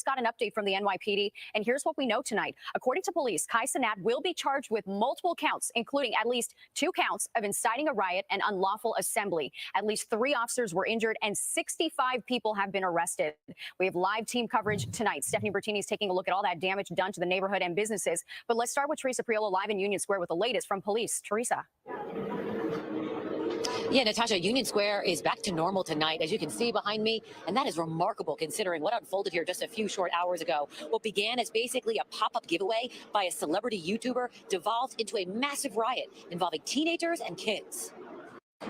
just got an update from the NYPD, and here's what we know tonight. According to police, Kai Cenat will be charged with multiple counts, including at least 2 counts of inciting a riot and unlawful assembly. At least 3 officers were injured, and 65 people have been arrested. We have live team coverage tonight. Stephanie Bertini is taking a look at all that damage done to the neighborhood and businesses. But let's start with Teresa Priolo live in Union Square with the latest from police. Teresa. Yeah, Natasha, Union Square is back to normal tonight, as you can see behind me, and that is remarkable considering what unfolded here just a few short hours ago. What began as basically a pop-up giveaway by a celebrity YouTuber devolved into a massive riot involving teenagers and kids.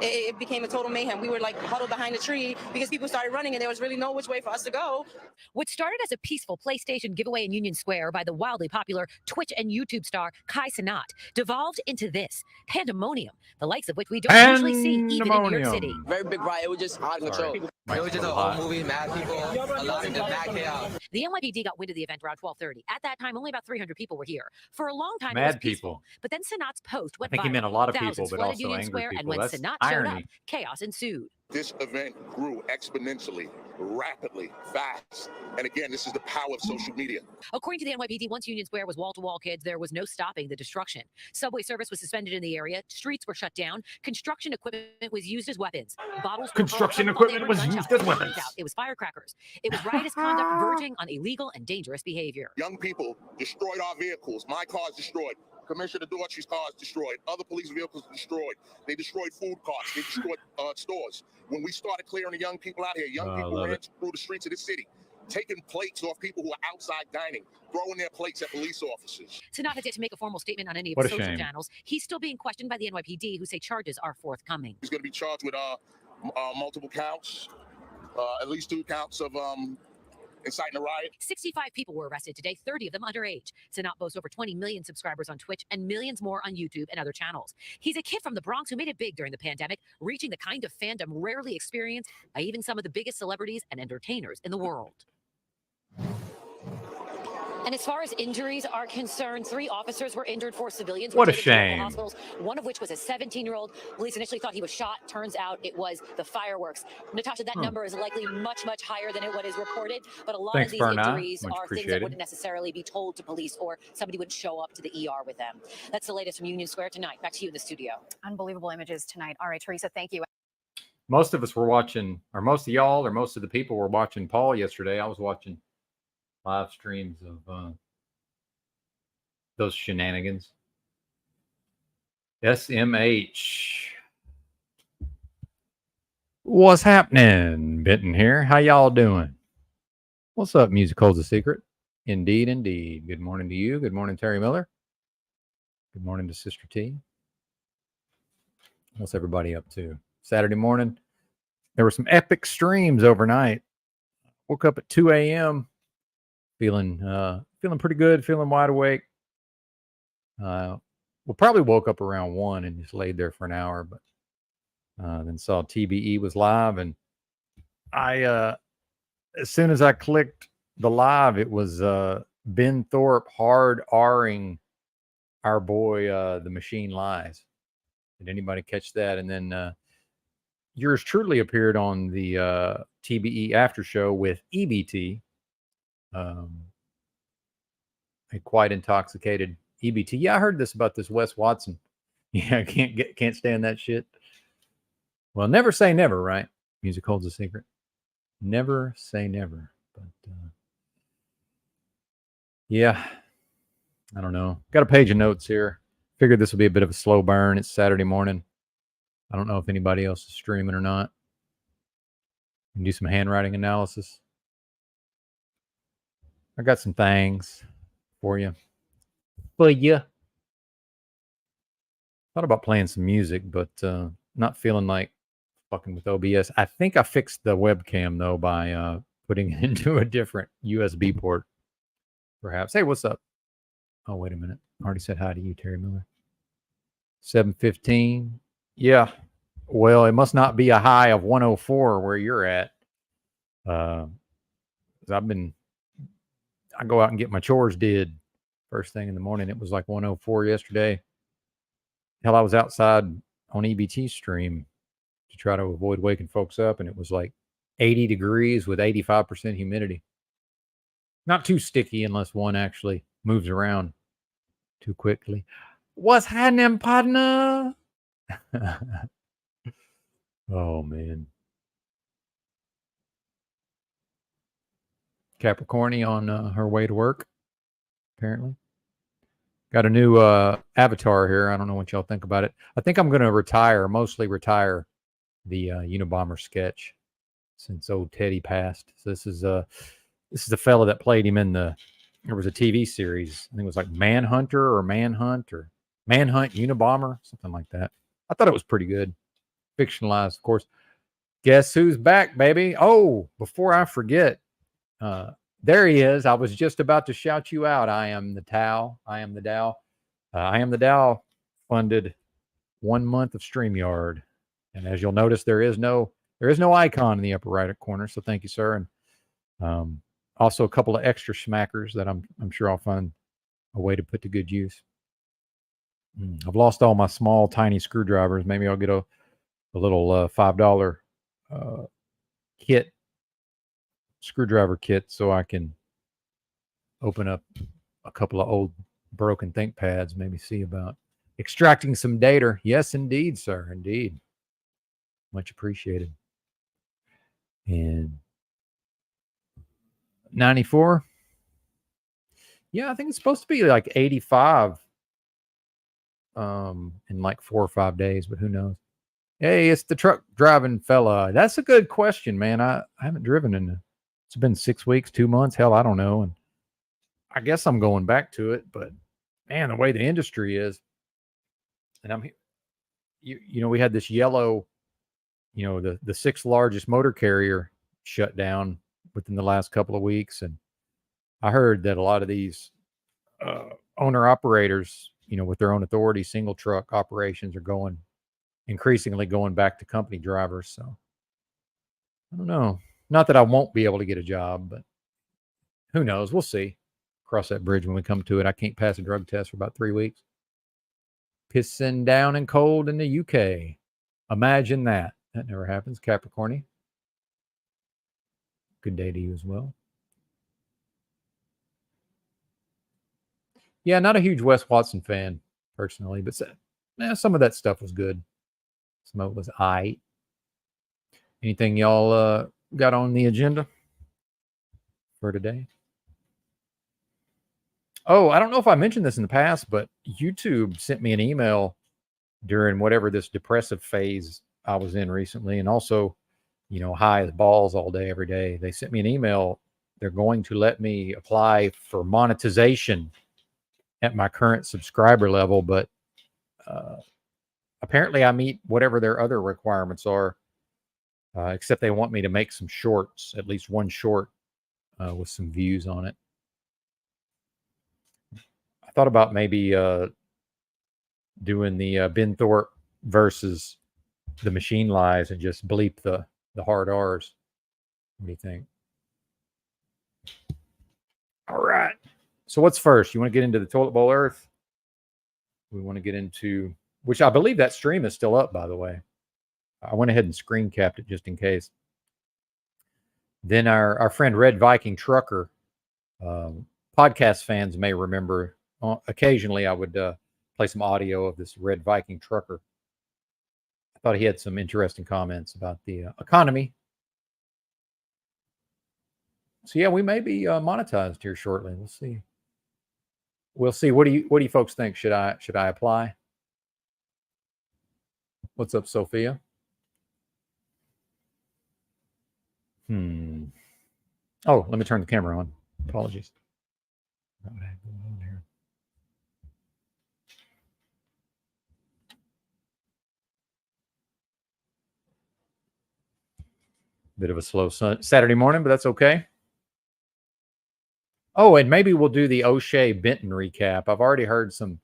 It became a total mayhem. We were like huddled behind a tree because people started running and there was really no which way for us to go. What started as a peaceful PlayStation giveaway in Union Square by the wildly popular Twitch and YouTube star Kai Cenat devolved into this pandemonium, the likes of which we don't usually see even in New York City. Very big riot. It was just out of control. It was just a whole movie, mad people, a lot of mad chaos. The NYPD got wind of the event around 12:30. At that time, only about 300 people were here. For a long time, Mad it was people. peaceful. But then Cenat's post went I think he viral. meant a lot of Thousands people, but flooded also Union angry Square, people. and when That's Cenat irony. showed up, chaos ensued. This event grew exponentially, rapidly, fast. And again, this is the power of social media. According to the NYPD, once Union Square was wall-to-wall kids, there was no stopping the destruction. Subway service was suspended in the area. Streets were shut down. Construction equipment was used as weapons. Bottles were Construction hurled, equipment was gunshots used as were weapons. out. It was firecrackers. It was riotous conduct verging on illegal and dangerous behavior. Young people destroyed our vehicles. My car's destroyed. Commissioner Dorsey's car is destroyed. Other police vehicles destroyed. They destroyed food carts. They destroyed stores. When we started clearing the young people out here, young people ran through the streets of the city, taking plates off people who are outside dining, throwing their plates at police officers. Cenat has yet to make a formal statement on any of What his a social shame. channels. He's still being questioned by the NYPD, who say charges are forthcoming. He's going to be charged with multiple counts, at least 2 counts of inciting a riot. 65 people were arrested today, 30 of them underage. Cenat boasts over 20 million subscribers on Twitch and millions more on YouTube and other channels. He's a kid from the Bronx who made it big during the pandemic, reaching the kind of fandom rarely experienced by even some of the biggest celebrities and entertainers in the world. And as far as injuries are concerned, 3 officers were injured, 4 civilians were What a taken to local shame. hospitals, one of which was a 17-year-old. Police initially thought he was shot. Turns out it was the fireworks. Natasha, that number is likely much, much higher than what is reported. But a lot Thanks, of these Berna. injuries Much are things that appreciated. wouldn't necessarily be told to police, or somebody would show up to the ER with them. That's the latest from Union Square tonight. Back to you in the studio. Unbelievable images tonight. All right, Teresa, thank you. Most of us were watching, or most of y'all, or most of the people were watching Paul yesterday. I was watching live streams of those shenanigans. SMH. What's happening? Benton here. How y'all doing? What's up? Music holds a secret. Indeed, indeed. Good morning to you. Good morning, Terry Miller. Good morning to Sister T. What's everybody up to? Saturday morning. There were some epic streams overnight. Woke up at 2 a.m. feeling pretty good, feeling wide awake. Probably woke up around 1 and just laid there for an hour, but then saw TBE was live, and I as soon as I clicked the live, it was Ben Thorpe hard R-ing our boy The Machine Lies. Did anybody catch that? And then yours truly appeared on the TBE after show with EBT, a quite intoxicated EBT. Yeah, I heard this about this Wes Watson. Yeah, I can't stand that shit. Well, never say never, right? Music holds a secret. Never say never. But yeah, I don't know. Got a page of notes here. Figured this will be a bit of a slow burn. It's Saturday morning. I don't know if anybody else is streaming or not. Do some handwriting analysis. I got some things for you. Thought about playing some music, but not feeling like fucking with OBS. I think I fixed the webcam though by putting it into a different USB port. Perhaps. Hey, what's up? Oh, wait a minute. I already said hi to you, Terry Miller. 7:15. Yeah. Well, it must not be a high of 104 where you're at. I go out and get my chores did first thing in the morning. It was like 104 yesterday. Hell, I was outside on EBT stream to try to avoid waking folks up, and it was like 80 degrees with 85% humidity. Not too sticky unless one actually moves around too quickly. What's happening, partner? Oh, man. Capricorni on her way to work, apparently. Got a new avatar here. I don't know what y'all think about it. I think I'm going to mostly retire the Unabomber sketch since old Teddy passed. So this is a fella that played him in there was a TV series. I think it was like Manhunter or Manhunt Unabomber, something like that. I thought it was pretty good. Fictionalized, of course. Guess who's back, baby? Oh, before I forget, there he is. I was just about to shout you out. I am the Tao. I am the Dow. I am the Dow funded 1 month of StreamYard. And as you'll notice, there is no icon in the upper right corner. So thank you, sir. And also a couple of extra smackers that I'm sure I'll find a way to put to good use. I've lost all my small, tiny screwdrivers. Maybe I'll get a little $5 kit, screwdriver kit, so I can open up a couple of old broken ThinkPads, maybe see about extracting some data. Yes, indeed, sir. Indeed. Much appreciated. And 94. Yeah, I think it's supposed to be like 85 in like 4 or 5 days, but who knows? Hey, it's the truck driving fella. That's a good question, man. I haven't driven it's been 6 weeks, 2 months. Hell, I don't know. And I guess I'm going back to it, but man, the way the industry is, and we had this yellow, the 6th largest motor carrier shut down within the last couple of weeks. And I heard that a lot of these owner operators, with their own authority, single truck operations are increasingly going back to company drivers. So I don't know. Not that I won't be able to get a job, but who knows? We'll see. Cross that bridge when we come to it. I can't pass a drug test for about 3 weeks. Pissing down and cold in the UK. Imagine that. That never happens. Capricorni. Good day to you as well. Yeah, not a huge Wes Watson fan personally, but some of that stuff was good. Some of it was aight. Anything y'all got on the agenda for today? Oh, I don't know if I mentioned this in the past, but YouTube sent me an email during whatever this depressive phase I was in recently, and also, high as balls all day, every day. They sent me an email. They're going to let me apply for monetization at my current subscriber level, but apparently I meet whatever their other requirements are, except they want me to make some shorts, at least one short with some views on it. I thought about maybe doing the Ben Thorpe versus the Machine Lies and just bleep the hard R's. What do you think? All right. So what's first? You want to get into the toilet bowl earth? We want to get into, which I believe that stream is still up, by the way. I went ahead and screen capped it just in case. Then our friend Red Viking Trucker, podcast fans may remember, occasionally I would play some audio of this Red Viking Trucker. I thought he had some interesting comments about the economy. So yeah, we may be monetized here shortly. We'll see. We'll see. What do you folks think? Should I apply? What's up, Sophia? Oh, let me turn the camera on. Apologies. Bit of a slow Saturday morning, but that's okay. Oh, and maybe we'll do the O'Shea Benton recap. I've already heard some,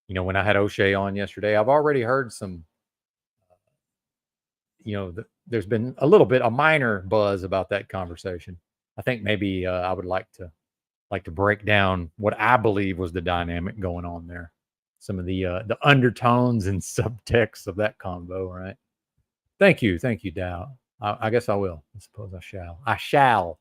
when I had O'Shea on yesterday, I've already heard some, there's been a minor buzz about that conversation. I think maybe I would like to break down what I believe was the dynamic going on there. Some of the undertones and subtext of that convo, right? Thank you, Dow. I guess I will. I suppose I shall.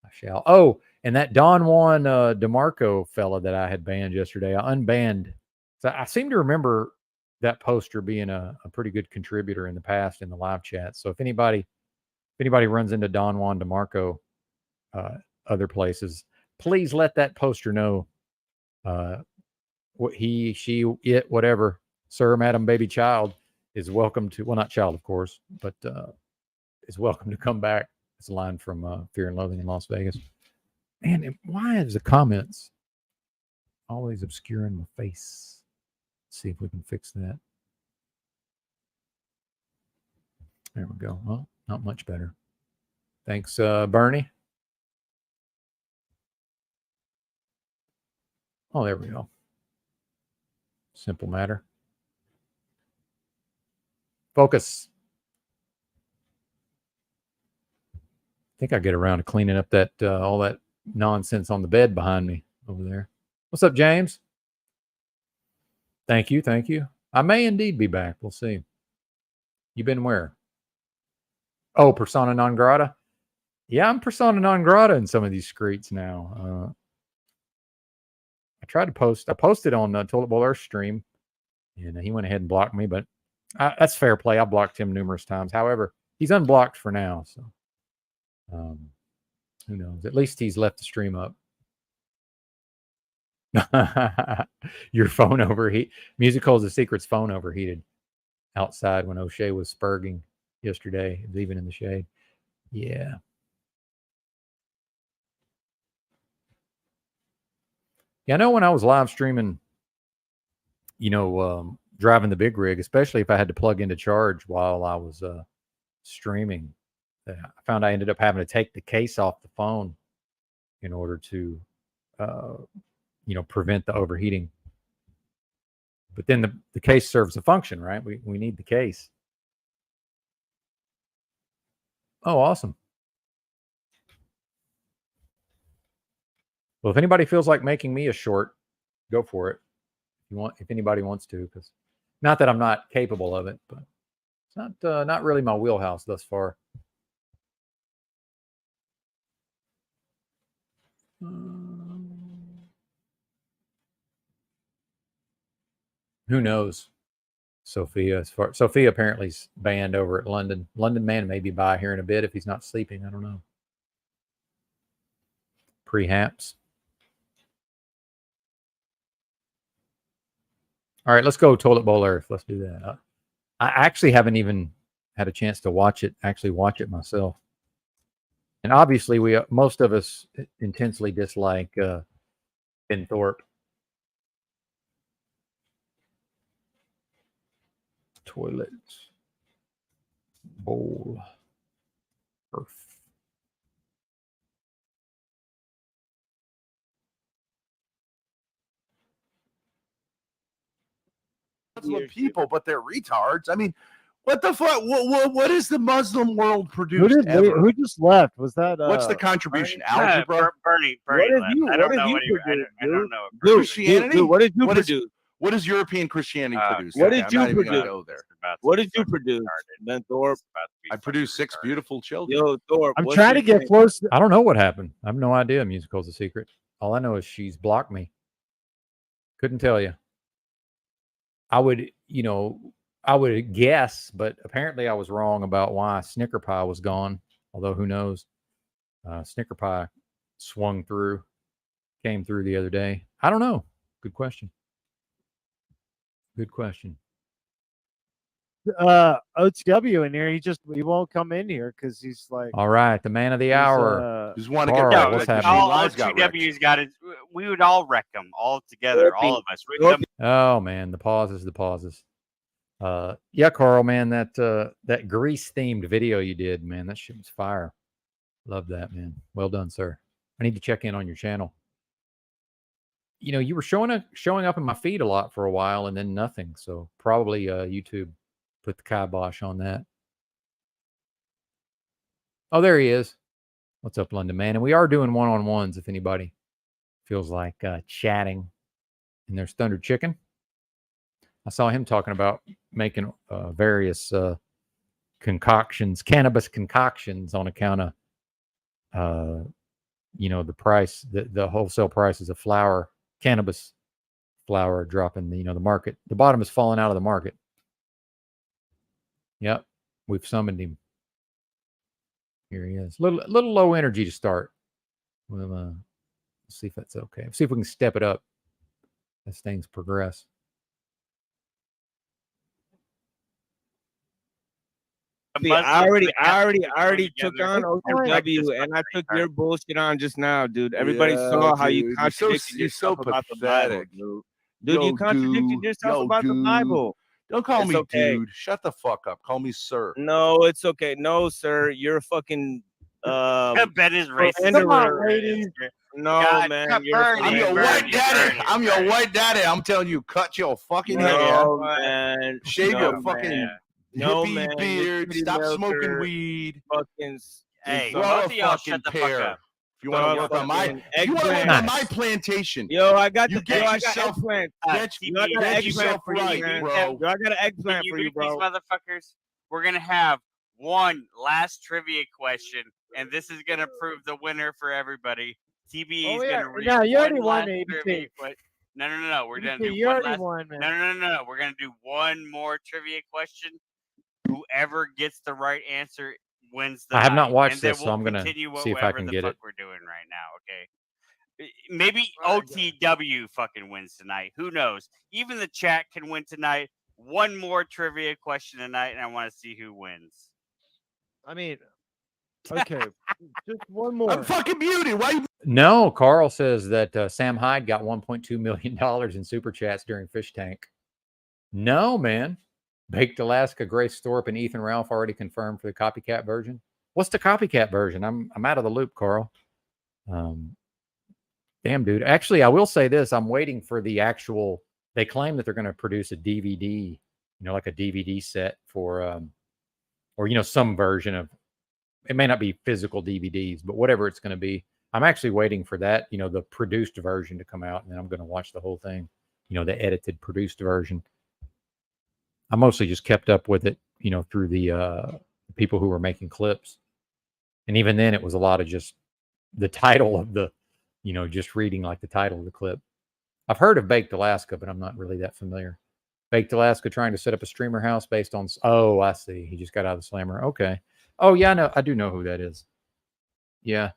I shall. Oh, and that Don Juan DeMarco fella that I had banned yesterday, I unbanned. So I seem to remember that poster being a pretty good contributor in the past in the live chat. So if anybody runs into Don Juan DeMarco other places, please let that poster know what he, she, it, whatever, sir, madam, baby, child is welcome to, well, not child, of course, but is welcome to come back. It's a line from Fear and Loathing in Las Vegas. Man, why is the comments always obscuring my face? Let's see if we can fix that. There we go. Well, not much better. Thanks, Bernie. Oh, there we go. Simple matter. Focus. I think I get around to cleaning up that all that nonsense on the bed behind me over there. What's up, James? Thank you, thank you. I may indeed be back. We'll see. You been where? Oh, persona non grata. Yeah, I'm persona non grata in some of these streets now. I tried to post. I posted on Toilet Bowl Earth stream, and he went ahead and blocked me. But that's fair play. I blocked him numerous times. However, he's unblocked for now. So who knows? At least he's left the stream up. Your phone overheat. Musical is the Secret's phone overheated outside when O'Shea was spurging yesterday, leaving in the shade. Yeah. Yeah, I know when I was live streaming, driving the big rig, especially if I had to plug into charge while I was streaming, I found I ended up having to take the case off the phone in order to, prevent the overheating. But then the case serves a function, right? We need the case. Oh, awesome. Well, if anybody feels like making me a short, go for it. If anybody wants to, because not that I'm not capable of it, but it's not really my wheelhouse thus far. Who knows? Sophia apparently is banned over at London. London man may be by here in a bit if he's not sleeping. I don't know. Perhaps. All right, let's go Toilet Bowl Earth. Let's do that. I actually haven't even had a chance to watch it myself. And obviously, most of us intensely dislike Ben Thorpe. Toilet Bowl Earth. People, but they're retards. I mean, what the fuck? What is the Muslim world produced ever? Who just left? Was that what's the contribution? Bernie? Algebra? Bernie What left. did you I don't know produce? I don't know. Christianity? Dude, what did you produce? What does European Christianity produce? What Okay, did I'm you not even gonna produce? go there. What did you produce, Ben Thorpe? I produced 6 beautiful children. Yo, Thorpe. I'm what's trying to your get name? close. I don't know what happened. I have no idea. Musical's a secret. All I know is she's blocked me. Couldn't tell you. I would guess, but apparently I was wrong about why Snicker Pie was gone. Although who knows? Snicker Pie came through the other day. I don't know. Good question. Good question. OTW in here. He won't come in here because he's like. All right, the man of the hour. Just want to Carl, get what's wrecked. happening? All TW's got it. We would all wreck them all together, all of us. Oh man, the pauses. Yeah, Carl, man, that Grease themed video you did, man, that shit was fire. Love that, man. Well done, sir. I need to check in on your channel. You were showing up in my feed a lot for a while and then nothing. So probably YouTube put the kibosh on that. Oh, there he is. What's up, London man? And we are doing one-on-ones if anybody feels like chatting. And there's Thunder Chicken. I saw him talking about making various cannabis concoctions on account of the price, the wholesale prices of flower, cannabis flower are dropping. The market, the bottom is falling out of the market. Yep, we've summoned him. Here he is. Little low energy to start. We'll see if that's okay. See if we can step it up as things progress. I already took on OW, and I took your bullshit on just now, dude. Everybody saw how you contradicted yourself about the Bible, dude. Dude, you contradicted yourself about the Bible. Don't call me dude. Shut the fuck up. Call me sir. No, it's okay. No, sir. You're a fucking Ben is racist. Come on, ladies. No, God, man. I'm your white daddy. I'm your white daddy. I'm telling you, cut your fucking hair. No, man. Shave your fucking hippie beard. Stop smoking weed. Fucking hey, grow both a of y'all fucking shut the pear. fuck up. If you want to work on my plantation, yo, I got you get yourself eggplant. Get yourself right, bro. Yo, I got an eggplant for you, bro. These motherfuckers, we're gonna have one last trivia question, and this is gonna prove the winner for everybody. TBE is gonna read no, you already one won, last trivia ABT. question. No. We're gonna do You one already last. won, man. No. We're gonna do one more trivia question. Whoever gets the right answer wins the I have not night. watched And then this, so I'm gonna continue see if I whatever can the get fuck it. we're doing right now. Okay. Maybe OTW fucking wins tonight. Who knows? Even the chat can win tonight. One more trivia question tonight, and I want to see who wins. I mean, okay, just one more. I'm fucking muted. Why you? No, Carl says that Sam Hyde got $1.2 million in super chats during Fish Tank. No, man. Baked Alaska, Grace Thorpe, and Ethan Ralph already confirmed for the copycat version. What's the copycat version? I'm out of the loop, Carl. Damn, dude. Actually, I will say this. I'm waiting for the actual. They claim that they're going to produce a DVD, like a DVD set for, or some version of. It may not be physical DVDs, but whatever it's going to be. I'm actually waiting for that, the produced version to come out, and then I'm going to watch the whole thing, the edited, produced version. I mostly just kept up with it, through the people who were making clips. And even then, it was a lot of just the title of the, just reading like the title of the clip. I've heard of Baked Alaska, but I'm not really that familiar. Baked Alaska trying to set up a streamer house based on, oh, I see. He just got out of the slammer. Okay. Oh, yeah, I do know who that is. Yeah.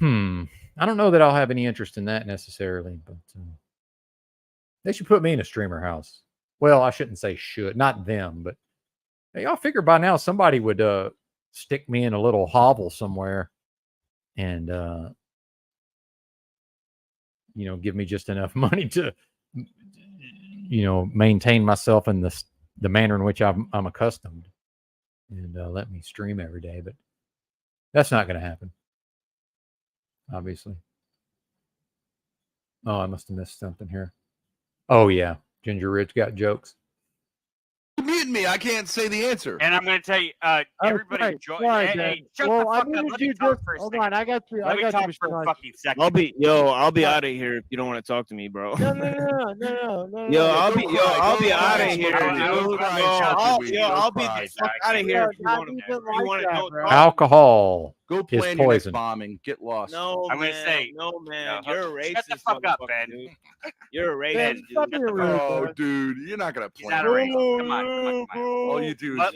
I don't know that I'll have any interest in that necessarily, but they should put me in a streamer house. Well, I shouldn't say should, not them, but hey, I figure by now somebody would stick me in a little hovel somewhere and give me just enough money to maintain myself in the manner in which I'm accustomed and let me stream every day, but that's not going to happen. Obviously. Oh, I must have missed something here. Oh yeah, Ginger Rich got jokes. Mute me. I can't say the answer. And I'm going to tell you, everybody enjoy. Hey, shut the fuck up. Let me talk for a second. Hold on, I got you. Let me talk for a fucking second. I'll be out of here if you don't want to talk to me, bro. No. Yo, I'll be out of here. I'll be the fuck out of here if you want to know. Alcohol Go is plan your next poison. bombing. Get lost. No, I'm going to say, no, man. You're a racist. Shut the fuck up, motherfucker, Ben. dude. You're a racist, dude. Oh, dude, you're not gonna He's plan. not a racist. Come on. All you do is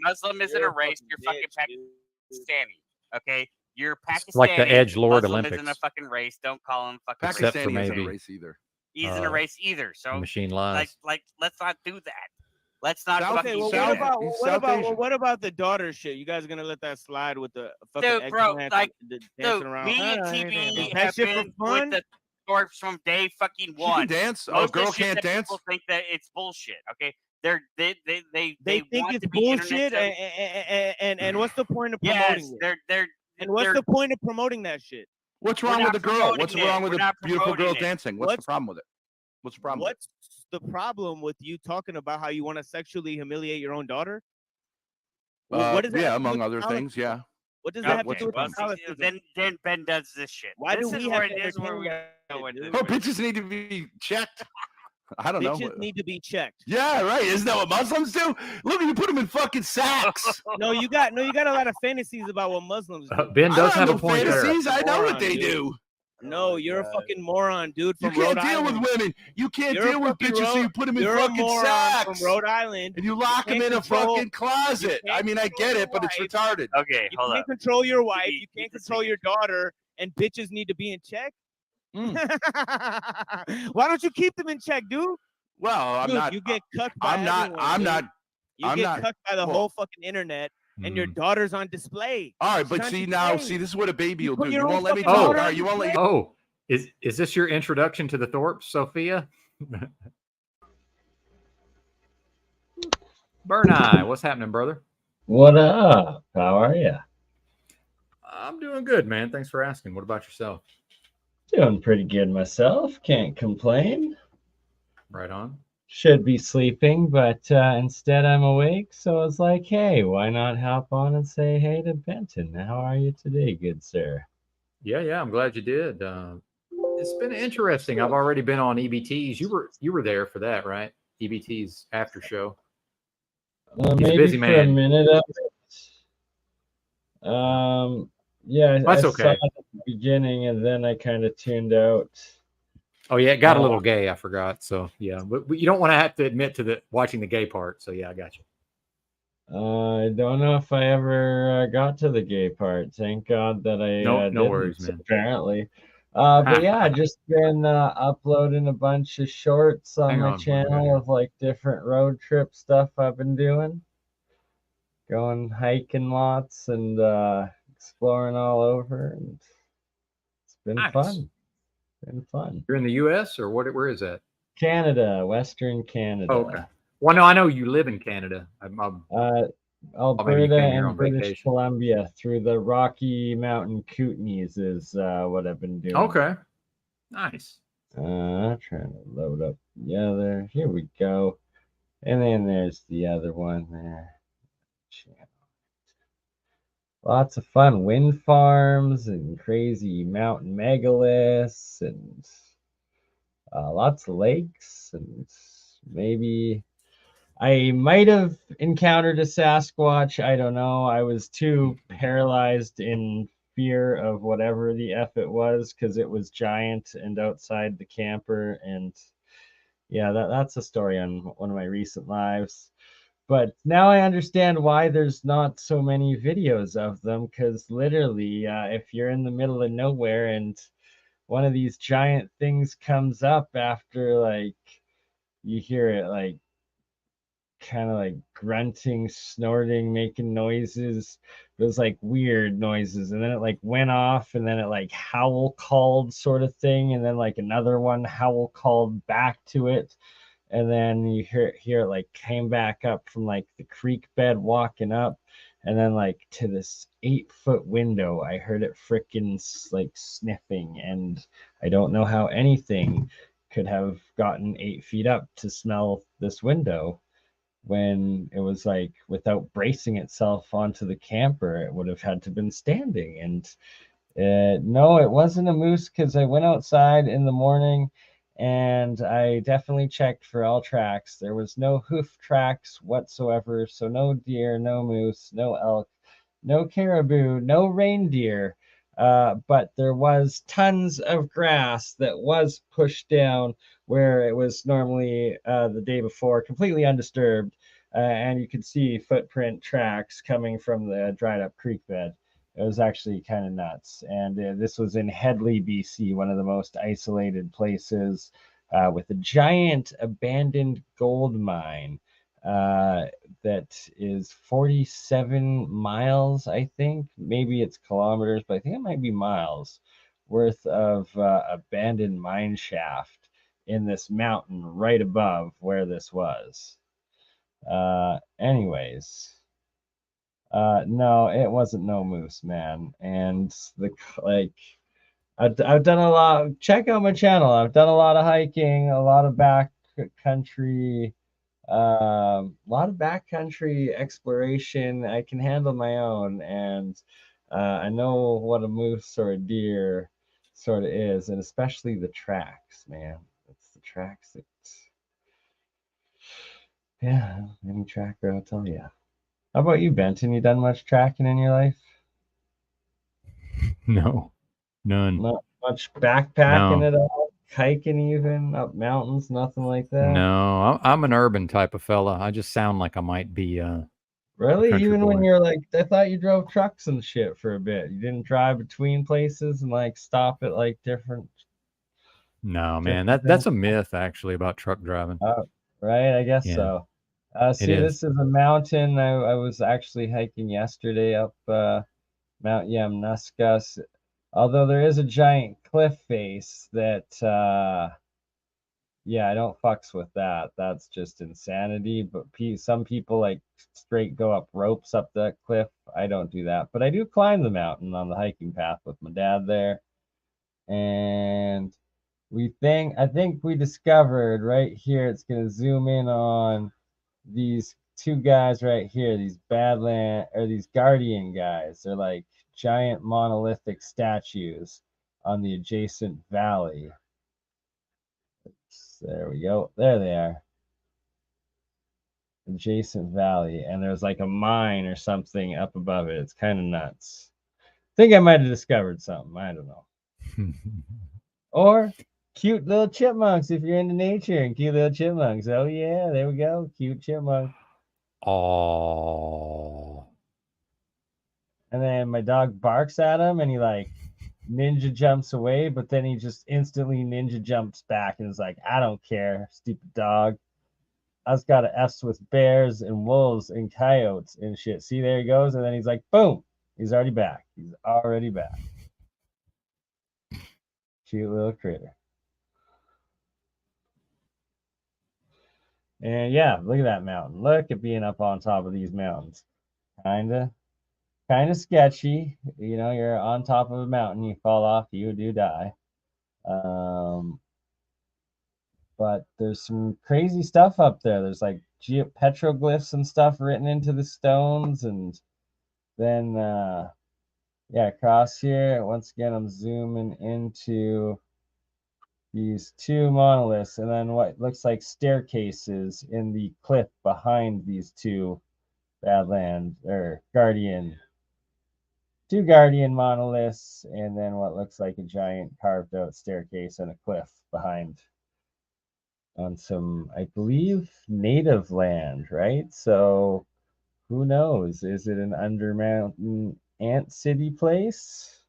Muslim isn't a race. You're fucking Pakistani. Okay, you're Pakistani. It's like the Edge Lord Muslim Olympics. isn't a fucking race. Don't call him fucking. Except for Pakistani isn't maybe a race either. He isn't a race either. So Machine lies. Like, let's not do that. Let's not Okay, fucking well, do that. what about the daughter shit? You guys are gonna let that slide with the fucking Dude, bro, eggplant like, dancing around? Me and TV that have shit been for fun? with the Dwarfs from day fucking She one. can dance. Most A girl of the shit can't that dance. People think that it's bullshit. Okay, they think want it's to be bullshit, internet and what's the point of promoting yes, it? What's the point of promoting that shit? What's wrong with the girl? What's wrong with a beautiful girl promoting it. dancing? What's the problem with it? What's the problem? What's the problem with you talking about how you want to sexually humiliate your own daughter? What is that? Yeah, among other things. Yeah. What does that have to do with then Ben does this shit. Why this do we is have where to it is where we entertain go with that, this. Oh, bitches need to be checked. I don't know. Bitches need to be checked. Yeah, right. Isn't that what Muslims do? Look, you put them in fucking sacks. No, you got a lot of fantasies about what Muslims do. Ben does have a point fantasies. there. I know what they do. No, you're a fucking moron, dude. You From can't Rhode deal Island. with women. You can't You're deal with bitches, so you put them in you're a fucking moron sacks. from Rhode Island. And you lock them in a fucking closet. I mean, I get it, but it's retarded. Okay, You hold can't up. control your wife. You Need can't to control sing your daughter, and bitches need to be in check. Mm. Why don't you keep them in check, dude? Well, I'm Dude, not. you get cucked by I'm not. everyone, I'm dude. not. You I'm get not. cucked by the well, whole fucking internet, and your daughter's on display. All right, She's but on see display. now, see this is what a baby will put do. your You own won't let me fucking talk. daughter All right, on you won't let. display? Oh, is this your introduction to the Thorpes, Sophia? Burn Eye, what's happening, brother? What up? How are you? I'm doing good, man. Thanks for asking. What about yourself? Doing pretty good myself. Can't complain. Right on. Should be sleeping, but instead I'm awake. So I was like, hey, why not hop on and say hey to Benton? How are you today, good sir? Yeah, I'm glad you did. It's been interesting. I've already been on EBTs. You were there for that, right? EBT's after show. He's a Maybe busy for man. a minute of it. Yeah, I That's saw okay. it at the beginning, and then I kind of tuned out. Oh yeah, it got a little gay. I forgot. So yeah, but you don't want to have to admit to the watching the gay part. So yeah, I got you. I don't know if I ever got to the gay part. Thank God that I No didn't, worries, man. apparently. But yeah, just been uploading a bunch of shorts on Hang my on, what do we got channel here? of like different road trip stuff I've been doing. Going hiking lots and exploring all over, and it's been Nice. fun. Been fun. You're in the U.S. or what? Where is that? Canada, Western Canada. Oh, okay. Well, no, I know you live in Canada. Alberta here and on British vacation. Columbia through the Rocky Mountain Kootenays is what I've been doing. Okay. Nice. Trying to load up the other. Here we go. And then there's the other one there. Lots of fun wind farms and crazy mountain megaliths and lots of lakes, and maybe I might have encountered a Sasquatch. I don't know. I was too paralyzed in fear of whatever the F it was because it was giant and outside the camper. And yeah, that's a story on one of my recent lives. But now I understand why there's not so many videos of them, because literally, if you're in the middle of nowhere and one of these giant things comes up after, like, you hear it like kind of like grunting, snorting, making noises. It was like weird noises, and then it like went off, and then it like howl called sort of thing, and then like another one howl called back to it, and then you hear it like came back up from like the creek bed walking up, and then like to this 8-foot window I heard it freaking like sniffing, and I don't know how anything could have gotten 8 feet up to smell this window when it was like without bracing itself onto the camper. It would have had to been standing. And no, it wasn't a moose, because I went outside in the morning and I definitely checked for all tracks. There was no hoof tracks whatsoever, so no deer, no moose, no elk, no caribou, no reindeer. But there was tons of grass that was pushed down where it was normally the day before, completely undisturbed. And you could see footprint tracks coming from the dried up creek bed. It was actually kind of nuts. And this was in Headley, BC, one of the most isolated places, with a giant abandoned gold mine that is 47 miles, I think. Maybe it's kilometers, but I think it might be miles worth of abandoned mine shaft in this mountain right above where this was. Anyways. No, it wasn't no moose, man. And I've done a lot. Check out my channel. I've done a lot of hiking, a lot of backcountry, exploration. I can handle my own, and I know what a moose or a deer sort of is, and especially the tracks, man. It's the tracks that Yeah, any tracker will tell you. How about you, Benton? You done much tracking in your life? No, none. Not much backpacking No. at all? Hiking even? Up mountains? Nothing like that? No, I'm an urban type of fella. I just sound like I might be a Really? country Even when boy. you're like, I thought you drove trucks and shit for a bit. You didn't drive between places and like stop at like different. No, man, that's a myth actually about truck driving. Right, I guess Yeah. so. It See, is. this is a mountain. I was actually hiking yesterday up Mount Yamnuska. Although there is a giant cliff face that, yeah, I don't fucks with that. That's just insanity. But some people like straight go up ropes up that cliff. I don't do that. But I do climb the mountain on the hiking path with my dad there. And I think we discovered right here, it's going to zoom in on these two guys right here, these these guardian guys. They're like giant monolithic statues on the adjacent valley. There we go. There they are. Adjacent valley. And there's like a mine or something up above it. It's kind of nuts. I think I might have discovered something. I don't know. Or cute little chipmunks if you're into nature, and cute little chipmunks. Oh yeah, there we go. Cute chipmunk. Oh. And then my dog barks at him and he like ninja jumps away, but then he just instantly ninja jumps back and is like, I don't care, stupid dog. I just got to F's with bears and wolves and coyotes and shit. See, there he goes. And then he's like, boom, he's already back. He's already back. Cute little critter. And yeah, look at that mountain. Look at being up on top of these mountains. Kind of sketchy. You know, you're on top of a mountain, you fall off, you do die. But there's some crazy stuff up there. There's like petroglyphs and stuff written into the stones. And then, yeah, across here, once again, I'm zooming into these two monoliths and then what looks like staircases in the cliff behind these two two guardian monoliths, and then what looks like a giant carved out staircase and a cliff behind on some, I believe, native land, right? So who knows? Is it an undermountain ant city place?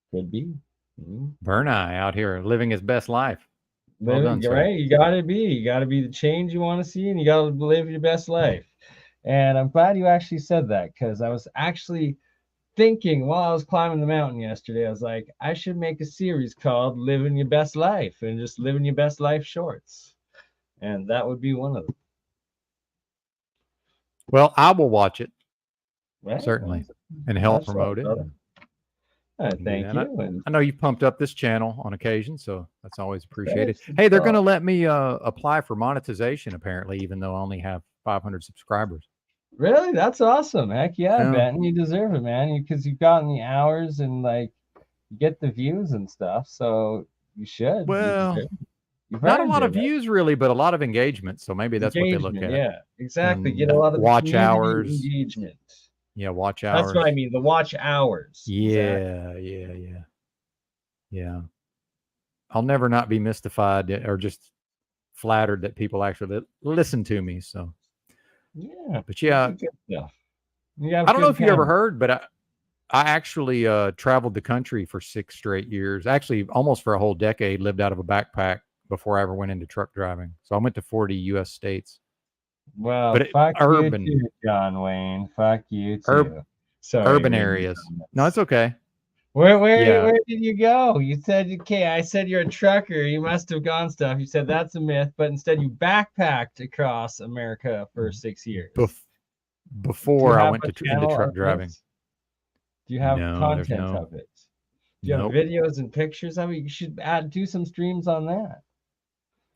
Could be. Burn Eye out here living his best life. Well done, sir. Right? You gotta be the change you want to see, and you gotta live your best life. And I'm glad you actually said that, because I was actually thinking while I was climbing the mountain yesterday, I was like, I should make a series called Living Your Best Life, and just living your best life shorts. And that would be one of them. Well, I will watch it. Right? Certainly. And help promote it. Thank you. I know you've pumped up this channel on occasion, so that's always appreciated. Hey, they're going to let me apply for monetization, apparently, even though I only have 500 subscribers. Really? That's awesome. Heck yeah, Benton. You deserve it, man. Because you've gotten the hours and like you get the views and stuff. So you should. Well, not a lot of views really, but a lot of engagement. So maybe that's what they look at. Yeah, exactly. And get a lot of watch hours, engagement. Yeah, watch hours. That's what I mean. The watch hours. Yeah, yeah. I'll never not be mystified or just flattered that people actually listen to me. So yeah, but yeah, good stuff. I don't know if you ever heard, but I actually traveled the country for 6 straight years. Actually, almost for a whole decade. Lived out of a backpack before I ever went into truck driving. So I went to 40 U.S. states. Well, but fuck urban, you too, John Wayne. Fuck you too. Sorry, urban areas. No, it's okay. Where did you go? You said, okay, I said you're a trucker. You must have gone stuff. You said that's a myth, but instead you backpacked across America for 6 years. Before I went into truck driving. Do you have content of it? Do you have videos and pictures of it? You should do some streams on that.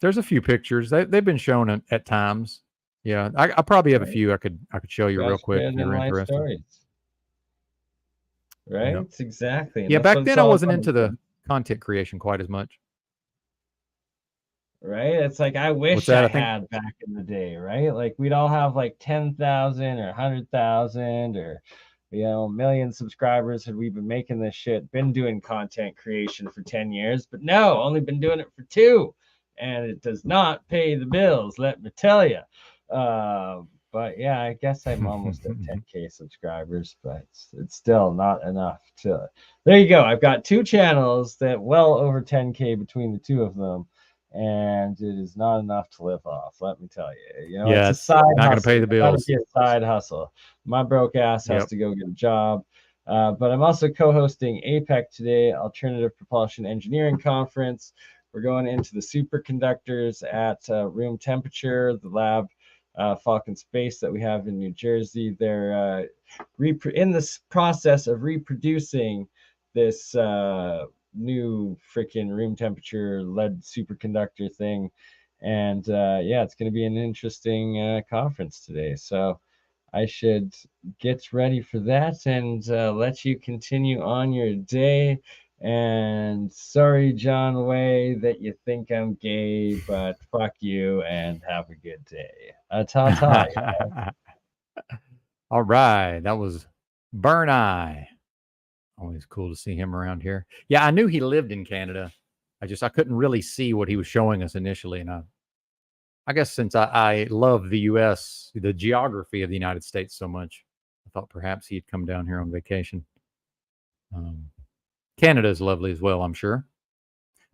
There's a few pictures. They've been shown at times. Yeah, I probably have a few I could show you real quick if you're interested. Stories. Right? Yep. Exactly. And yeah, back then I wasn't into the content creation quite as much. right? It's like I wish that? I I think had back in the day, right? Like we'd all have like 10,000 or 100,000 or a million subscribers had we been making this shit, been doing content creation for 10 years, but no, only been doing it for 2, and it does not pay the bills, let me tell you. But yeah, I guess I'm almost at 10K subscribers, but it's still not enough to. There you go. I've got 2 channels that well over 10K between the 2 of them, and it is not enough to live off. Let me tell you. yeah, It's a side not going to hustle. pay the bills. It's a side hustle. My broke ass has Yep. to go get a job. But I'm also co-hosting APEC today, Alternative Propulsion Engineering Conference. We're going into the superconductors at room temperature, the lab Falcon Space that we have in New Jersey. They're in this process of reproducing this new freaking room temperature lead superconductor thing. And yeah, it's going to be an interesting conference today. So I should get ready for that and let you continue on your day. And sorry, John Way, that you think I'm gay, but fuck you and have a good day. Ta-ta. All right. That was Burn Eye. Always cool to see him around here. Yeah, I knew he lived in Canada. I couldn't really see what he was showing us initially. And I guess since I love the U.S., the geography of the United States so much, I thought perhaps he'd come down here on vacation. Canada is lovely as well, I'm sure.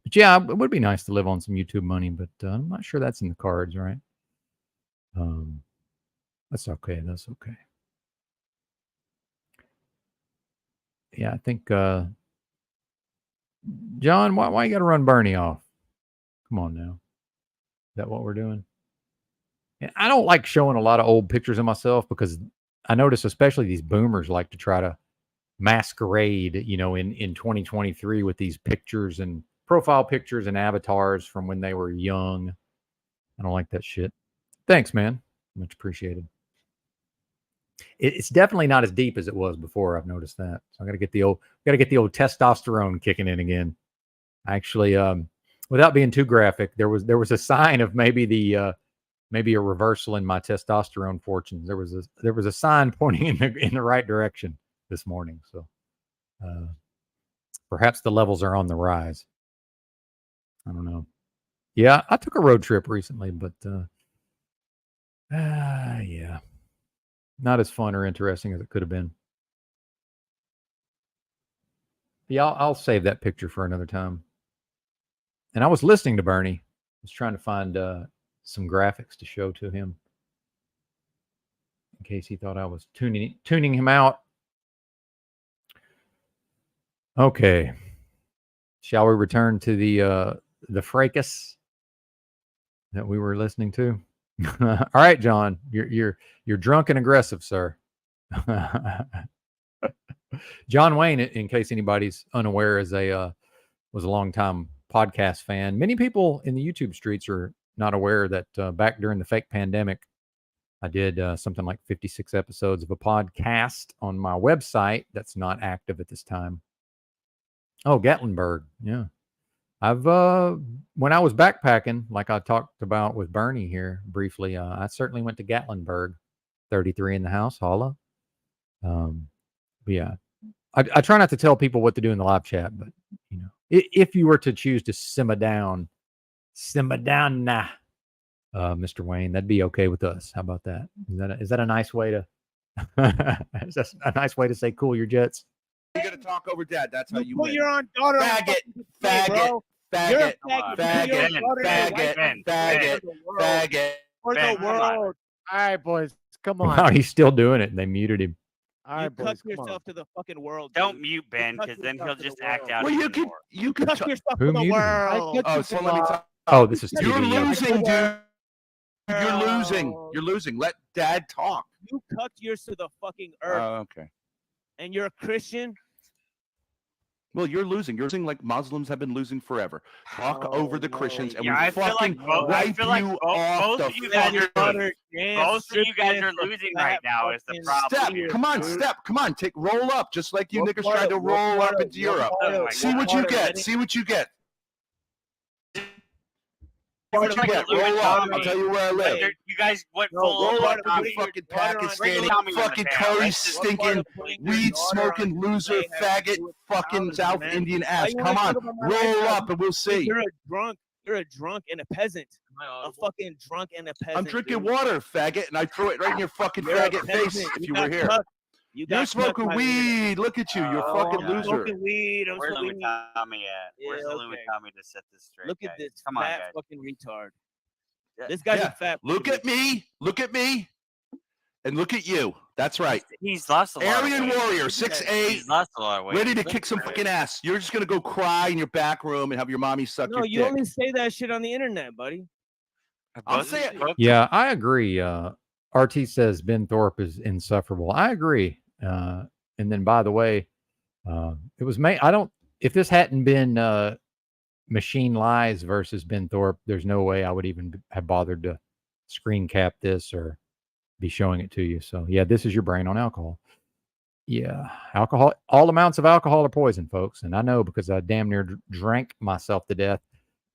But yeah, it would be nice to live on some YouTube money, but I'm not sure that's in the cards, right? That's okay. That's okay. Yeah, I think, John, why you got to run Bernie off? Come on now. Is that what we're doing? And I don't like showing a lot of old pictures of myself because I notice especially these boomers like to try to masquerade, in 2023 with these pictures and profile pictures and avatars from when they were young. I don't like that shit. Thanks, man. Much appreciated. It's definitely not as deep as it was before. I've noticed that. So I got to get the old testosterone kicking in again. Actually, without being too graphic, there was a sign of maybe a reversal in my testosterone fortunes. There was a sign pointing in the right direction this morning. So perhaps the levels are on the rise. I don't know. Yeah, I took a road trip recently, but yeah, not as fun or interesting as it could have been. Yeah, I'll save that picture for another time. And I was listening to Bernie. I was trying to find some graphics to show to him in case he thought I was tuning him out. Okay. Shall we return to the fracas that we were listening to? All right, John, you're drunk and aggressive, sir. John Wayne, in case anybody's unaware, was a longtime podcast fan. Many people in the YouTube streets are not aware that back during the fake pandemic, I did something like 56 episodes of a podcast on my website that's not active at this time. Oh, Gatlinburg. Yeah. I've when I was backpacking, like I talked about with Bernie here briefly, I certainly went to Gatlinburg. 33 in the house, holla. But yeah, I try not to tell people what to do in the live chat, but if you were to choose to simmer down, nah, Mr. Wayne, that'd be okay with us. How about that? Is that a nice way to? Is that a nice way to say cool your jets? You're gonna talk over Dad. That's how you put win. your own daughter Faggot, faggot, faggot, faggot. For the world. All right, boys, come on. Wow, he's still doing it, and they muted him. All right, boys, cut yourself to the fucking world. Don't mute Ben, because then he'll just act out. Well, you could cut yourself Who to the muted him? world. Oh, so let me talk. Oh, this is TV. You're yeah. losing, dude. You're losing. You're losing. Let Dad talk. You cut yours to the fucking earth. Oh, okay. And you're a Christian. Well, you're losing. You're losing like Muslims have been losing forever. Talk over the Christians, and Yeah, we I feel fucking like wipe you off both the of you guys are fucking- losing. Both of you guys are losing right now. Is the problem? Step, here. come on, Step, come on, roll up, just like you niggas tried to roll up into Europe. Oh my See God. what you get. See what you get. What you get? Roll up. I'll tell you where I live. You guys went No, full roll up Tommy. with your fucking Pakistani, Bring Tommy on the fucking panel. curry Let's just- stinking, weed smoking loser, faggot, fucking South Indian ass. Come on, roll up and we'll see. You're a drunk. You're a drunk and a peasant. A fucking drunk and a peasant. I'm drinking dude. water, faggot, and I threw it right in your fucking You're a faggot peasant. face if you got were here. cucked. You You're got smoking cucked by the weed. Look at you. You're a fucking I'm loser. smoking weed. I'm Where's smoking Louis Tommy at? Where's the Louis Tommy to set this straight? Look at guys? this Come on, fat guys. fucking retard. Yeah. This guy's Yeah. a fat. Look at me. Look at me. And look at you. That's right. He's lost a lot. Aryan of weight. Warrior, 6'8", He's lost a lot of weight. ready to He's kick some looking fucking ass. You're just gonna go cry in your back room and have your mommy suck No, your you dick. only say that shit on the internet, buddy. I'll say it. Yeah, I agree. RT says Ben Thorpe is insufferable. I agree. And then, by the way, it was I don't. If this hadn't been Machine Lies versus Ben Thorpe, there's no way I would even have bothered to screen cap this or be showing it to you. So yeah, this is your brain on alcohol. Yeah, alcohol. All amounts of alcohol are poison, folks, and I know because I damn near drank myself to death.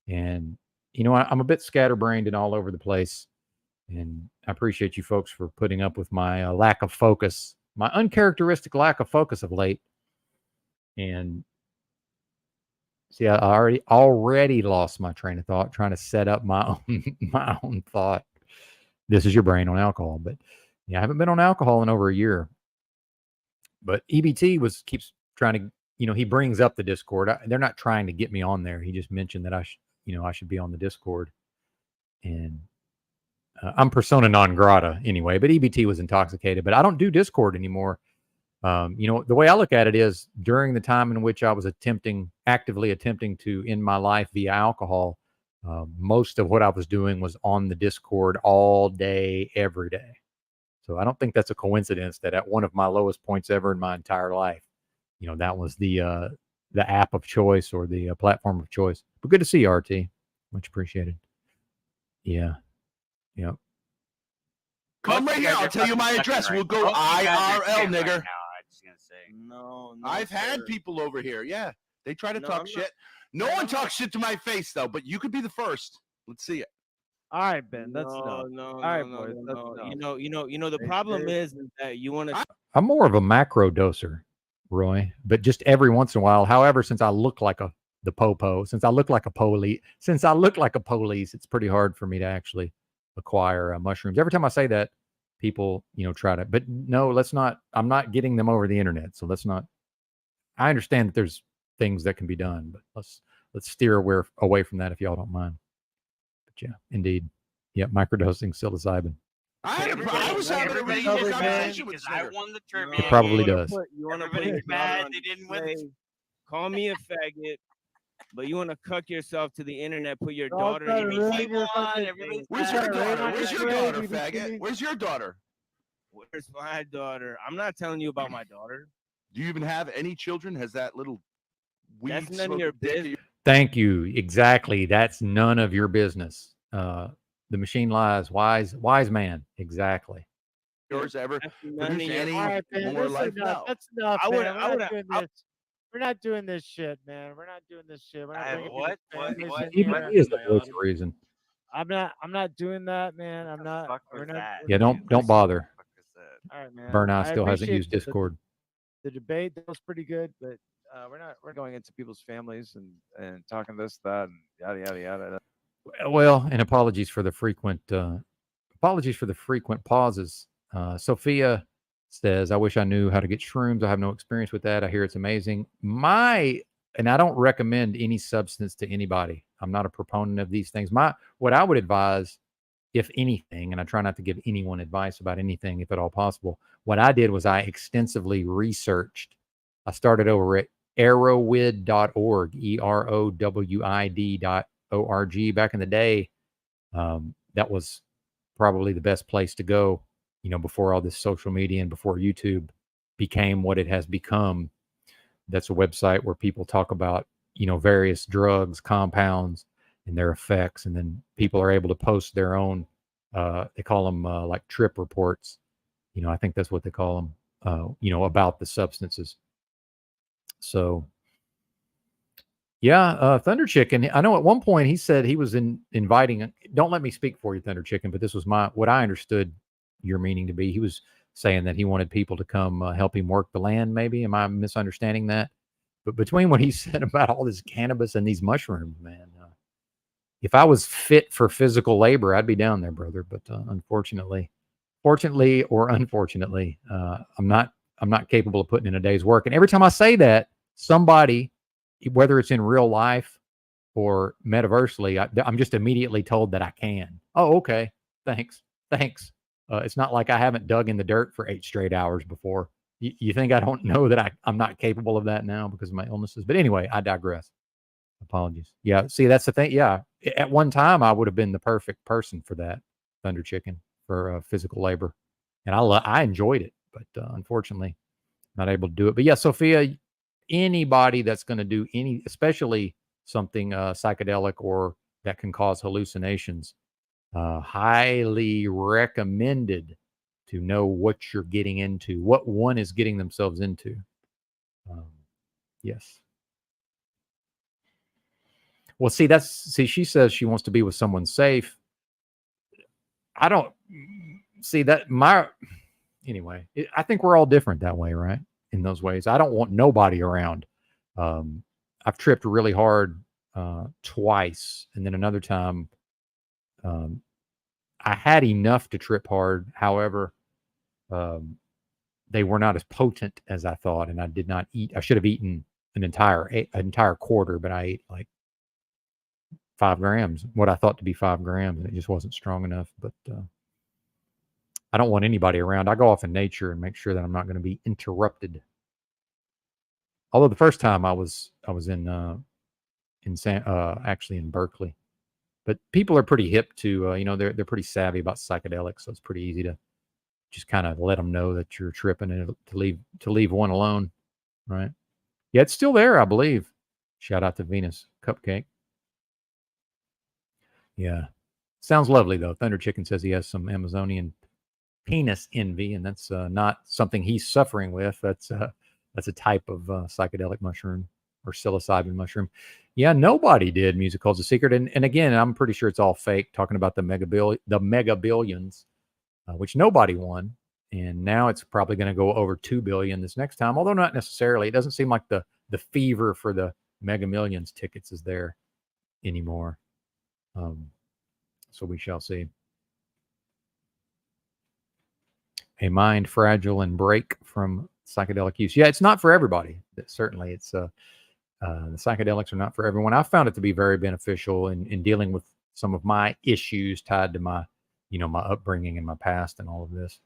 And you know, I'm a bit scatterbrained and all over the place. And I appreciate you folks for putting up with my lack of focus, my uncharacteristic lack of focus of late. And see, I already lost my train of thought trying to set up my own thought. This is your brain on alcohol, but yeah, I haven't been on alcohol in over a year. But EBT keeps trying to, he brings up the Discord. They're not trying to get me on there. He just mentioned that I should be on the Discord, and I'm persona non grata anyway. But EBT was intoxicated. But I don't do Discord anymore. The way I look at it is during the time in which I was actively attempting to end my life via alcohol, most of what I was doing was on the Discord all day, every day. So I don't think that's a coincidence that at one of my lowest points ever in my entire life, that was the app of choice or the platform of choice. But good to see you, RT. Much appreciated. Yeah. Yeah. Come right here. I'll tell you my address. We'll go IRL, nigger. No, I've had people over here. Yeah. They try to talk shit. No one talks shit to my face, though, but you could be the first. Let's see it. All right, Ben. That's enough. No. All right, boys. That's enough. You know. The problem is that you want to. I'm more of a macro doser, Roy, but just every once in a while. However, since I look like the popo, since I look like a police, it's pretty hard for me to actually acquire mushrooms. Every time I say that, people, try to, but no, let's not. I'm not getting them over the internet, so let's not. I understand that there's things that can be done, but let's steer away from that if y'all don't mind. But yeah, indeed, yeah, microdosing psilocybin. I was having a really good conversation with I won the trivia. It probably does. Everybody's mad they didn't win. Call me a faggot, but you want to cuck yourself to the internet, put your Y'all daughter gotta in ruin the your fucking- Where's your daughter? Where's your daughter, faggot? Where's your daughter? Where's my daughter? I'm not telling you about my daughter. Do you even have any children? Has that little weed That's none of smoking your dick business. Thank you. Exactly. That's none of your business. The machine lies. Wise man. Exactly. yours ever That's none of produce your- any All right, man. more That's life? enough. No. That's enough. I would- man. I would- We're not doing this shit, man. We're not doing this shit. We're not bringing What? people's families What? in EBT here. is the voice reason. I'm not doing that, man. I'm not. fuck We're was not. that? Yeah, don't bother. All right, man. Burnout I still hasn't appreciate used the- Discord. The debate that was pretty good, but we're going into people's families and talking this, that, and yada yada yada. Well, and apologies for the frequent pauses. Sophia says, "I wish I knew how to get shrooms. I have no experience with that. I hear it's amazing. And I don't recommend any substance to anybody. I'm not a proponent of these things. What I would advise, if anything, and I try not to give anyone advice about anything if at all possible, what I did was I extensively researched. I started over at erowid.org, EROWID.org. Back in the day, that was probably the best place to go, before all this social media and before YouTube became what it has become. That's a website where people talk about, various drugs, compounds, and their effects. And then people are able to post their own, they call them like trip reports. I think that's what they call them, about the substances. So Yeah, Thunder Chicken. I know at one point he said he was inviting. Don't let me speak for you, Thunder Chicken, but this was what I understood your meaning to be. He was saying that he wanted people to come help him work the land. Maybe am I misunderstanding that? But between what he said about all this cannabis and these mushrooms, man, if I was fit for physical labor, I'd be down there, brother. But fortunately or unfortunately, I'm not capable of putting in a day's work. And every time I say that, somebody, whether it's in real life or metaversely, I'm just immediately told that I can. Oh, okay. Thanks. It's not like I haven't dug in the dirt for 8 straight hours before. You think I don't know that I'm not capable of that now because of my illnesses? But anyway, I digress. Apologies. Yeah. See, that's the thing. Yeah. At one time, I would have been the perfect person for that, Thunder Chicken, for physical labor, and I enjoyed it, but unfortunately, not able to do it. But yeah, Sophia, anybody that's going to do especially something psychedelic or that can cause hallucinations, highly recommended to know what you're getting into, what one is getting themselves into. Yes. Well, see, she says she wants to be with someone safe. I don't see that. Anyway, I think we're all different that way, right? In those ways. I don't want nobody around. I've tripped really hard twice, and then another time I had enough to trip hard. However, they were not as potent as I thought, and I did not eat. I should have eaten an entire quarter, but I ate like 5 grams, what I thought to be 5 grams, and it just wasn't strong enough. But I don't want anybody around. I go off in nature and make sure that I'm not going to be interrupted. Although the first time I was actually in Berkeley, but people are pretty hip to they're pretty savvy about psychedelics, so it's pretty easy to just kind of let them know that you're tripping and to leave one alone, right? Yeah, it's still there, I believe. Shout out to Venus Cupcake. Yeah. Sounds lovely, though. Thunder Chicken says he has some Amazonian penis envy, and that's not something he's suffering with. That's a type of psychedelic mushroom or psilocybin mushroom. Yeah, nobody did Music Holds a Secret. And again, I'm pretty sure it's all fake, talking about the mega billions, which nobody won. And now it's probably going to go over 2 billion this next time, although not necessarily. It doesn't seem like the fever for the Mega Millions tickets is there anymore. So we shall see. A mind fragile and break from psychedelic use. Yeah, it's not for everybody. Certainly, it's the psychedelics are not for everyone. I found it to be very beneficial in dealing with some of my issues tied to my, my upbringing and my past and all of this.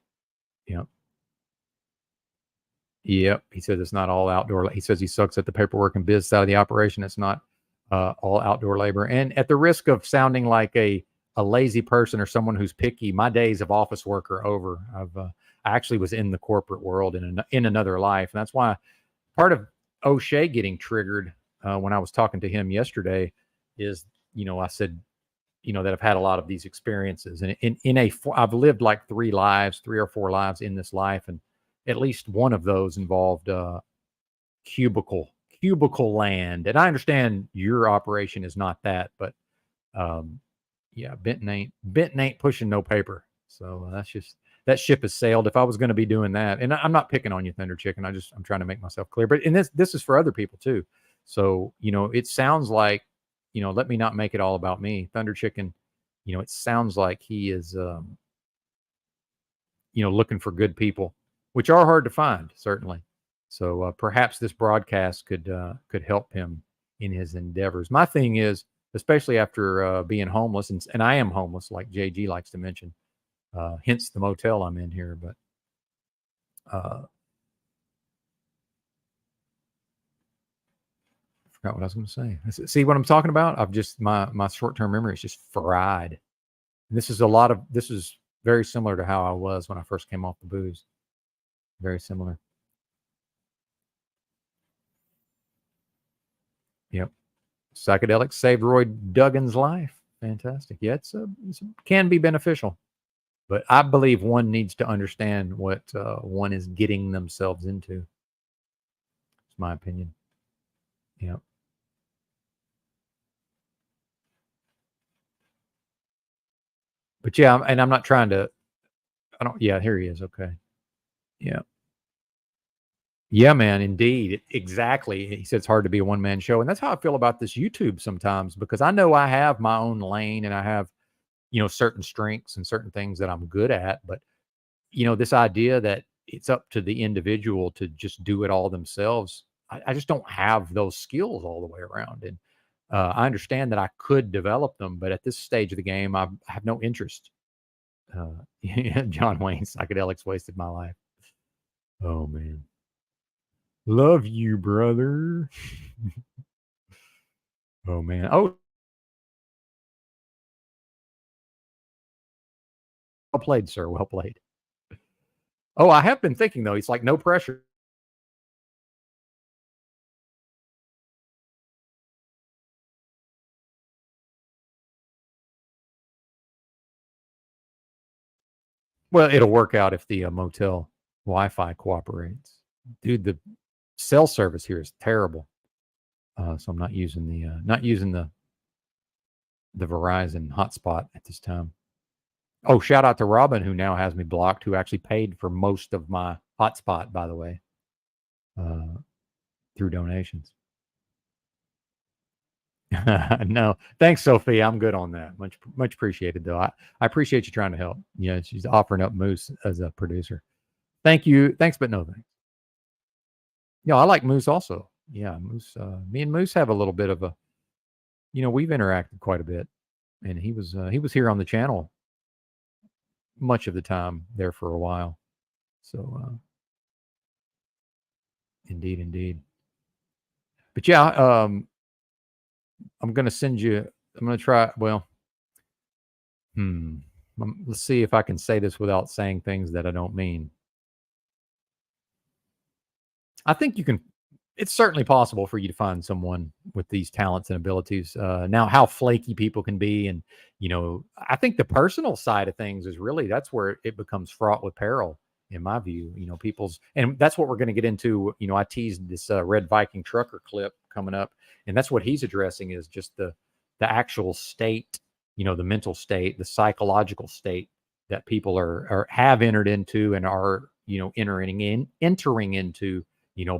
Yep. He says it's not all outdoor. He says he sucks at the paperwork and biz side of the operation. It's not all outdoor labor. And at the risk of sounding like a lazy person or someone who's picky, my days of office work are over. I actually was in the corporate world in another life, and that's why part of O'Shea getting triggered when I was talking to him yesterday is, I said, that I've had a lot of these experiences, and I've lived like 3 or 4 lives in this life, and at least one of those involved cubicle land. And I understand your operation is not that, but yeah, Benton ain't pushing no paper. So that ship has sailed. If I was going to be doing that, and I'm not picking on you, Thunder Chicken, I'm trying to make myself clear. But this is for other people too. So it sounds like, let me not make it all about me. Thunder Chicken, it sounds like he is looking for good people, which are hard to find, certainly. So perhaps this broadcast could help him in his endeavors. My thing is, especially after being homeless, and I am homeless, like JG likes to mention, hence the motel I'm in here. But I forgot what I was going to say. See what I'm talking about? I've just my short-term memory is just fried. And this is very similar to how I was when I first came off the booze. Very similar. Yep. Psychedelics saved Roy Duggan's life. Fantastic. Yeah, it can be beneficial, but I believe one needs to understand what one is getting themselves into. It's my opinion. Yep. But yeah, and I'm not trying to. I don't. Yeah, here he is. Okay. Yeah. Yeah, man. Indeed, exactly. He said it's hard to be a one-man show, and that's how I feel about this YouTube sometimes, because I know I have my own lane and I have, certain strengths and certain things that I'm good at. But this idea that it's up to the individual to just do it all themselves, I just don't have those skills all the way around. And I understand that I could develop them, but at this stage of the game, I have no interest. John Wayne, psychedelics wasted my life. Oh man, love you, brother. Oh man. Oh, well played, sir. Well played. Oh, I have been thinking though. It's like no pressure. Well, it'll work out if the motel Wi-Fi cooperates. Dude, the cell service here is terrible. So I'm not using the Verizon hotspot at this time. Oh, shout out to Robin, who now has me blocked, who actually paid for most of my hotspot, by the way, through donations. No, thanks, Sophie. I'm good on that. Much appreciated, though. I appreciate you trying to help. She's offering up Moose as a producer. Thank you. Thanks, but no thanks. I like Moose also. Yeah, Moose. Me and Moose have a little bit of a, we've interacted quite a bit, and he was here on the channel much of the time there for a while. So, indeed. But yeah, I'm going to send you. I'm going to try. Well, let's see if I can say this without saying things that I don't mean. I think you can. It's certainly possible for you to find someone with these talents and abilities. Now, how flaky people can be, and I think the personal side of things is really, that's where it becomes fraught with peril, in my view. People's, and that's what we're going to get into. I teased this Red Viking trucker clip coming up, and that's what he's addressing, is just the actual state, the mental state, the psychological state that people are have entered into and are entering into,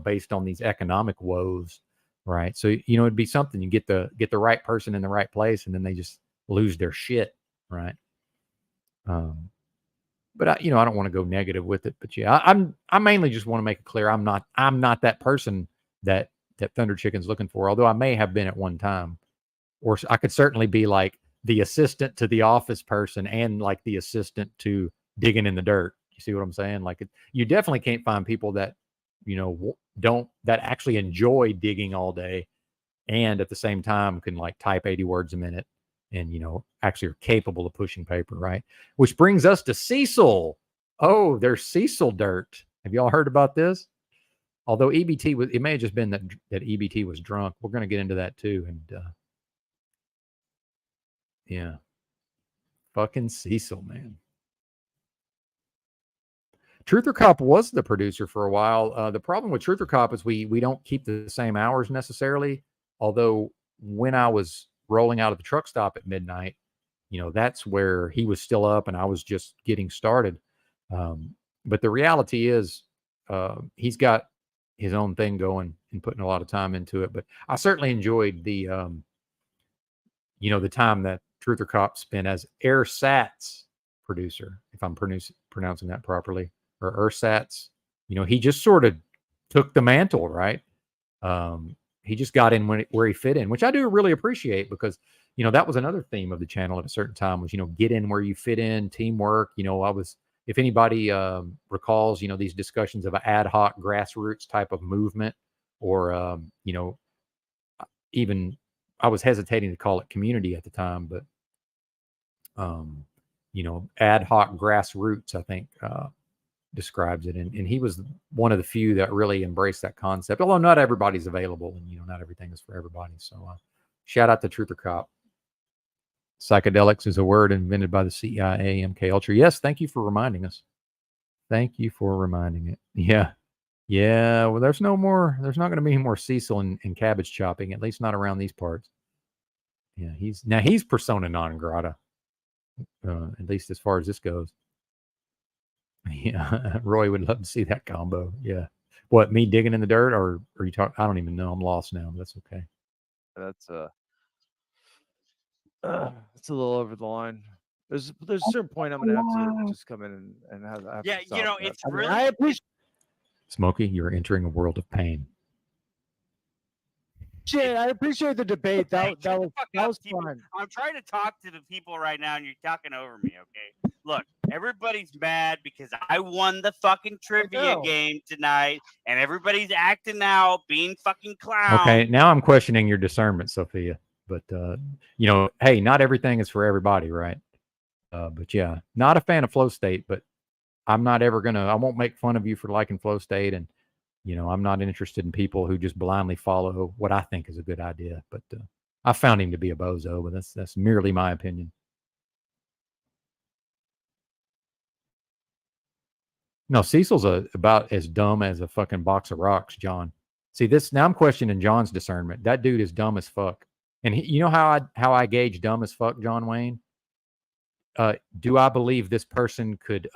based on these economic woes, right? So, it'd be something, you get the right person in the right place, and then they just lose their shit, right? But I don't want to go negative with it. But yeah, I mainly just want to make it clear I'm not that person that Thunder Chicken's looking for. Although I may have been at one time, or I could certainly be like the assistant to the office person and like the assistant to digging in the dirt. You see what I'm saying? Like, you definitely can't find people that that actually enjoy digging all day, and at the same time can like type 80 words a minute, and actually are capable of pushing paper, right? Which brings us to Cecil. Oh, there's Cecil dirt. Have y'all heard about this? Although EBT was, it may have just been that EBT was drunk. We're going to get into that too. And yeah, fucking Cecil, man. Truther Cop was the producer for a while. The problem with Truther Cop is we don't keep the same hours necessarily. Although when I was rolling out of the truck stop at midnight, that's where he was still up and I was just getting started. But the reality is, he's got his own thing going and putting a lot of time into it. But I certainly enjoyed the, the time that Truther Cop spent as Airsat's producer, if I'm pronouncing that properly, or Ersatz. He just sort of took the mantle, right? He just got in where he fit in, which I do really appreciate, because that was another theme of the channel at a certain time, was get in where you fit in, teamwork. If anybody recalls, these discussions of an ad hoc grassroots type of movement, or even, I was hesitating to call it community at the time, but ad hoc grassroots, I think describes it, and he was one of the few that really embraced that concept, although not everybody's available, and not everything is for everybody. So shout out to Truther Cop. Psychedelics is a word invented by the CIA, MK Ultra. Yes, thank you for reminding us. Thank you for reminding it. Yeah. Well, there's not going to be any more Cecil and cabbage chopping, at least not around these parts. Yeah, he's persona non grata. at least as far as this goes. Yeah, Roy would love to see that combo. Yeah. What, me digging in the dirt, or are you talking? I don't even know. I'm lost now. But that's okay. That's it's a little over the line. There's a certain point I'm gonna have to just come in and have Yeah, to stop that. it's I mean, really. I appreciate. Smokey, you're entering a world of pain. Shit, I appreciate the debate. That was people. fun. I'm trying to talk to the people right now, and you're talking over me. Okay, look, everybody's mad because I won the fucking trivia game tonight, and everybody's acting out, being fucking clowns. Okay, now I'm questioning your discernment, Sophia. But hey, not everything is for everybody, right? But yeah, not a fan of Flow State, but I'm not ever I won't make fun of you for liking Flow State, and I'm not interested in people who just blindly follow what I think is a good idea. But I found him to be a bozo, but that's merely my opinion. No, Cecil's about as dumb as a fucking box of rocks, John. See this now? I'm questioning John's discernment. That dude is dumb as fuck. And you know how I gauge dumb as fuck, John Wayne? Do I believe this person could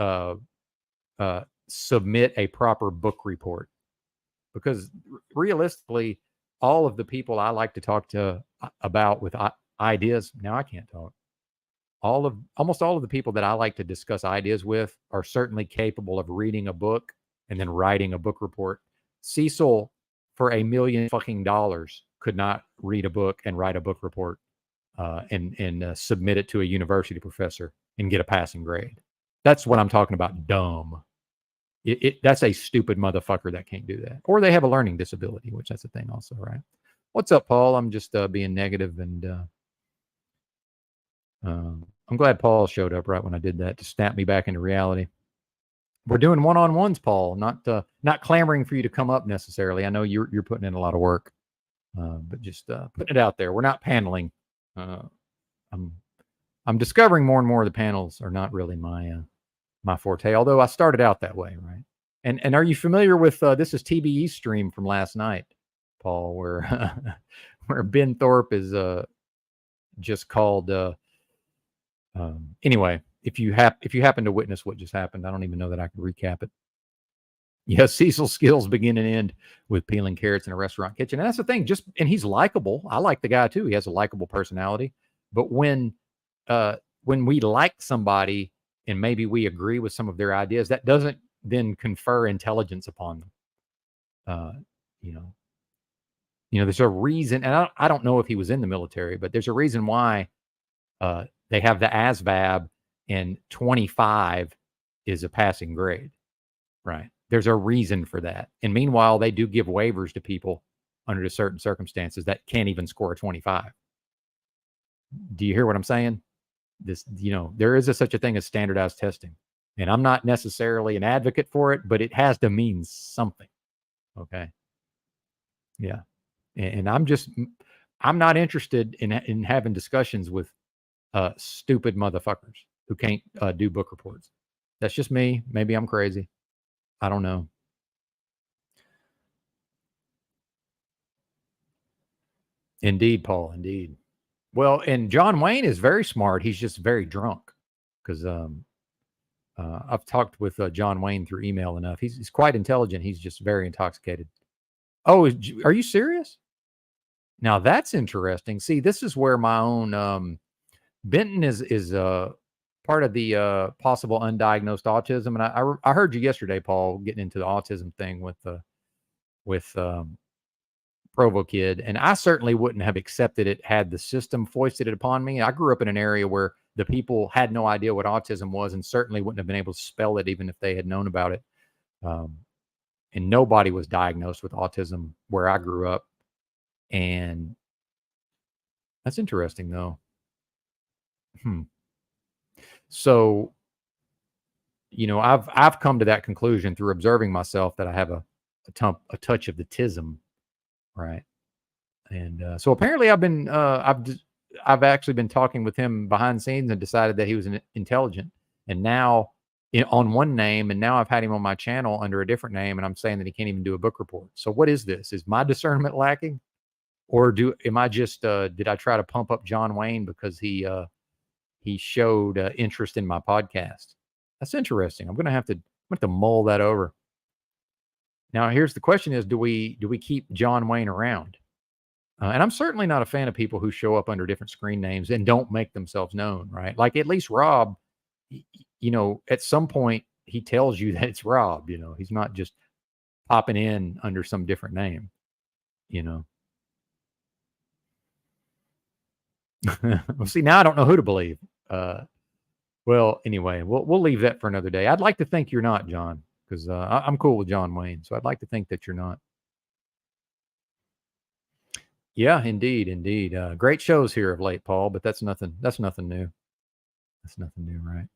submit a proper book report? Because realistically, all of the people I like to talk to about with ideas, now I can't talk. Almost all of the people that I like to discuss ideas with are certainly capable of reading a book and then writing a book report. Cecil, for $1 million fucking dollars, could not read a book and write a book report and submit it to a university professor and get a passing grade. That's what I'm talking about. Dumb. That's a stupid motherfucker that can't do that. Or they have a learning disability, which that's a thing also, right? What's up, Paul? I'm just being negative, and I'm glad Paul showed up right when I did that to snap me back into reality. We're doing one-on-ones, Paul, not clamoring for you to come up necessarily. I know you're putting in a lot of work, but just putting it out there. We're not paneling. I'm discovering more and more of the panels are not really my forte, although I started out that way, right? And are you familiar with this is TBE's stream from last night, Paul, where where Ben Thorpe is just called anyway, if you happen to witness what just happened, I don't even know that I can recap it. Yes, Cecil's skills begin and end with peeling carrots in a restaurant kitchen. And that's the thing, and he's likable. I like the guy too. He has a likable personality. But when we like somebody and maybe we agree with some of their ideas, that doesn't then confer intelligence upon them. There's a reason, and I don't know if he was in the military, but there's a reason why they have the ASVAB and 25 is a passing grade, right? There's a reason for that. And meanwhile, they do give waivers to people under certain circumstances that can't even score a 25. Do you hear what I'm saying? There is such a thing as standardized testing, and I'm not necessarily an advocate for it, but it has to mean something. Okay. Yeah. And I'm not interested in having discussions with stupid motherfuckers who can't do book reports. That's just me. Maybe I'm crazy. I don't know. Indeed, Paul. Indeed. Well, and John Wayne is very smart. He's just very drunk because I've talked with John Wayne through email enough. He's quite intelligent. He's just very intoxicated. Oh, are you serious? Now that's interesting. See, this is where my own Benton is part of the possible undiagnosed autism, and I heard you yesterday, Paul, getting into the autism thing with Provo Kid, and I certainly wouldn't have accepted it had the system foisted it upon me. I grew up in an area where the people had no idea what autism was, and certainly wouldn't have been able to spell it even if they had known about it. And nobody was diagnosed with autism where I grew up, and that's interesting, though. So, I've come to that conclusion through observing myself that I have a touch of the tism, right? And so apparently I've actually been talking with him behind the scenes and decided that he was intelligent. And now on one name, and now I've had him on my channel under a different name, and I'm saying that he can't even do a book report. So what is this? Is my discernment lacking, or am I just did I try to pump up John Wayne because he he showed interest in my podcast. That's interesting. I'm gonna have to mull that over. Now, here's the question: is do we keep John Wayne around? And I'm certainly not a fan of people who show up under different screen names and don't make themselves known, right? Like at least Rob, you know, at some point he tells you that it's Rob. You know, he's not just popping in under some different name. You know. Well, see, now I don't know who to believe. Well, anyway, we'll leave that for another day. I'd like to think you're not, John, because I'm cool with John Wayne, so I'd like to think that you're not. Yeah, indeed. Great shows here of late, Paul, but that's nothing new. That's nothing new, right?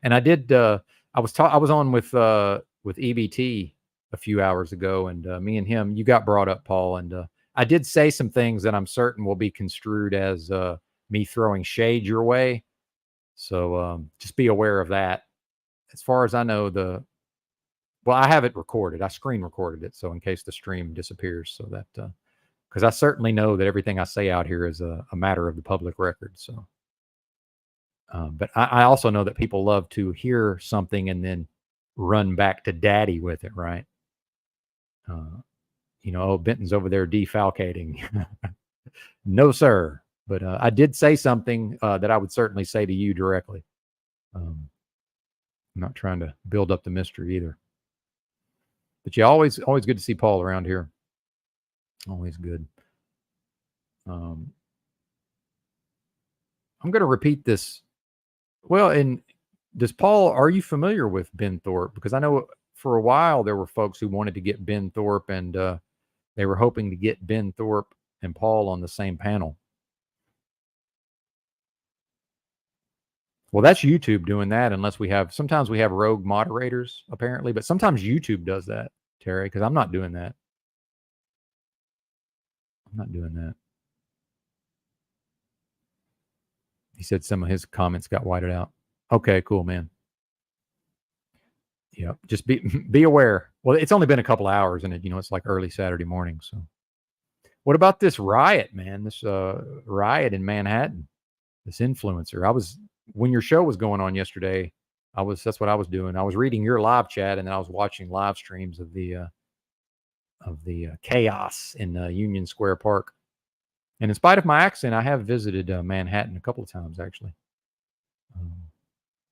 And I did. I was on with EBT a few hours ago, and me and him, you got brought up, Paul, and I did say some things that I'm certain will be construed as me throwing shade your way. So just be aware of that. As far as I know, I have it recorded. I screen recorded it, so in case the stream disappears, so that because I certainly know that everything I say out here is a matter of the public record. So, but I also know that people love to hear something and then run back to daddy with it, right? You know, Benton's over there defalcating. No, sir. But I did say something that I would certainly say to you directly. I'm not trying to build up the mystery either. But yeah, always good to see Paul around here. Always good. I'm going to repeat this. Well, and are you familiar with Ben Thorpe? Because I know for a while there were folks who wanted to get Ben Thorpe, and they were hoping to get Ben Thorpe and Paul on the same panel. Well, that's YouTube doing that, unless sometimes we have rogue moderators, apparently, but sometimes YouTube does that, Terry, because I'm not doing that. He said some of his comments got whited out. Okay, cool, man. Yeah, just be aware. Well, it's only been a couple hours, and it's like early Saturday morning. So, what about this riot, man? This riot in Manhattan. This influencer. When your show was going on yesterday, that's what I was doing. I was reading your live chat, and then I was watching live streams of the chaos in Union Square Park. And in spite of my accent, I have visited Manhattan a couple of times, actually.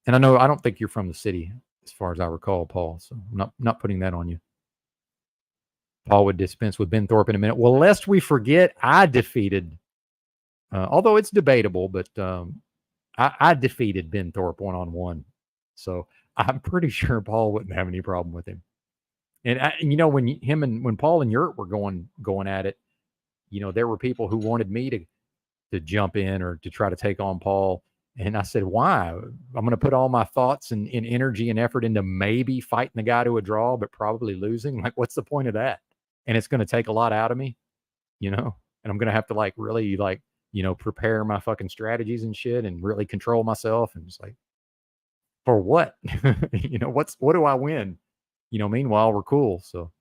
And I don't think you're from the city, as far as I recall, Paul. So I'm not putting that on you. Paul would dispense with Ben Thorpe in a minute. Well, lest we forget, I defeated, although it's debatable, but I defeated Ben Thorpe one-on-one. So I'm pretty sure Paul wouldn't have any problem with him. And when Paul and Yurt were going at it, there were people who wanted me to jump in or to try to take on Paul. And I said, why? I'm going to put all my thoughts and energy and effort into maybe fighting the guy to a draw, but probably losing. Like, what's the point of that? And it's going to take a lot out of me, and I'm going to have to really prepare my fucking strategies and shit and really control myself. And it's like, for what? What do I win? Meanwhile, we're cool. So,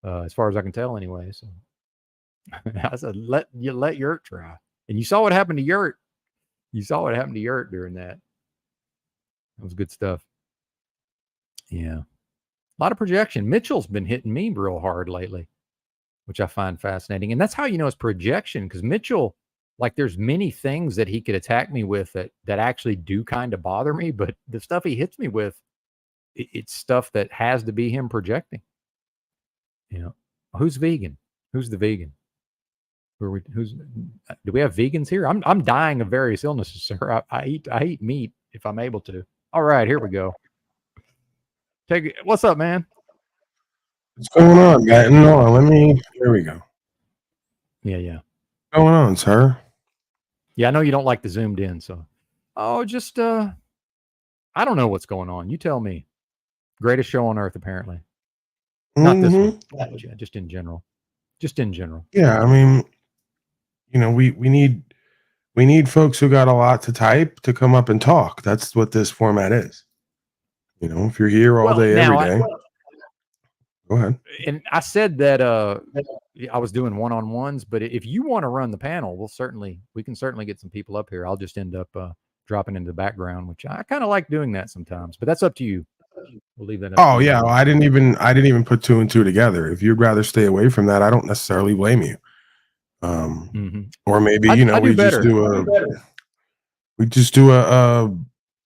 as far as I can tell anyway. So I said, let Yurt try. And you saw what happened to Yurt. During that. That was good stuff. Yeah. A lot of projection. Mitchell's been hitting me real hard lately, which I find fascinating. And that's how it's projection, because Mitchell, there's many things that he could attack me with that actually do kind of bother me, but the stuff he hits me with, it's stuff that has to be him projecting. Who's vegan? Who's the vegan? Do we have vegans here? I'm dying of various illnesses, sir. I eat meat if I'm able to. All right, here we go. What's up, man? What's going on, guy? No, here we go. Yeah. What's going on, sir? Yeah, I know you don't like the zoomed in, so. Oh, just I don't know what's going on. You tell me. Greatest show on earth, apparently. Not this one. Yeah, just in general. Yeah, we need folks who got a lot to type to come up and talk. That's what this format is. If you're here all day, every day. Go ahead. And I said that I was doing one-on-ones, but if you want to run the panel, we can certainly get some people up here. I'll just end up dropping into the background, which I kind of like doing that sometimes, but that's up to you. We'll leave that up Oh to you. yeah, well, I didn't even put two and two together. If you'd rather stay away from that, I don't necessarily blame you. Or maybe we just do a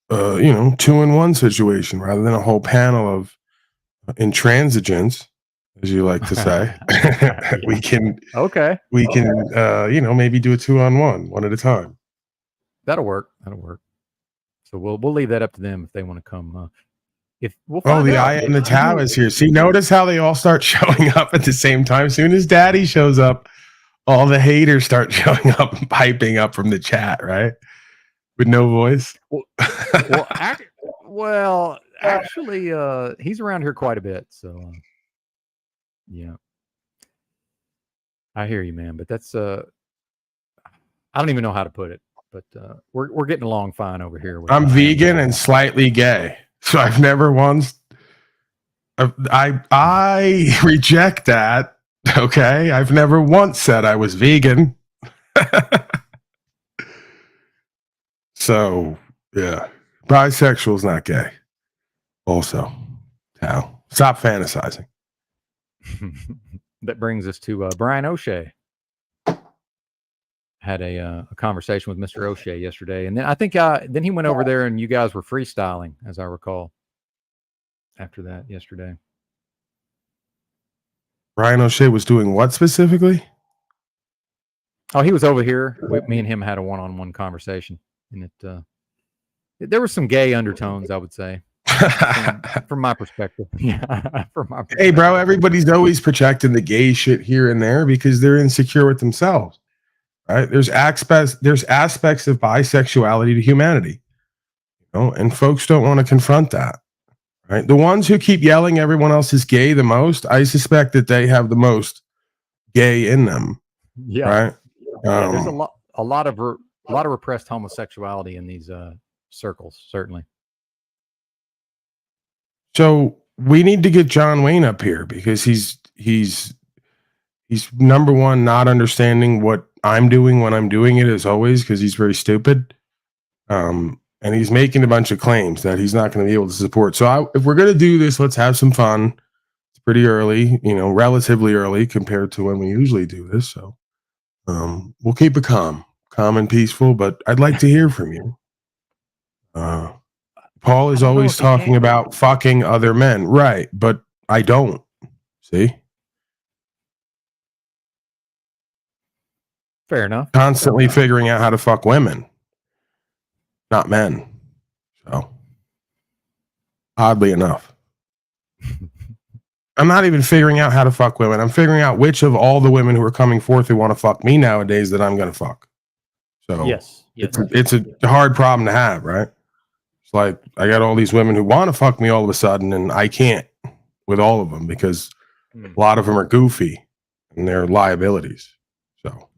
2-in-1 situation rather than a whole panel of intransigents, as you like to say. we can maybe do a 2-on-1, one at a time. That'll work. So we'll leave that up to them if they want to come. The I am the Tao is here. See, notice how they all start showing up at the same time. As soon as Daddy shows up, all the haters start showing up and piping up from the chat, right? With no voice. Actually, he's around here quite a bit. So, yeah, I hear you, man. But that's I don't even know how to put it. But we're getting along fine over here. I'm vegan and slightly gay, so I've never once. I reject that. Okay, I've never once said I was vegan. So yeah, bisexual is not gay. Also, Tao, stop fantasizing. That brings us to Brian O'Shea. Had a conversation with Mr. O'Shea yesterday, and then I think then he went over there and you guys were freestyling, as I recall. After that, yesterday, Brian O'Shea was doing what specifically? Oh, he was over here. Me and him had a one-on-one conversation, and there were some gay undertones, I would say, from my perspective. Yeah, from my perspective. Hey, bro, everybody's always projecting the gay shit here and there because they're insecure with themselves. Right? There's aspects of bisexuality to humanity, and folks don't want to confront that. Right? The ones who keep yelling everyone else is gay the most, I suspect that they have the most gay in them. Yeah, right. There's a lot of repressed homosexuality in these circles, certainly. So we need to get John Wayne up here because he's number one, not understanding what I'm doing when I'm doing it, as always, because he's very stupid. And he's making a bunch of claims that he's not going to be able to support. So if we're going to do this, let's have some fun. It's pretty early, relatively early compared to when we usually do this. So we'll keep it calm and peaceful, but I'd like to hear from you. Paul is always talking about fucking other men. Right. But I don't. See? Fair enough. Constantly figuring out how to fuck women, not men. So, oddly enough, I'm not even figuring out how to fuck women. I'm figuring out which of all the women who are coming forth who want to fuck me nowadays that I'm going to fuck. So, yes. It's a hard problem to have, right? It's like I got all these women who want to fuck me all of a sudden, and I can't with all of them because a lot of them are goofy and they're liabilities. So.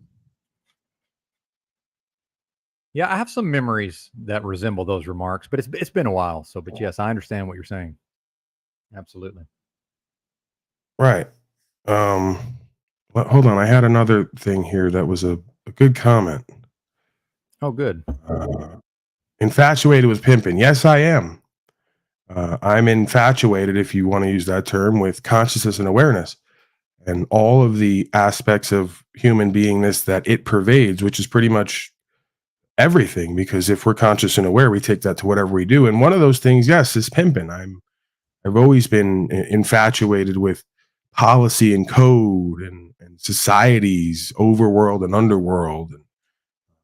Yeah, I have some memories that resemble those remarks, but it's been a while. So, but yes, I understand what you're saying. Absolutely. Right. Hold on. I had another thing here that was a good comment. Oh, good. Infatuated with pimping. Yes, I am. I'm infatuated, if you want to use that term, with consciousness and awareness and all of the aspects of human beingness that it pervades, which is pretty much everything, because if we're conscious and aware, we take that to whatever we do. And one of those things, yes, is pimping. I've always been infatuated with policy and code and societies, overworld and underworld. And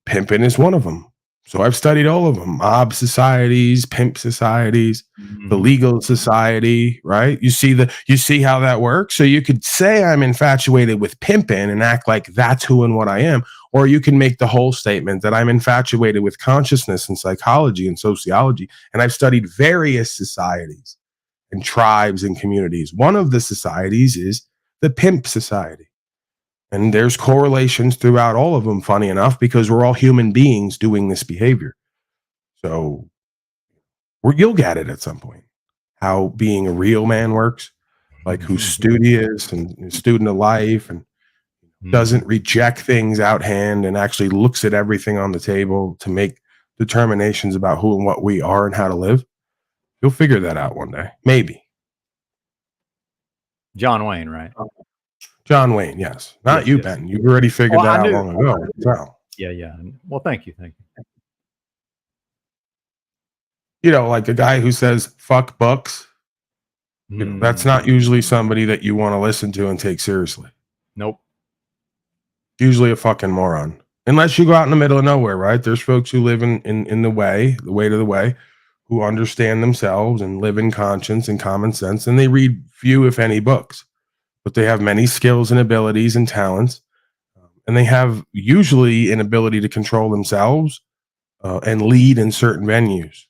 pimping is one of them. So I've studied all of them: mob societies, pimp societies, the legal society, right? You see how that works. So you could say I'm infatuated with pimping and act like that's who and what I am. Or you can make the whole statement that I'm infatuated with consciousness and psychology and sociology. And I've studied various societies and tribes and communities. One of the societies is the pimp society. And there's correlations throughout all of them, funny enough, because we're all human beings doing this behavior. So you'll get it at some point, how being a real man works, like who's studious and student of life and doesn't reject things out hand and actually looks at everything on the table to make determinations about who and what we are and how to live, you'll figure that out one day. Maybe. John Wayne, right? John Wayne, yes. Not you, Ben. You've already figured that out long ago. So. Yeah. Well, thank you. You know, like a guy who says, fuck books. You know, that's not usually somebody that you want to listen to and take seriously. Nope. Usually a fucking moron. Unless you go out in the middle of nowhere, right? There's folks who live in the way to the way, who understand themselves and live in conscience and common sense, and they read few, if any, books. But they have many skills and abilities and talents, and they have usually an ability to control themselves and lead in certain venues.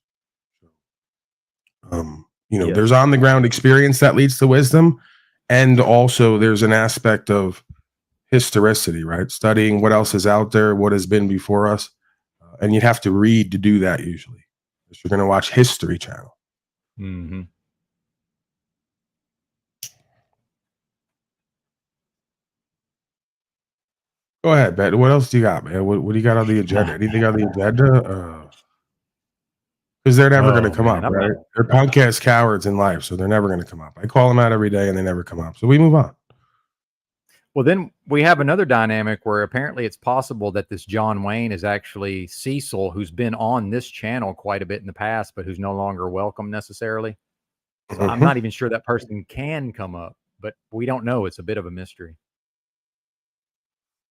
You know, there's on the ground experience that leads to wisdom, and also there's an aspect of historicity, right? Studying what else is out there, what has been before us, and you'd have to read to do that usually. If you're going to watch History Channel. Mm-hmm. Go ahead, Ben. What else do you got, man? What do you got on the agenda? Anything on the agenda? Because they're never going to come up, right? They're punk ass cowards in life, so they're never going to come up. I call them out every day, and they never come up. So we move on. Well, then we have another dynamic where apparently it's possible that this John Wayne is actually Cecil, who's been on this channel quite a bit in the past, but who's no longer welcome necessarily. So I'm not even sure that person can come up, but we don't know. It's a bit of a mystery.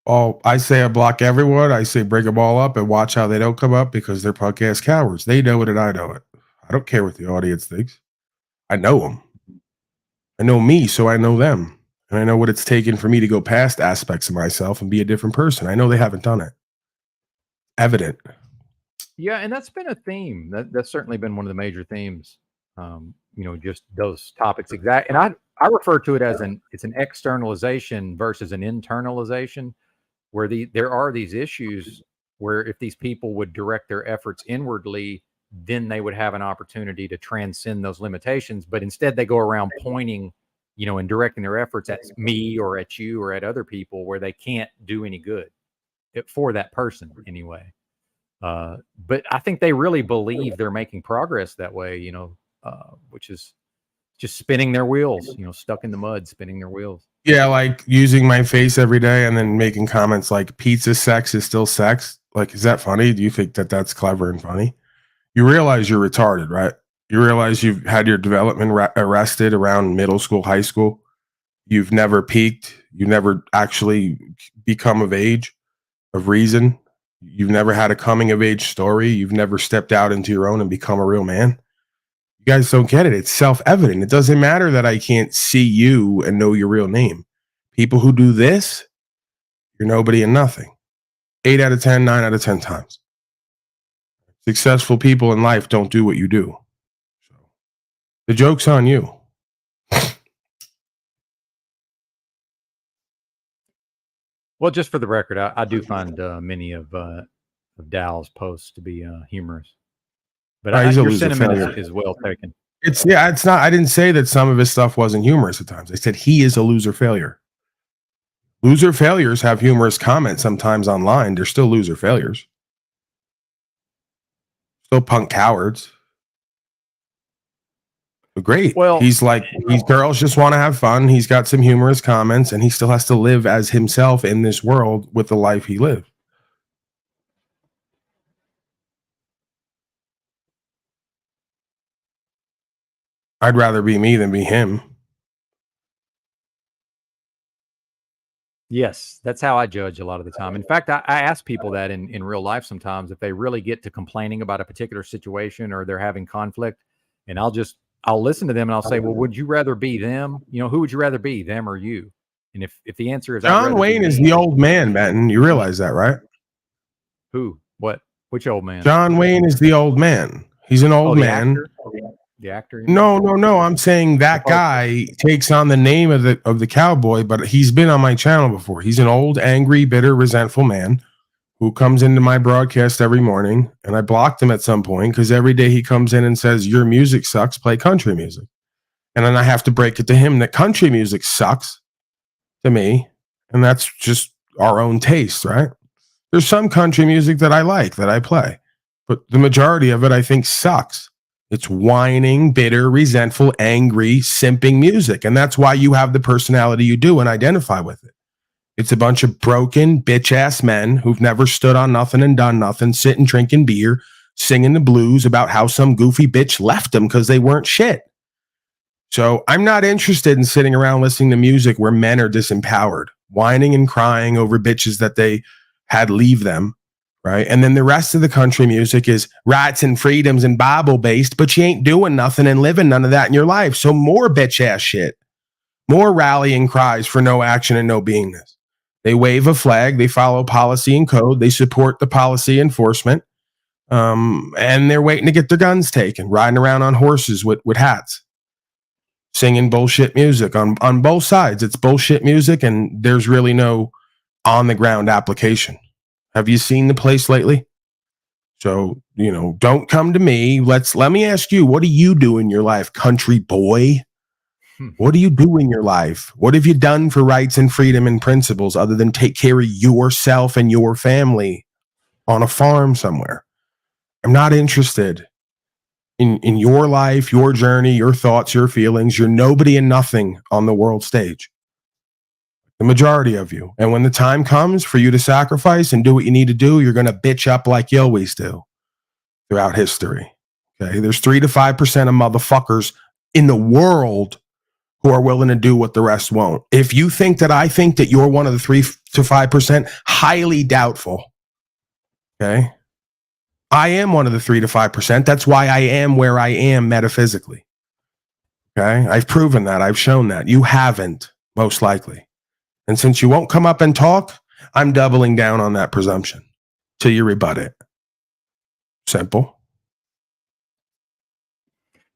Oh, I say I block everyone. I say bring them all up and watch how they don't come up because they're punk ass cowards. They know it and I know it. I don't care what the audience thinks. I know them. I know me, so I know them. And I know what it's taken for me to go past aspects of myself and be a different person. I know they haven't done it. Evident. Yeah, and that's been a theme. That's certainly been one of the major themes. You know, just those topics exact. And I refer to it as it's an externalization versus an internalization, where there are these issues where if these people would direct their efforts inwardly, then they would have an opportunity to transcend those limitations. But instead they go around pointing, you know, and directing their efforts at me or at you or at other people where they can't do any good for that person anyway. But I think they really believe they're making progress that way, you know, which is just spinning their wheels, you know, stuck in the mud, spinning their wheels. Yeah, like using my face every day and then making comments like pizza sex is still sex. Like, is that funny? Do you think that that's clever and funny? You realize you're retarded, right? You realize you've had your development arrested around middle school, high school. You've never peaked. You never actually become of age, of reason. You've never had a coming of age story. You've never stepped out into your own and become a real man. You guys don't get it. It's self-evident. It doesn't matter that I can't see you and know your real name. People who do this, you're nobody and nothing. 8 out of 10, 9 out of 10 times. Successful people in life don't do what you do. So the joke's on you. Well, just for the record, I do find many of Dow's posts to be humorous. But your sentiment is well taken. It's not. I didn't say that some of his stuff wasn't humorous at times. I said he is a loser failure. Loser failures have humorous comments sometimes online. They're still loser failures. Still punk cowards. But great. Well, these girls just want to have fun. He's got some humorous comments, and he still has to live as himself in this world with the life he lived. I'd rather be me than be him. Yes, that's how I judge a lot of the time. In fact, I ask people that in real life sometimes if they really get to complaining about a particular situation or they're having conflict, and I'll listen to them and I'll say, well, would you rather be them? You know, who would you rather be, them or you? And if the answer is John Wayne is the old man, Benton. You realize that, right? Who? What? Which old man? John Wayne is the old man. He's an old man. The actor? No. I'm saying that guy takes on the name of the cowboy, but he's been on my channel before. He's an old, angry, bitter, resentful man who comes into my broadcast every morning, and I blocked him at some point because every day he comes in and says, your music sucks, play country music. And then I have to break it to him that country music sucks to me, and that's just our own taste, right? There's some country music that I like, that I play, but the majority of it I think sucks. It's whining, bitter, resentful, angry, simping music. And that's why you have the personality you do and identify with it. It's a bunch of broken, bitch-ass men who've never stood on nothing and done nothing, sitting drinking beer, singing the blues about how some goofy bitch left them because they weren't shit. So I'm not interested in sitting around listening to music where men are disempowered, whining and crying over bitches that they had leave them, right? And then the rest of the country music is rights and freedoms and Bible based, but you ain't doing nothing and living none of that in your life. So more bitch ass shit, more rallying cries for no action and no beingness. They wave a flag, they follow policy and code, they support the policy enforcement, and they're waiting to get their guns taken, riding around on horses with hats, singing bullshit music on both sides. It's bullshit music, and there's really no on the ground application. Have you seen the place lately? So, don't come to me. Let me ask you, what do you do in your life, country boy? What do you do in your life? What have you done for rights and freedom and principles other than take care of yourself and your family on a farm somewhere? I'm not interested in your life, your journey, your thoughts, your feelings. You're nobody and nothing on the world stage. The majority of you. And when the time comes for you to sacrifice and do what you need to do, you're going to bitch up like you always do throughout history. Okay. There's 3 to 5% of motherfuckers in the world who are willing to do what the rest won't. If you think that I think that you're one of the 3 to 5%, highly doubtful. Okay. I am one of the 3 to 5%. That's why I am where I am metaphysically. Okay. I've proven that. I've shown that. You haven't, most likely. And since you won't come up and talk, I'm doubling down on that presumption till you rebut it. Simple.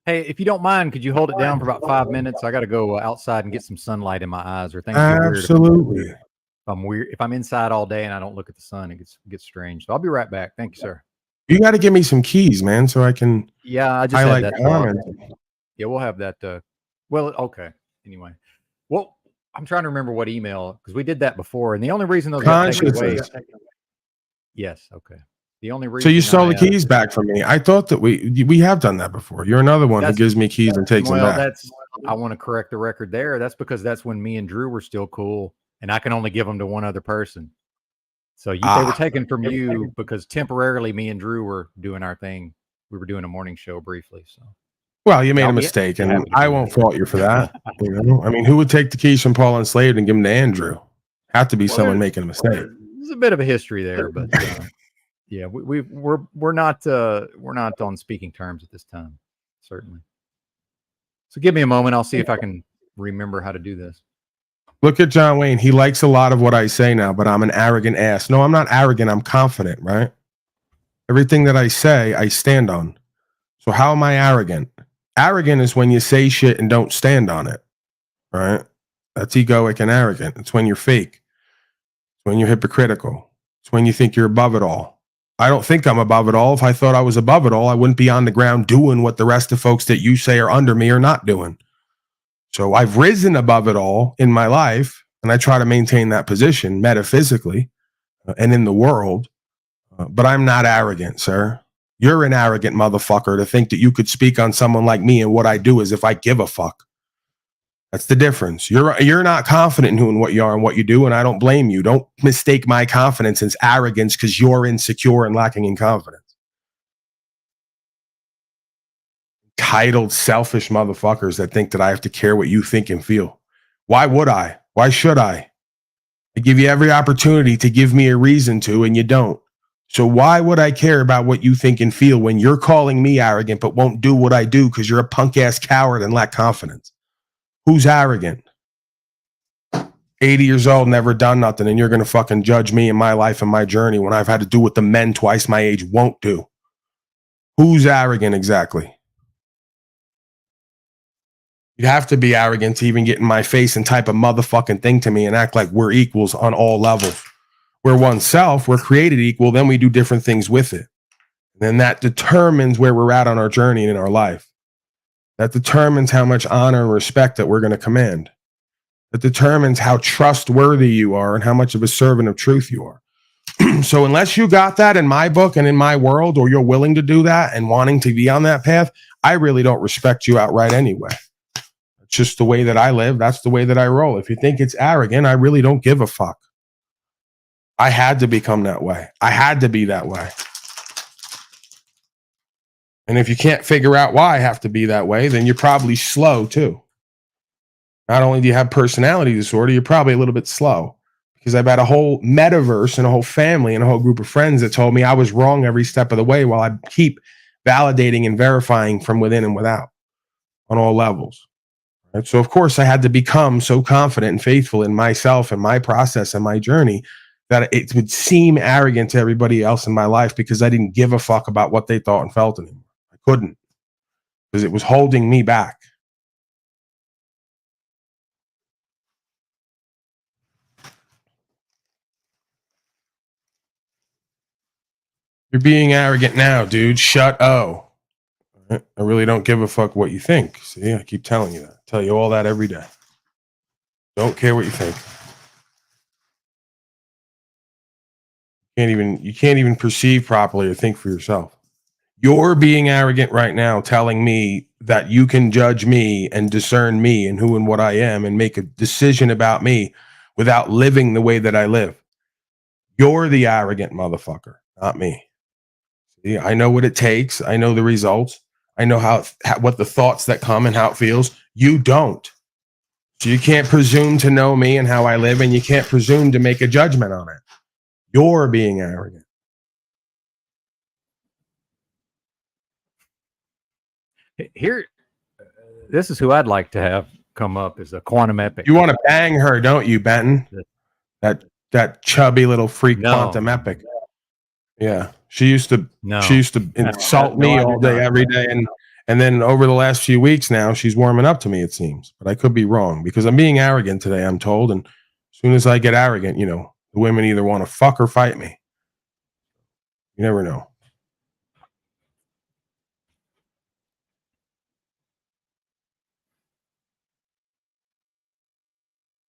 Hey, if you don't mind, could you hold it down for about 5 minutes? I got to go outside and get some sunlight in my eyes, or things get weird. Absolutely. If I'm inside all day and I don't look at the sun, it gets strange. So I'll be right back. Thank you, sir. You got to give me some keys, man, so I can. Yeah, I just had that thought. Yeah, we'll have that. Well, okay. Anyway, well, I'm trying to remember what email, because we did that before, and the only reason those got taken away. Yes. Okay. The only reason. So you stole the keys back from me. I thought that we have done that before. You're another one who gives me keys and takes them back. I want to correct the record there. That's because that's when me and Drew were still cool, and I can only give them to one other person. So they were taken from you because temporarily me and Drew were doing our thing. We were doing a morning show briefly. So. Well, you made a mistake, and I won't fault you for that. I mean, who would take the keys from Paul Enslaved and give them to Andrew? Have to be someone making a mistake. There's a bit of a history there, but yeah, we're not on speaking terms at this time, certainly. So give me a moment. I'll see if I can remember how to do this. Look at John Wayne. He likes a lot of what I say now, but I'm an arrogant ass. No, I'm not arrogant. I'm confident, right? Everything that I say, I stand on. So how am I arrogant? Arrogant is when you say shit and don't stand on it, right? That's egoic and arrogant. It's when you're fake. It's when you're hypocritical. It's when you think you're above it all. I don't think I'm above it all. If I thought I was above it all, I wouldn't be on the ground doing what the rest of folks that you say are under me are not doing. So I've risen above it all in my life, and I try to maintain that position metaphysically and in the world. But I'm not arrogant, sir. You're an arrogant motherfucker to think that you could speak on someone like me and what I do as if I give a fuck. That's the difference. You're not confident in who and what you are and what you do, and I don't blame you. Don't mistake my confidence as arrogance because you're insecure and lacking in confidence. Entitled, selfish motherfuckers that think that I have to care what you think and feel. Why would I? Why should I? I give you every opportunity to give me a reason to, and you don't. So why would I care about what you think and feel when you're calling me arrogant but won't do what I do because you're a punk-ass coward and lack confidence? Who's arrogant? 80 years old, never done nothing, and you're going to fucking judge me and my life and my journey when I've had to do what the men twice my age won't do. Who's arrogant exactly? You have to be arrogant to even get in my face and type a motherfucking thing to me and act like we're equals on all levels. We're oneself, we're created equal, then we do different things with it. And then that determines where we're at on our journey and in our life. That determines how much honor and respect that we're going to command. that determines how trustworthy you are and how much of a servant of truth you are. So unless you got that in my book and in my world, or you're willing to do that and wanting to be on that path, I really don't respect you outright anyway. It's just the way that I live. That's the way that I roll. If you think it's arrogant, I really don't give a fuck. I had to become that way. I had to be that way. And if you can't figure out why I have to be that way, then you're probably slow too. Not only do you have personality disorder, you're probably a little bit slow. Because I've had a whole metaverse and a whole family and a whole group of friends that told me I was wrong every step of the way, while I keep validating and verifying from within and without on all levels. Right? So, of course, I had to become so confident and faithful in myself and my process and my journey that it would seem arrogant to everybody else in my life, because I didn't give a fuck about what they thought and felt anymore. I couldn't, because it was holding me back. You're being arrogant now, dude. Shut up. I really don't give a fuck what you think. See, I keep telling you that. I tell you all that every day. Don't care what you think. You can't even perceive properly or think for yourself. You're being arrogant right now, telling me that you can judge me and discern me and who and what I am and make a decision about me without living the way that I live. You're the arrogant motherfucker, not me. See, I know what it takes. I know the results. I know what the thoughts that come and how it feels. You don't. So you can't presume to know me and how I live, and you can't presume to make a judgment on it. You're being arrogant. Here, this is who I'd like to have come up as a quantum epic. You want to bang her, don't you, Benton? That chubby little freak, quantum epic. Yeah, she used to insult me all day, every day, and then over the last few weeks now, she's warming up to me, it seems. But I could be wrong, because I'm being arrogant today, I'm told. And as soon as I get arrogant, the women either want to fuck or fight me. You never know.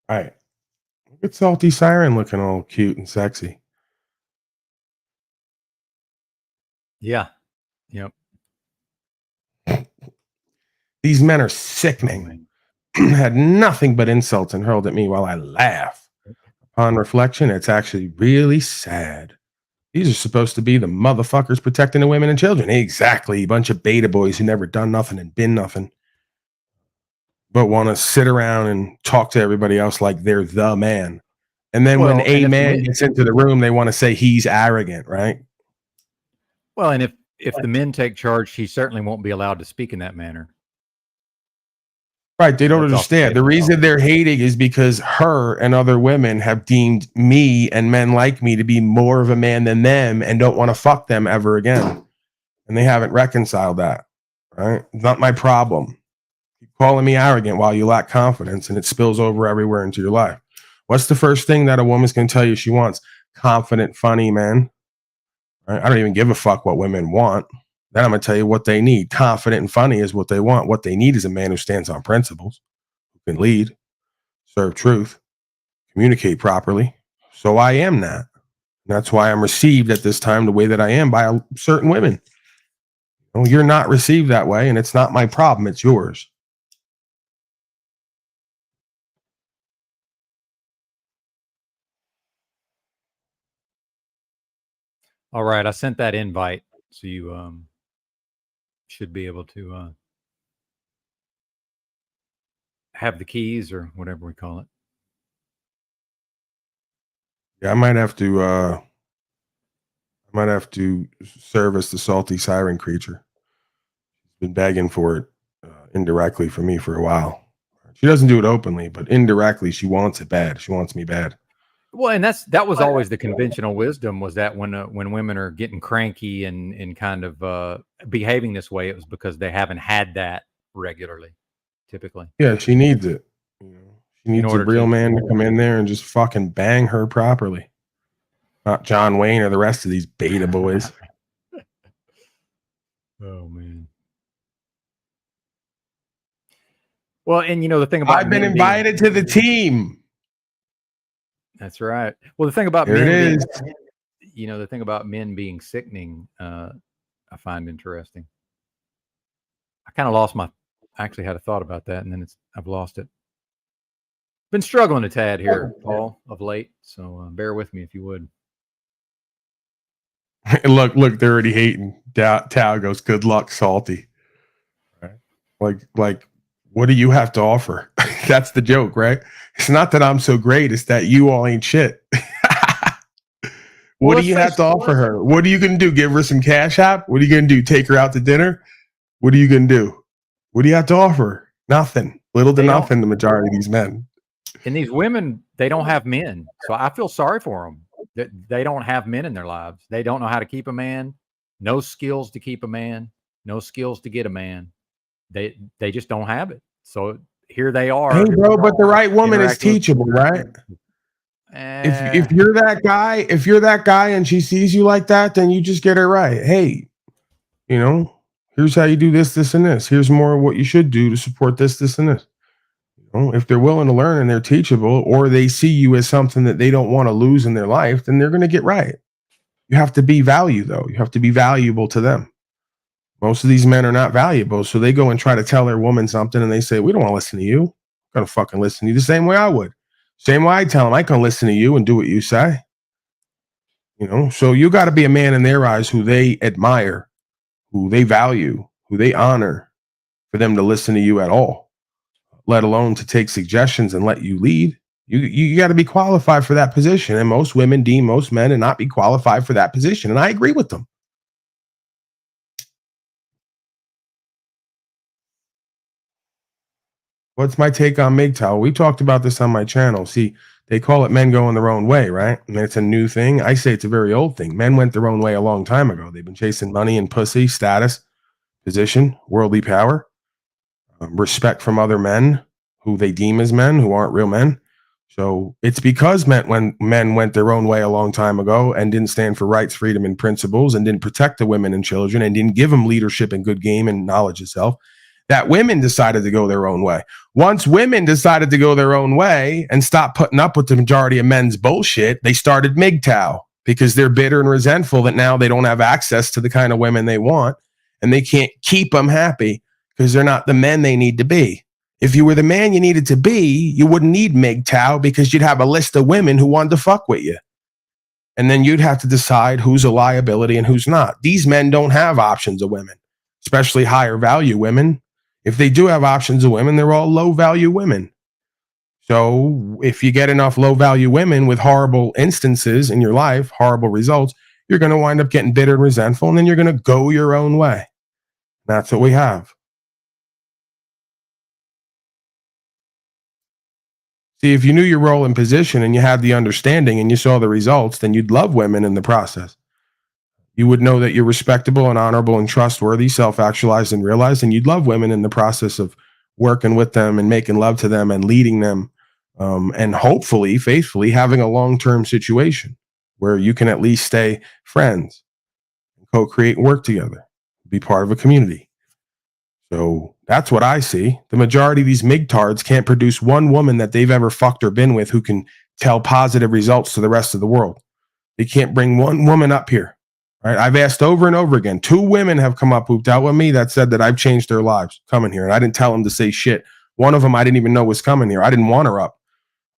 All right. Look at Salty Siren looking all cute and sexy. Yeah. Yep. These men are sickening. Had nothing but insults and hurled at me while I laugh. Upon reflection, it's actually really sad. These are supposed to be the motherfuckers protecting the women and children. Exactly. A bunch of beta boys who never done nothing and been nothing, but want to sit around and talk to everybody else like they're the man. And then when a man gets into the room, they want to say he's arrogant, right? Well, and if the men take charge, he certainly won't be allowed to speak in that manner. Right. They don't understand. The reason they're hating is because her and other women have deemed me and men like me to be more of a man than them and don't want to fuck them ever again. And they haven't reconciled that. Right. It's not my problem. Keep calling me arrogant while you lack confidence, and it spills over everywhere into your life. What's the first thing that a woman's going to tell you she wants? Confident, funny men. Right? I don't even give a fuck what women want. Then I'm going to tell you what they need. Confident and funny is what they want. What they need is a man who stands on principles, who can lead, serve truth, communicate properly. So I am that. And that's why I'm received at this time the way that I am by certain women. Well, you're not received that way, and it's not my problem. It's yours. All right, I sent that invite, so you should be able to have the keys or whatever we call it. Yeah, I might have to service the salty siren creature. She's been begging for it indirectly for me for a while. She doesn't do it openly, but indirectly she wants it bad. She wants me bad. Well, and that was always the conventional wisdom, was that when women are getting cranky and kind of behaving this way, it was because they haven't had that regularly, typically. Yeah, she needs it. She needs a real man to come in there and just fucking bang her properly. Not John Wayne or the rest of these beta boys. Oh, man. Well, and the thing about I've been invited to the team. That's right. Well, the thing about There men it being, is. the thing about men being sickening, I find interesting. I kind of lost I actually had a thought about that, and then I've lost it. Been struggling a tad here, Paul, of late. So bear with me if you would. look, they're already hating. Tao goes, good luck, Salty. Right. Like, what do you have to offer? That's the joke, right? It's not that I'm so great, it's that you all ain't shit. What do you have to offer her? What are you going to do? Give her some cash app? What are you going to do? Take her out to dinner? What are you going to do? What do you have to offer? Nothing. Little to nothing, the majority of these men. And these women, they don't have men. So I feel sorry for them. That they don't have men in their lives. They don't know how to keep a man. No skills to keep a man. No skills to get a man. They just don't have it. So here they are. Hey, bro, but the right woman is teachable, right? If you're that guy and she sees you like that, then you just get her right. Hey, here's how you do this, this, and this. Here's more of what you should do to support this, this, and this. If they're willing to learn and they're teachable, or they see you as something that they don't want to lose in their life, then they're going to get right. You have to be value, though. You have to be valuable to them. Most of these men are not valuable, so they go and try to tell their woman something, and they say, we don't want to listen to you. I'm going to fucking listen to you the same way I would. Same way I tell them, I can listen to you and do what you say. So you got to be a man in their eyes who they admire, who they value, who they honor, for them to listen to you at all, let alone to take suggestions and let you lead. You got to be qualified for that position. And most women deem most men to not be qualified for that position. And I agree with them. What's my take on MGTOW? We talked about this on my channel. See, they call it men going their own way, right? And it's a new thing. I say it's a very old thing. Men went their own way a long time ago. They've been chasing money and pussy, status, position, worldly power, respect from other men who they deem as men, who aren't real men. So it's because men went their own way a long time ago and didn't stand for rights, freedom, and principles, and didn't protect the women and children, and didn't give them leadership and good game and knowledge of self, that women decided to go their own way. Once women decided to go their own way and stop putting up with the majority of men's bullshit, they started MGTOW because they're bitter and resentful that now they don't have access to the kind of women they want, and they can't keep them happy because they're not the men they need to be. If you were the man you needed to be, you wouldn't need MGTOW because you'd have a list of women who wanted to fuck with you. And then you'd have to decide who's a liability and who's not. These men don't have options of women, especially higher value women. If they do have options of women, they're all low value women. So if you get enough low value women with horrible instances in your life, horrible results, you're going to wind up getting bitter and resentful, and then you're going to go your own way. That's what we have. See, if you knew your role and position and you had the understanding and you saw the results, then you'd love women in the process. You would know that you're respectable and honorable and trustworthy, self-actualized and realized, and you'd love women in the process of working with them and making love to them and leading them, and hopefully, faithfully, having a long-term situation where you can at least stay friends, co-create, work together, be part of a community. So that's what I see. The majority of these MGTOWs can't produce one woman that they've ever fucked or been with who can tell positive results to the rest of the world. They can't bring one woman up here. Right? I've asked over and over again. 2 women have come up who've dealt with me that said that I've changed their lives coming here. And I didn't tell them to say shit. One of them I didn't even know was coming here. I didn't want her up.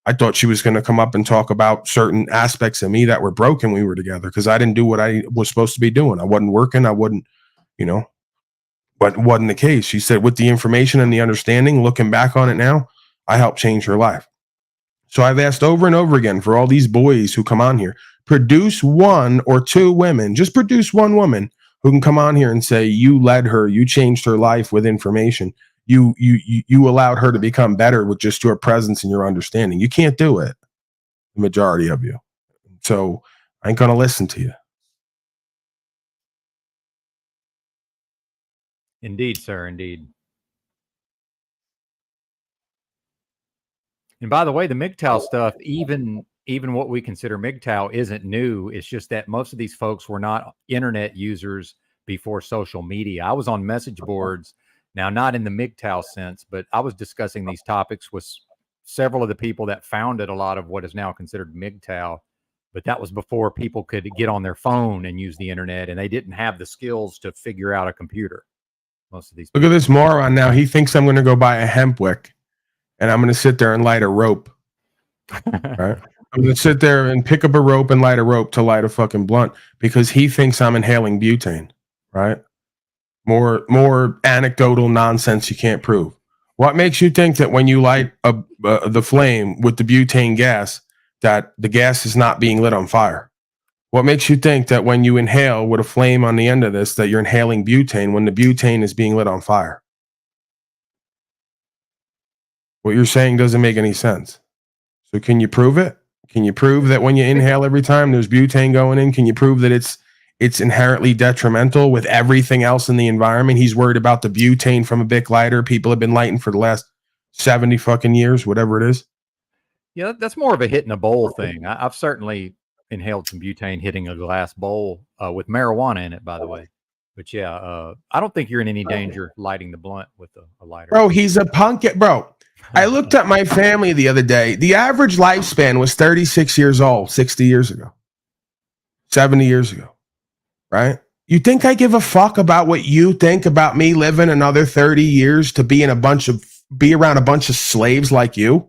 I thought she was going to come up and talk about certain aspects of me that were broken when we were together because I didn't do what I was supposed to be doing. I wasn't working. I wouldn't, but it wasn't the case. She said with the information and the understanding, looking back on it now, I helped change her life. So I've asked over and over again for all these boys who come on here, produce 1 or 2 women, just produce 1 woman who can come on here and say, you led her, you changed her life with information. You allowed her to become better with just your presence and your understanding. You can't do it, the majority of you. So I ain't going to listen to you. Indeed, sir. Indeed. And by the way, the MGTOW stuff, even what we consider MGTOW isn't new. It's just that most of these folks were not internet users before social media. I was on message boards Now, not in the MGTOW sense, but I was discussing these topics with several of the people that founded a lot of what is now considered MGTOW. But that was before people could get on their phone and use the internet, and they didn't have the skills to figure out a computer. Most of these. Look at this moron now. He thinks I'm going to go buy a hemp wick, and I'm going to sit there and light a rope. Right? I'm going to sit there and pick up a rope and light a rope to light a fucking blunt because he thinks I'm inhaling butane. Right? More anecdotal nonsense you can't prove. What makes you think that when you light the flame with the butane gas, that the gas is not being lit on fire? What makes you think that when you inhale with a flame on the end of this, that you're inhaling butane when the butane is being lit on fire? What you're saying doesn't make any sense. So can you prove it? Can you prove that when you inhale every time there's butane going in? Can you prove that it's inherently detrimental with everything else in the environment? He's worried about the butane from a Bic lighter people have been lighting for the last 70 fucking years, whatever it is. Yeah, that's more of a hit in a bowl thing. I've certainly inhaled some butane hitting a glass bowl with marijuana in it, by the way. But yeah, I don't think you're in any danger lighting the blunt with a lighter. Bro, he's a punk. Bro, I looked at my family the other day. The average lifespan was 36 years old 60 years ago, 70 years ago, right? You think I give a fuck about what you think about me living another 30 years to be around a bunch of slaves like you?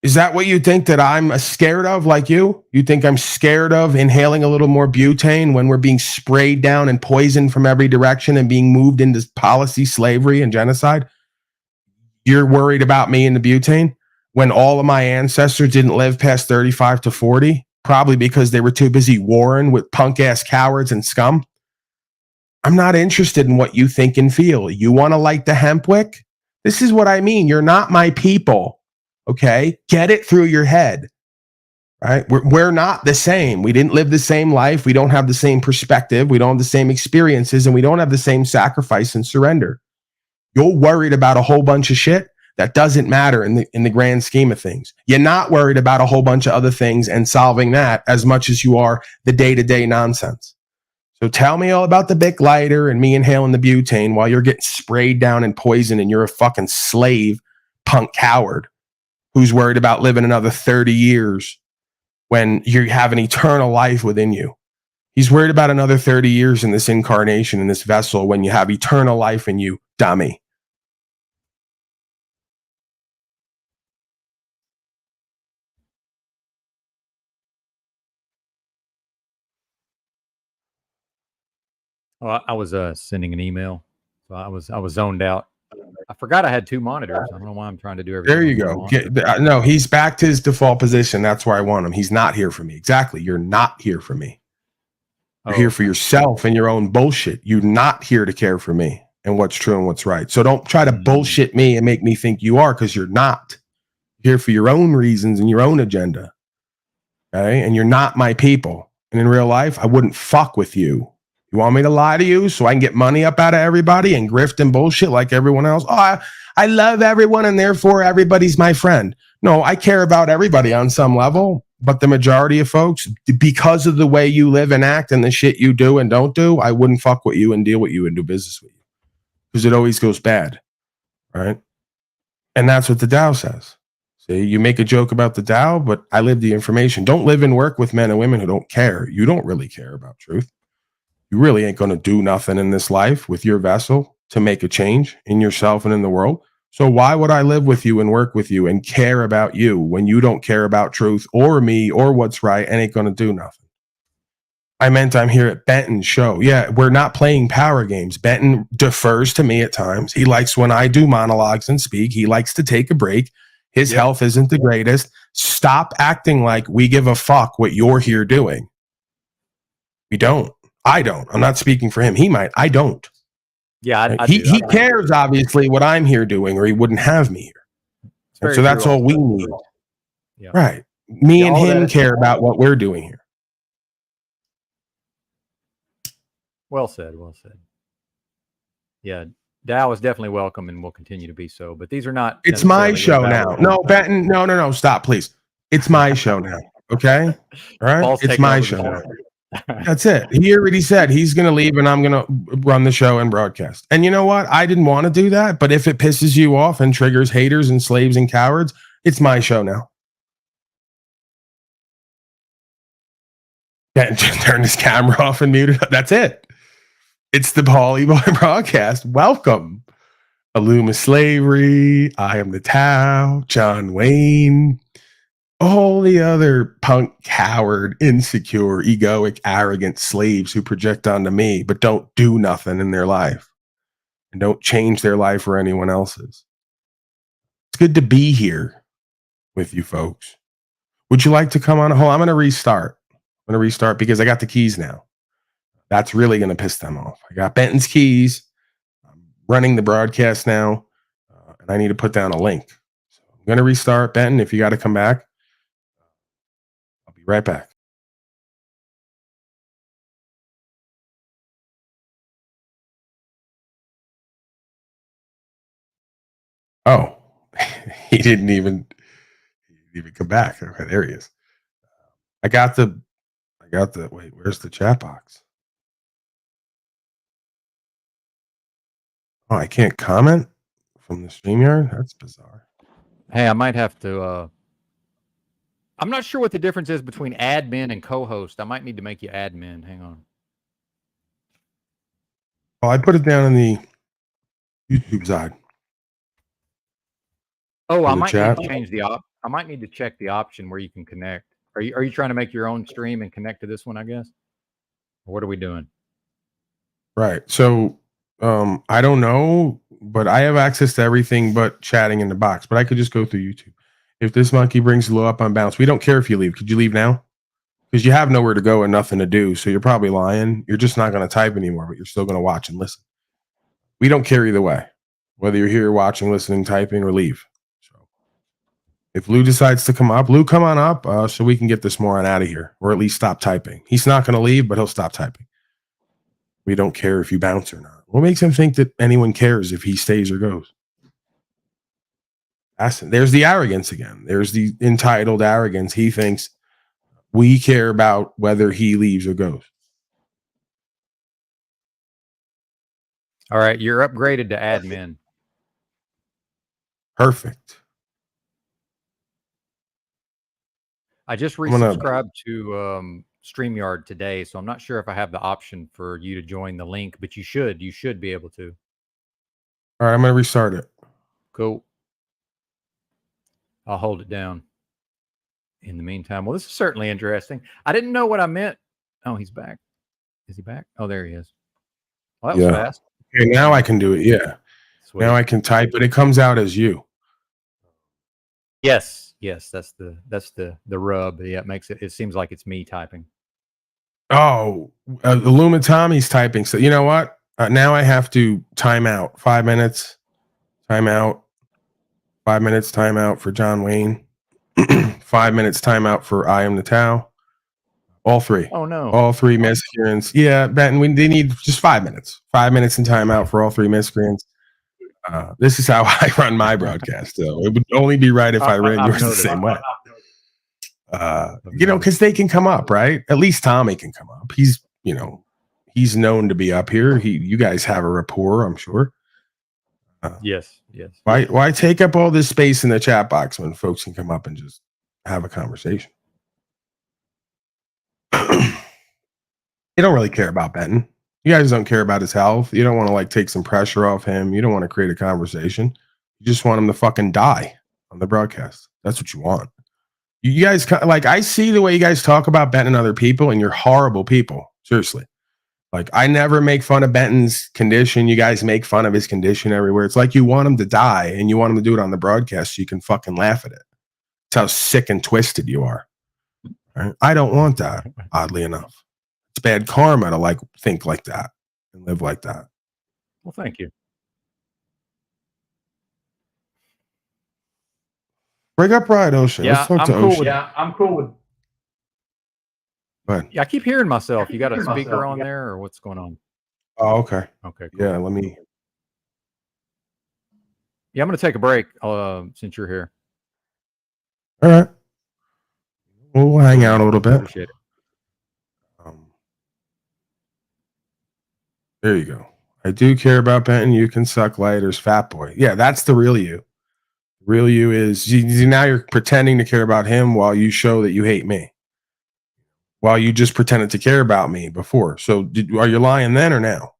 Is that what you think that I'm scared of like you? You think I'm scared of inhaling a little more butane when we're being sprayed down and poisoned from every direction and being moved into policy slavery and genocide? You're worried about me and the butane when all of my ancestors didn't live past 35 to 40, probably because they were too busy warring with punk ass cowards and scum. I'm not interested in what you think and feel. You want to light the hemp wick? This is what I mean. You're not my people. Okay, get it through your head, right? We're not the same. We didn't live the same life. We don't have the same perspective. We don't have the same experiences, and we don't have the same sacrifice and surrender. You're worried about a whole bunch of shit that doesn't matter in the grand scheme of things. You're not worried about a whole bunch of other things and solving that as much as you are the day-to-day nonsense. So tell me all about the Bic lighter and me inhaling the butane while you're getting sprayed down and poisoned and you're a fucking slave, punk coward who's worried about living another 30 years when you have an eternal life within you. He's worried about another 30 years in this incarnation, in this vessel, when you have eternal life in you, dummy. Well, I was sending an email, so I was zoned out. I forgot I had two monitors. I don't know why I'm trying to do everything. There you go. No, he's back to his default position. That's where I want him. He's not here for me. Exactly. You're not here for me. You're here for yourself and your own bullshit. You're not here to care for me and what's true and what's right. So don't try to bullshit me and make me think you are, because you're not. You're here for your own reasons and your own agenda. Okay? And you're not my people. And in real life, I wouldn't fuck with you. You want me to lie to you so I can get money up out of everybody and grift and bullshit like everyone else? Oh, I love everyone and therefore everybody's my friend. No, I care about everybody on some level, but the majority of folks, because of the way you live and act and the shit you do and don't do, I wouldn't fuck with you and deal with you and do business with you because it always goes bad, right? And that's what the Tao says. See, you make a joke about the Tao, but I live the information. Don't live and work with men and women who don't care. You don't really care about truth. You really ain't going to do nothing in this life with your vessel to make a change in yourself and in the world. So why would I live with you and work with you and care about you when you don't care about truth or me or what's right and ain't going to do nothing? I meant I'm here at Benton's show. Yeah, we're not playing power games. Benton defers to me at times. He likes when I do monologues and speak. He likes to take a break. His health isn't the greatest. Stop acting like we give a fuck what you're here doing. We don't. I don't. I'm not speaking for him. He might. I don't. Yeah, he cares obviously what I'm here doing, or he wouldn't have me here. And so that's all we need. Yeah. Right. Me and him care about what we're doing here. Well said. Well said. Yeah, Dow is definitely welcome and will continue to be so. But these are not. It's my show now. No, Benton. No. Stop, please. It's my show now. Okay. All right. It's my show now. That's it. He already said he's going to leave and I'm going to run the show and broadcast. And you know what? I didn't want to do that, but if it pisses you off and triggers haters and slaves and cowards, it's my show now. Yeah, just turn his camera off and mute it. That's it. It's the Paulie Boy broadcast. Welcome. Illuma Slavery, I Am the Tao, John Wayne, all the other punk, coward, insecure, egoic, arrogant slaves who project onto me but don't do nothing in their life and don't change their life or anyone else's. It's good to be here with you folks. Would you like to come on? Hold on, I'm going to restart. I'm going to restart because I got the keys now. That's really going to piss them off. I got Benton's keys. I'm running the broadcast now, and I need to put down a link. So I'm going to restart. Benton, if you got to come back, I'll be right back. Oh, he didn't even come back. Okay, there he is. I got the, wait, where's the chat box? Oh, I can't comment from the StreamYard? That's bizarre. Hey, I might have to, I'm not sure what the difference is between admin and co-host. I might need to make you admin. Hang on. Oh, I put it down in the YouTube side. Oh, I the might chat. need to change the I might need to check the option where you can connect. Are you trying to make your own stream and connect to this one, I guess? Or what are we doing? Right. So I don't know, but I have access to everything but chatting in the box. But I could just go through YouTube. If this monkey brings low up on bounce, we don't care if you leave. Could you leave now? Because you have nowhere to go and nothing to do. So you're probably lying. You're just not going to type anymore, but you're still going to watch and listen. We don't care either way, whether you're here watching, listening, typing, or leave. So if Lou decides to come up, Lou, come on up so we can get this moron out of here, or at least stop typing. He's not going to leave, but he'll stop typing. We don't care if you bounce or not. What makes him think that anyone cares if he stays or goes? There's the arrogance again. There's the entitled arrogance. He thinks we care about whether he leaves or goes. All right, you're upgraded to admin. Perfect. I just resubscribed to StreamYard today, so I'm not sure if I have the option for you to join the link, but you should be able to. All right, I'm going to restart it. Cool. I'll hold it down in the meantime. Well, this is certainly interesting. I didn't know what I meant. Oh, he's back. Is he back? Oh, there he is. Well, that was fast. Okay, now I can do it. Yeah. Sweet. Now I can type, but it comes out as you. Yes. That's the rub. Yeah, it makes it seems like it's me typing. Oh, Illuma Tommy's typing. So you know what? Now I have to time out. 5 minutes. Time out. 5 minutes time out for John Wayne. 5 minutes time out for I Am the Tao. All three. Oh no. All three miscreants. Yeah, Benton, they need just 5 minutes. 5 minutes in timeout for all three miscreants. This is how I run my broadcast. So it would only be right if I ran yours the same way. Because they can come up, right? At least Tommy can come up. He's known to be up here. You guys have a rapport, I'm sure. Yes. Why take up all this space in the chat box when folks can come up and just have a conversation? You don't really care about Benton. You guys don't care about his health. You don't want to take some pressure off him. You don't want to create a conversation. You just want him to fucking die on the broadcast. That's what you want. You guys I see the way you guys talk about Benton and other people, and you're horrible people. Seriously. I never make fun of Benton's condition. You guys make fun of his condition everywhere. It's like you want him to die and you want him to do it on the broadcast so you can fucking laugh at it. It's how sick and twisted you are. Right? I don't want that, oddly enough. It's bad karma to think like that and live like that. Well, thank you. Bring up Riot Ocean. Yeah, Let's talk to Ocean. I'm cool with. But yeah, I keep hearing myself. You got a speaker on there, or what's going on? Oh, okay. Okay. Cool. Yeah, let me. Yeah, I'm going to take a break since you're here. All right. We'll hang out a little bit. Appreciate it. There you go. I do care about Benton. You can suck lighters, fat boy. Yeah, that's the real you. Real you is now you're pretending to care about him while you show that you hate me. While you just pretended to care about me before. So are you lying then or now?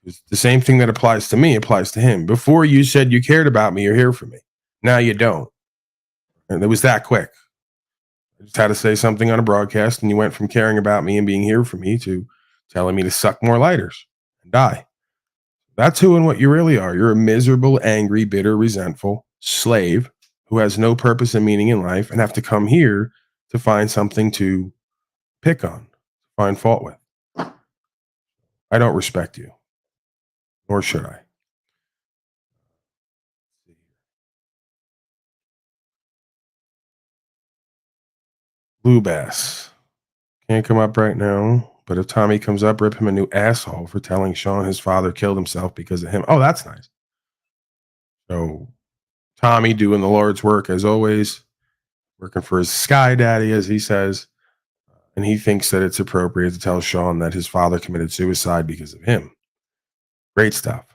It's the same thing that applies to me applies to him. Before you said you cared about me or here for me. Now you don't. And it was that quick. I just had to say something on a broadcast, and you went from caring about me and being here for me to telling me to suck more lighters and die. That's who and what you really are. You're a miserable, angry, bitter, resentful slave who has no purpose and meaning in life and have to come here to find something to pick on, find fault with. I don't respect you, nor should I. Blue Bass. Can't come up right now, but if Tommy comes up, rip him a new asshole for telling Sean his father killed himself because of him. Oh, that's nice. So Tommy doing the Lord's work as always, working for his sky daddy, as he says. And he thinks that it's appropriate to tell Sean that his father committed suicide because of him. Great stuff.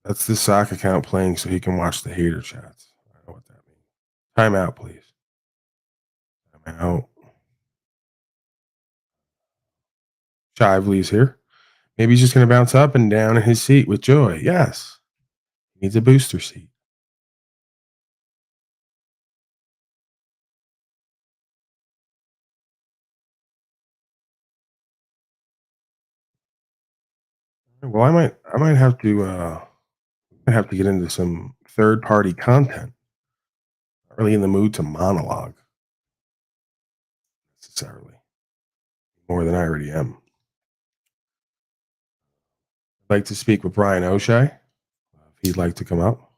That's the sock account playing so he can watch the hater chats. I don't know what that means. Time out, please. Time out. Shively's here. Maybe he's just going to bounce up and down in his seat with joy. Yes. He needs a booster seat. Well, I might have to get into some third-party content. Not really in the mood to monologue necessarily. More than I already am. I'd like to speak with Brian O'Shea. If he'd like to come up.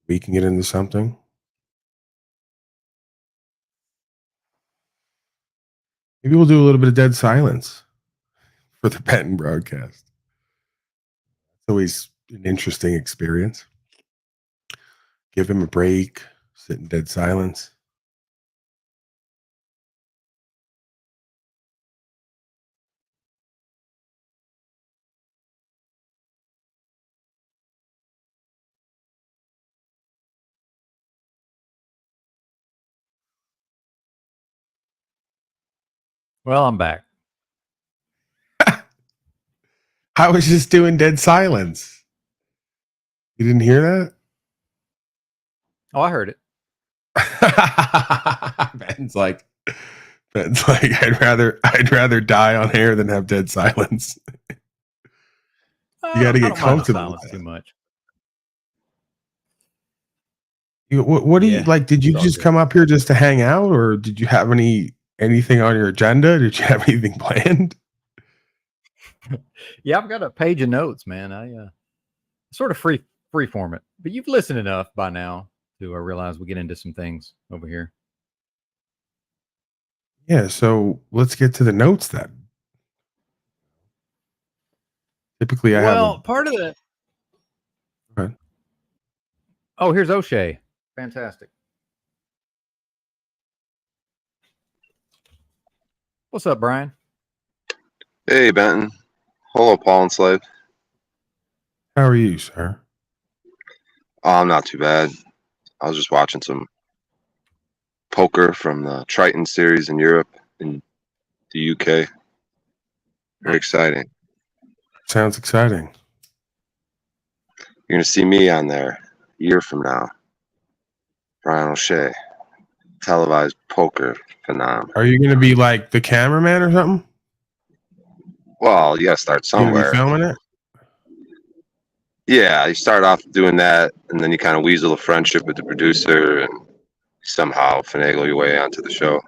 We can get into something. Maybe we'll do a little bit of dead silence for the Benton broadcast. It's always an interesting experience. Give him a break, sit in dead silence. Well, I'm back. I was just doing dead silence. You didn't hear that? Oh, I heard it. Ben's like, I'd rather die on air than have dead silence. You got to get comfortable with too much. What do you like? Did you just come up here just to hang out, or did you have anything on your agenda? Did you have anything planned? Yeah, I've got a page of notes, man. I sort of free form it, but you've listened enough by now to realize we get into some things over here. Yeah, so let's get to the notes then. Typically, I have part of the. Okay. Oh, here's O'Shea. Fantastic. What's up, Brian? Hey, Benton. Hello, Paul and Slave. How are you, sir? Oh, I'm not too bad. I was just watching some poker from the Triton series in Europe and the UK. Very exciting. Sounds exciting. You're going to see me on there a year from now. Brian O'Shea. Televised poker phenomenon. Are you going to be like the cameraman or something? Well, you got to start somewhere. You filming it? Yeah, you start off doing that, and then you kind of weasel a friendship with the producer and somehow finagle your way onto the show.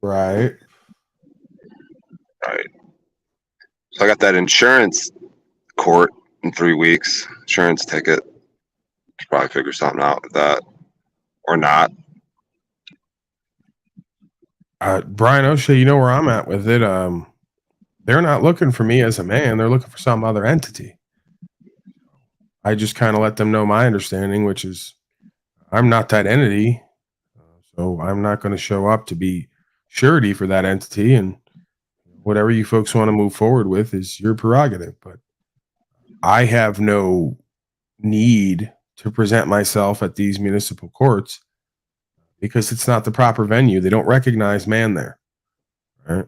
Right. Right. So I got that insurance court in 3 weeks. Insurance ticket. Should probably figure something out with that. Or not. Brian O'Shea, you know where I'm at with it. They're not looking for me as a man. They're looking for some other entity. I just kind of let them know my understanding, which is I'm not that entity. So I'm not going to show up to be surety for that entity. And whatever you folks want to move forward with is your prerogative. But I have no need to present myself at these municipal courts because it's not the proper venue. They don't recognize man there. Right?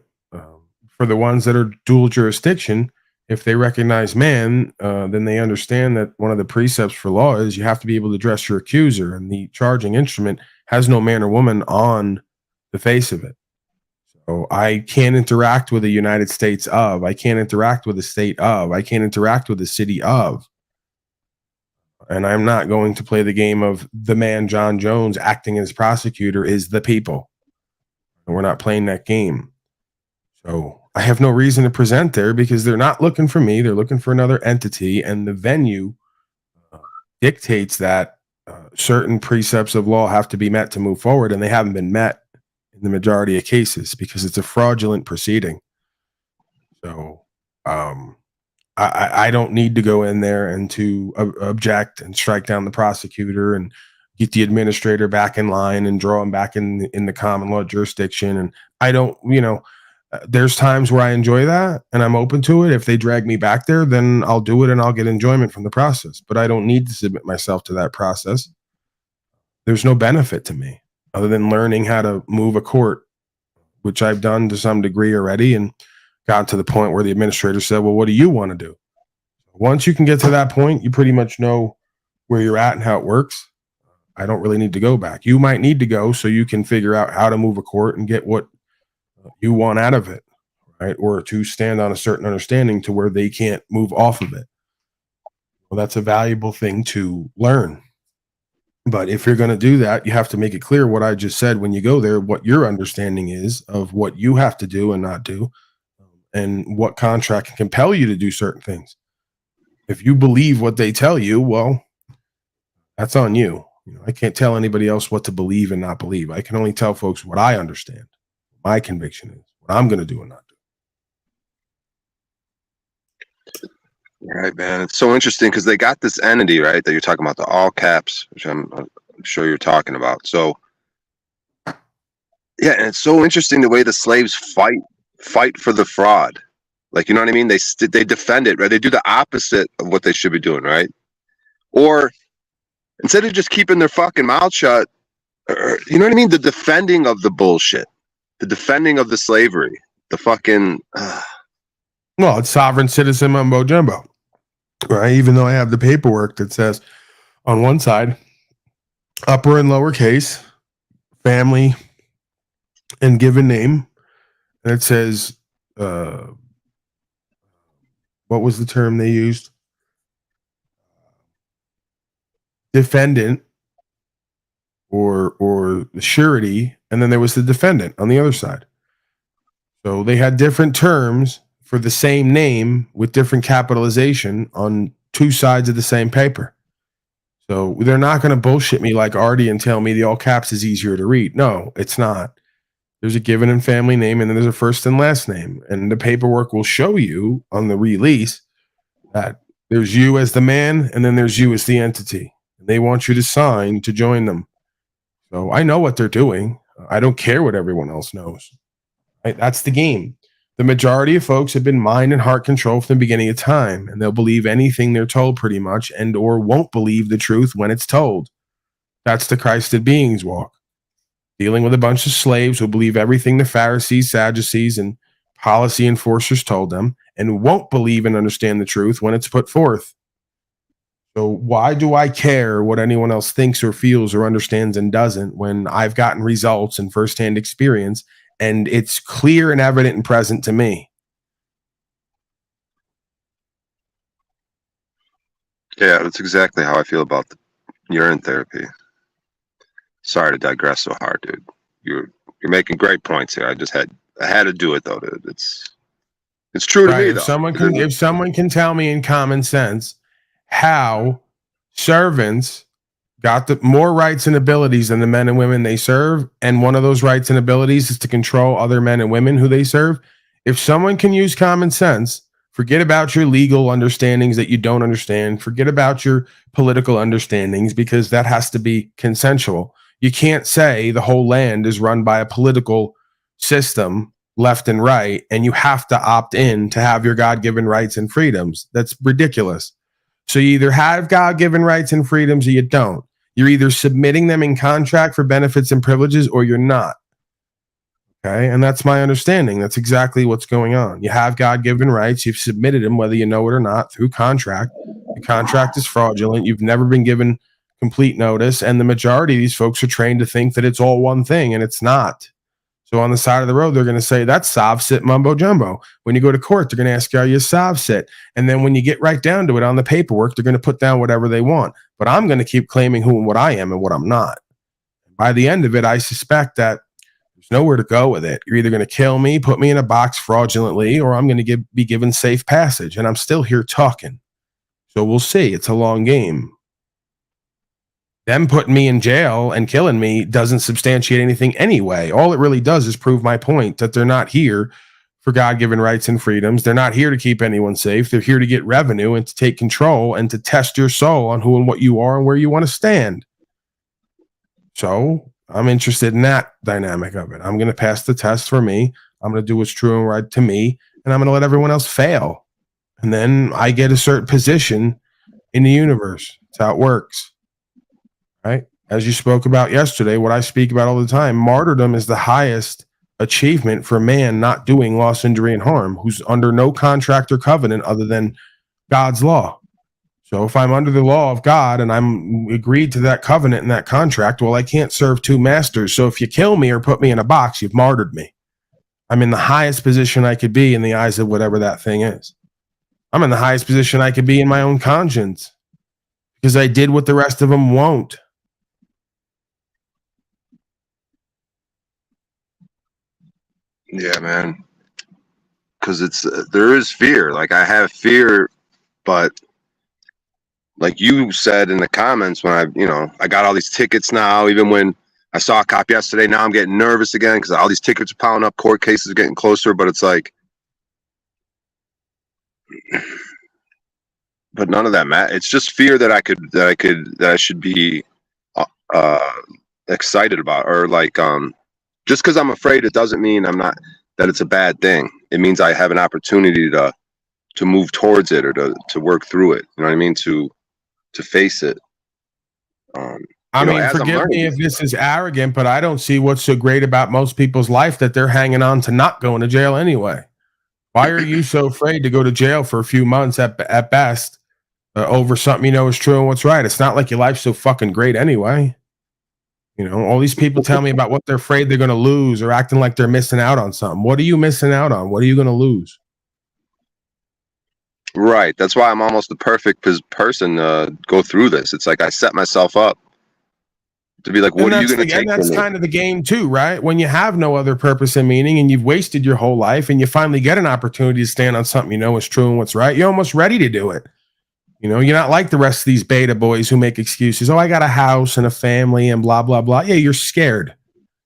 For the ones that are dual jurisdiction, if they recognize man, then they understand that one of the precepts for law is you have to be able to address your accuser, and the charging instrument has no man or woman on the face of it. So I can't interact with the United States of, I can't interact with the state of, I can't interact with the city of. And I'm not going to play the game of the man, John Jones, acting as prosecutor is the people. And we're not playing that game. So I have no reason to present there because they're not looking for me. They're looking for another entity. And the venue dictates that certain precepts of law have to be met to move forward. And they haven't been met in the majority of cases because it's a fraudulent proceeding. So I don't need to go in there and to object and strike down the prosecutor and get the administrator back in line and draw him back in the common law jurisdiction. And I don't, there's times where I enjoy that and I'm open to it. If they drag me back there, then I'll do it and I'll get enjoyment from the process. But I don't need to submit myself to that process. There's no benefit to me other than learning how to move a court, which I've done to some degree already, and got to the point where the administrator said, well, what do you want to do? Once you can get to that point, you pretty much know where you're at and how it works. I don't really need to go back. You might need to go so you can figure out how to move a court and get what you want out of it, right? Or to stand on a certain understanding to where they can't move off of it. Well, that's a valuable thing to learn. But if you're going to do that, you have to make it clear what I just said when you go there, what your understanding is of what you have to do and not do, and what contract can compel you to do certain things. If you believe what they tell you, well, that's on you. I can't tell anybody else what to believe and not believe. I can only tell folks what I understand. My conviction is what I'm going to do and not do. Right, man. It's so interesting because they got this entity, right, that you're talking about, the all caps, which I'm sure you're talking about. So, yeah, and it's so interesting the way the slaves fight for the fraud. Like, you know what I mean? They defend it, right? They do the opposite of what they should be doing, right? Or instead of just keeping their fucking mouth shut, you know what I mean? The defending of the bullshit, the defending of the slavery, the fucking. Well, it's sovereign citizen mumbo jumbo, right? Even though I have the paperwork that says on one side, upper and lower case, family, and given name, and it says, what was the term they used? Defendant or surety, and then there was the defendant on the other side. So they had different terms for the same name with different capitalization on two sides of the same paper. So they're not going to bullshit me like Artie and tell me the all caps is easier to read. No, it's not. There's a given and family name, and then there's a first and last name. And the paperwork will show you on the release that there's you as the man, and then there's you as the entity. And they want you to sign to join them. So I know what they're doing. I don't care what everyone else knows. Right? That's the game. The majority of folks have been mind and heart control from the beginning of time, and they'll believe anything they're told pretty much, and or won't believe the truth when it's told. That's the Christed beings walk. Dealing with a bunch of slaves who believe everything the Pharisees, Sadducees, and policy enforcers told them, and won't believe and understand the truth when it's put forth. So why do I care what anyone else thinks or feels or understands and doesn't when I've gotten results and firsthand experience, and it's clear and evident and present to me? Yeah, that's exactly how I feel about the urine therapy. Sorry to digress so hard, dude. You're making great points here. I had to do it though, dude. It's true to me, though. If someone can tell me in common sense how servants got the more rights and abilities than the men and women they serve, and one of those rights and abilities is to control other men and women who they serve. If someone can use common sense Forget about your legal understandings that you don't understand. Forget about your political understandings, because that has to be consensual. You can't say the whole land is run by a political system, left and right, and you have to opt in to have your God-given rights and freedoms. That's ridiculous. So you either have God-given rights and freedoms or you don't. You're either submitting them in contract for benefits and privileges or you're not. Okay, and that's my understanding. That's exactly what's going on. You have God-given rights. You've submitted them, whether you know it or not, through contract. The contract is fraudulent. You've never been given complete notice, and the majority of these folks are trained to think that it's all one thing, and it's not. So on the side of the road, they're going to say, that's Sav Sit Mumbo Jumbo. When you go to court, they're going to ask you, are you Sav Sit? And then when you get right down to it on the paperwork, they're going to put down whatever they want. But I'm going to keep claiming who and what I am and what I'm not. By the end of it, I suspect that there's nowhere to go with it. You're either going to kill me, put me in a box fraudulently, or I'm going to be given safe passage. And I'm still here talking. So we'll see. It's a long game. Them putting me in jail and killing me doesn't substantiate anything anyway. All it really does is prove my point that they're not here for God-given rights and freedoms. They're not here to keep anyone safe. They're here to get revenue and to take control and to test your soul on who and what you are and where you want to stand. So I'm interested in that dynamic of it. I'm going to pass the test for me. I'm going to do what's true and right to me, and I'm going to let everyone else fail. And then I get a certain position in the universe. That's how it works. Right? As you spoke about yesterday, what I speak about all the time, martyrdom is the highest achievement for man not doing loss, injury, and harm, who's under no contract or covenant other than God's law. So if I'm under the law of God and I'm agreed to that covenant and that contract, well, I can't serve two masters. So if you kill me or put me in a box, you've martyred me. I'm in the highest position I could be in the eyes of whatever that thing is. I'm in the highest position I could be in my own conscience because I did what the rest of them won't. Yeah, man. Because there is fear. Like, I have fear, but like you said in the comments, when I got all these tickets now, even when I saw a cop yesterday, now I'm getting nervous again because all these tickets are piling up, court cases are getting closer, but it's like, but none of that matters. It's just fear that I should be excited about, or like, just because I'm afraid, it doesn't mean that it's a bad thing. It means I have an opportunity to move towards it or to work through it. You know what I mean? To face it. I mean, forgive me if this is arrogant, but I don't see what's so great about most people's life that they're hanging on to not going to jail anyway. Why are you so afraid to go to jail for a few months at best over something you know is true and what's right? It's not like your life's so fucking great anyway. You know, all these people tell me about what they're afraid they're going to lose or acting like they're missing out on something. What are you missing out on? What are you going to lose? Right. That's why I'm almost the perfect person to go through this. It's like I set myself up to be like, what are you going to take? And that's kind of the game too, right? When you have no other purpose and meaning and you've wasted your whole life and you finally get an opportunity to stand on something you know is true and what's right, you're almost ready to do it. You know, you're not like the rest of these beta boys who make excuses. Oh, I got a house and a family and blah, blah, blah. Yeah, you're scared.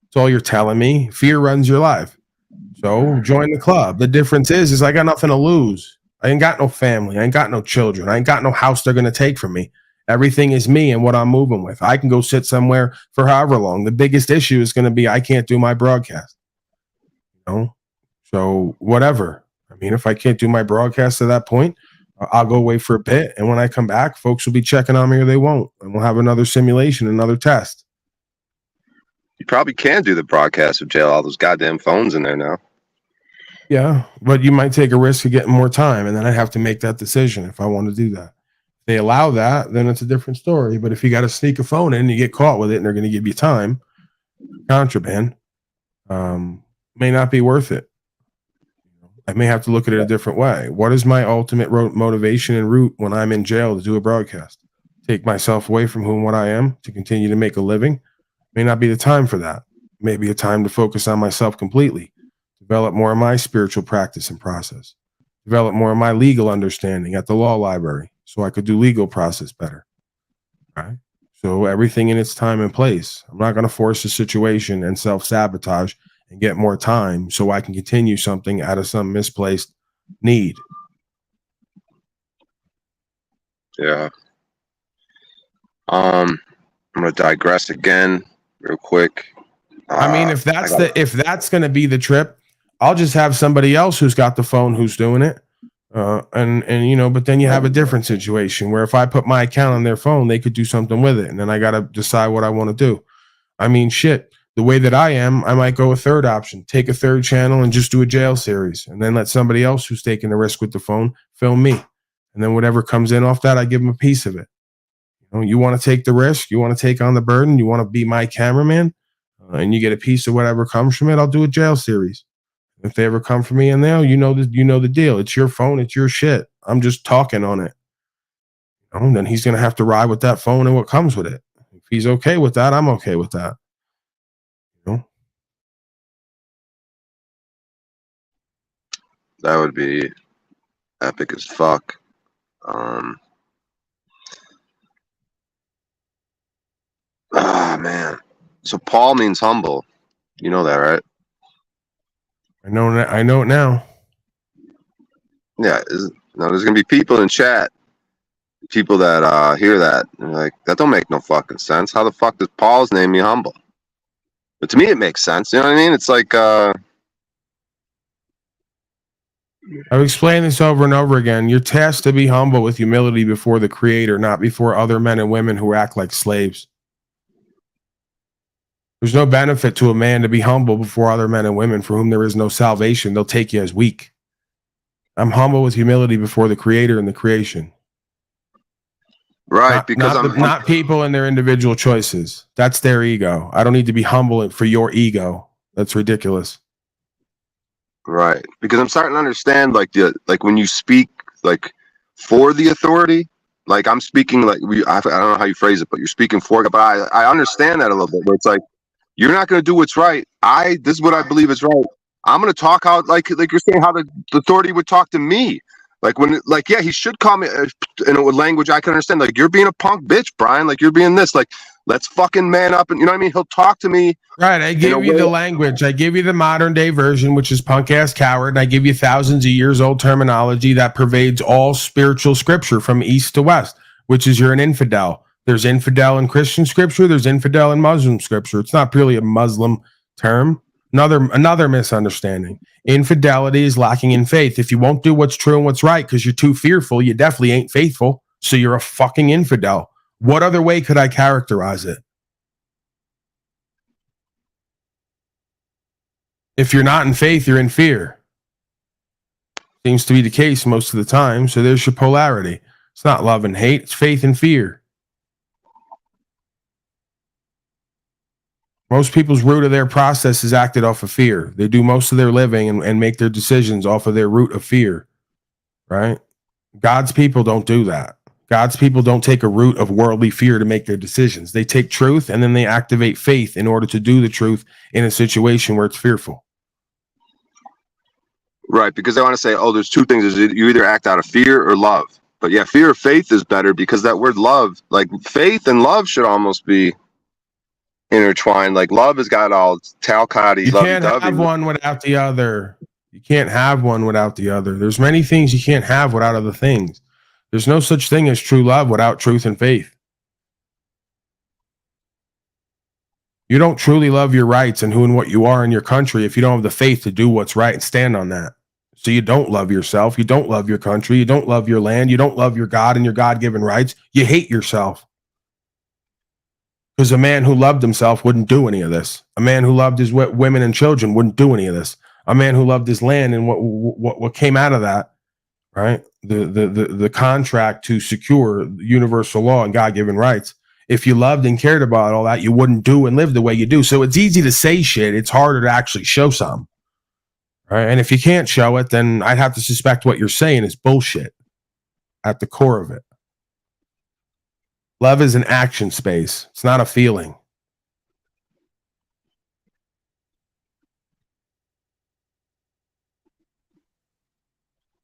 That's all you're telling me. Fear runs your life. So join the club. The difference is I got nothing to lose. I ain't got no family. I ain't got no children. I ain't got no house they're going to take from me. Everything is me and what I'm moving with. I can go sit somewhere for however long. The biggest issue is going to be I can't do my broadcast. You know? So whatever. I mean, if I can't do my broadcast at that point, I'll go away for a bit. And when I come back, folks will be checking on me or they won't. And we'll have another simulation, another test. You probably can do the broadcast with jail, all those goddamn phones in there now. Yeah, but you might take a risk of getting more time, and then I have to make that decision if I want to do that. If they allow that, then it's a different story. But if you got to sneak a phone in and you get caught with it and they're going to give you time, contraband, may not be worth it. I may have to look at it a different way. What is my ultimate motivation and route when I'm in jail to do a broadcast? Take myself away from who and what I am to continue to make a living? May not be the time for that. Maybe a time to focus on myself completely. Develop more of my spiritual practice and process. Develop more of my legal understanding at the law library so I could do legal process better. All right. So everything in its time and place. I'm not going to force a situation and self-sabotage and get more time so I can continue something out of some misplaced need. Yeah. I'm gonna digress again real quick. I mean, if that's going to be the trip, I'll just have somebody else who's got the phone who's doing it. And you know, but then you have a different situation where if I put my account on their phone, they could do something with it, and then I got to decide what I want to do. I mean, shit. The way that I am, I might go a third option, take a third channel and just do a jail series, and then let somebody else who's taking the risk with the phone film me, and then whatever comes in off that, I give them a piece of it. You want to take the risk, you want to take on the burden, you want to be my cameraman, and you get a piece of whatever comes from it. I'll do a jail series. If they ever come for me in there, you know the deal. It's your phone, it's your shit. I'm just talking on it. And then he's gonna have to ride with that phone and what comes with it. If he's okay with that, I'm okay with that. That would be epic as fuck. Man. So Paul means humble. You know that, right? I know it now. Yeah. Now there's gonna be people in chat, people that hear that and like, that don't make no fucking sense. How the fuck does Paul's name mean humble? But to me, it makes sense. You know what I mean? It's like I've explained this over and over again. You're tasked to be humble with humility before the Creator, not before other men and women who act like slaves. There's no benefit to a man to be humble before other men and women for whom there is no salvation. They'll take you as weak. I'm humble with humility before the Creator and the creation. Right, because not people and their individual choices. That's their ego. I don't need to be humble for your ego. That's ridiculous. Right, because I'm starting to understand like when you speak like for the authority, like I'm speaking like I don't know how you phrase it, but you're speaking for it. But I understand that a little bit. Where it's like you're not going to do what's right. This is what I believe is right. I'm going to talk out like you're saying how the authority would talk to me. Like yeah, he should call me in a language I can understand. Like you're being a punk bitch, Brian. Like you're being this. Like let's fucking man up, and you know what I mean. He'll talk to me. Right. I give you the language. I give you the modern day version, which is punk ass coward. And I give you thousands of years old terminology that pervades all spiritual scripture from east to west, which is you're an infidel. There's infidel in Christian scripture. There's infidel in Muslim scripture. It's not purely a Muslim term. Another misunderstanding. Infidelity is lacking in faith. If you won't do what's true and what's right because you're too fearful, you definitely ain't faithful. So you're a fucking infidel. What other way could I characterize it? If you're not in faith, you're in fear. Seems to be the case most of the time. So there's your polarity. It's not love and hate. It's faith and fear. Most people's root of their process is acted off of fear. They do most of their living and make their decisions off of their root of fear, right? God's people don't do that. God's people don't take a root of worldly fear to make their decisions. They take truth and then they activate faith in order to do the truth in a situation where it's fearful. Right, because I want to say, there's two things. You either act out of fear or love. But yeah, fear or faith is better because that word love, like faith and love should almost be intertwined. Like love has got all talcotty. You can't have one without the other. You can't have one without the other. There's many things you can't have without other things. There's no such thing as true love without truth and faith. You don't truly love your rights and who and what you are in your country if you don't have the faith to do what's right and stand on that. So you don't love yourself. You don't love your country. You don't love your land. You don't love your God and your God-given rights. You hate yourself. Because a man who loved himself wouldn't do any of this. A man who loved his women and children wouldn't do any of this. A man who loved his land and what came out of that, right? The contract to secure universal law and God-given rights. If you loved and cared about all that, you wouldn't do and live the way you do. So it's easy to say shit. It's harder to actually show some. Right? And if you can't show it, then I'd have to suspect what you're saying is bullshit at the core of it. Love is an action space. It's not a feeling.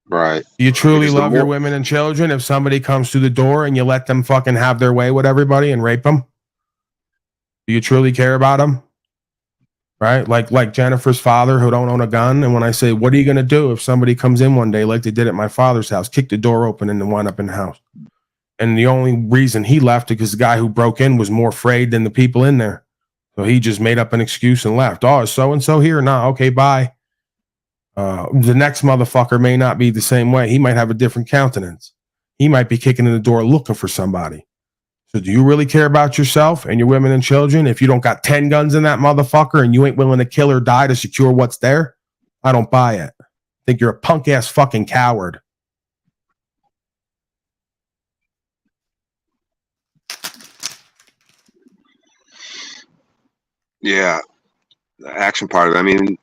Right. Do you truly love your women and children if somebody comes through the door and you let them fucking have their way with everybody and rape them? Do you truly care about them? Right? Like Jennifer's father who don't own a gun. And when I say, what are you going to do if somebody comes in one day like they did at my father's house, kick the door open and then wind up in the house? And the only reason he left because the guy who broke in was more afraid than the people in there. So he just made up an excuse and left. Oh, is so-and-so here? Nah, okay, bye. The next motherfucker may not be the same way. He might have a different countenance. He might be kicking in the door looking for somebody. So do you really care about yourself and your women and children if you don't got 10 guns in that motherfucker and you ain't willing to kill or die to secure what's there? I don't buy it. I think you're a punk-ass fucking coward. Yeah, the action part of it. I mean,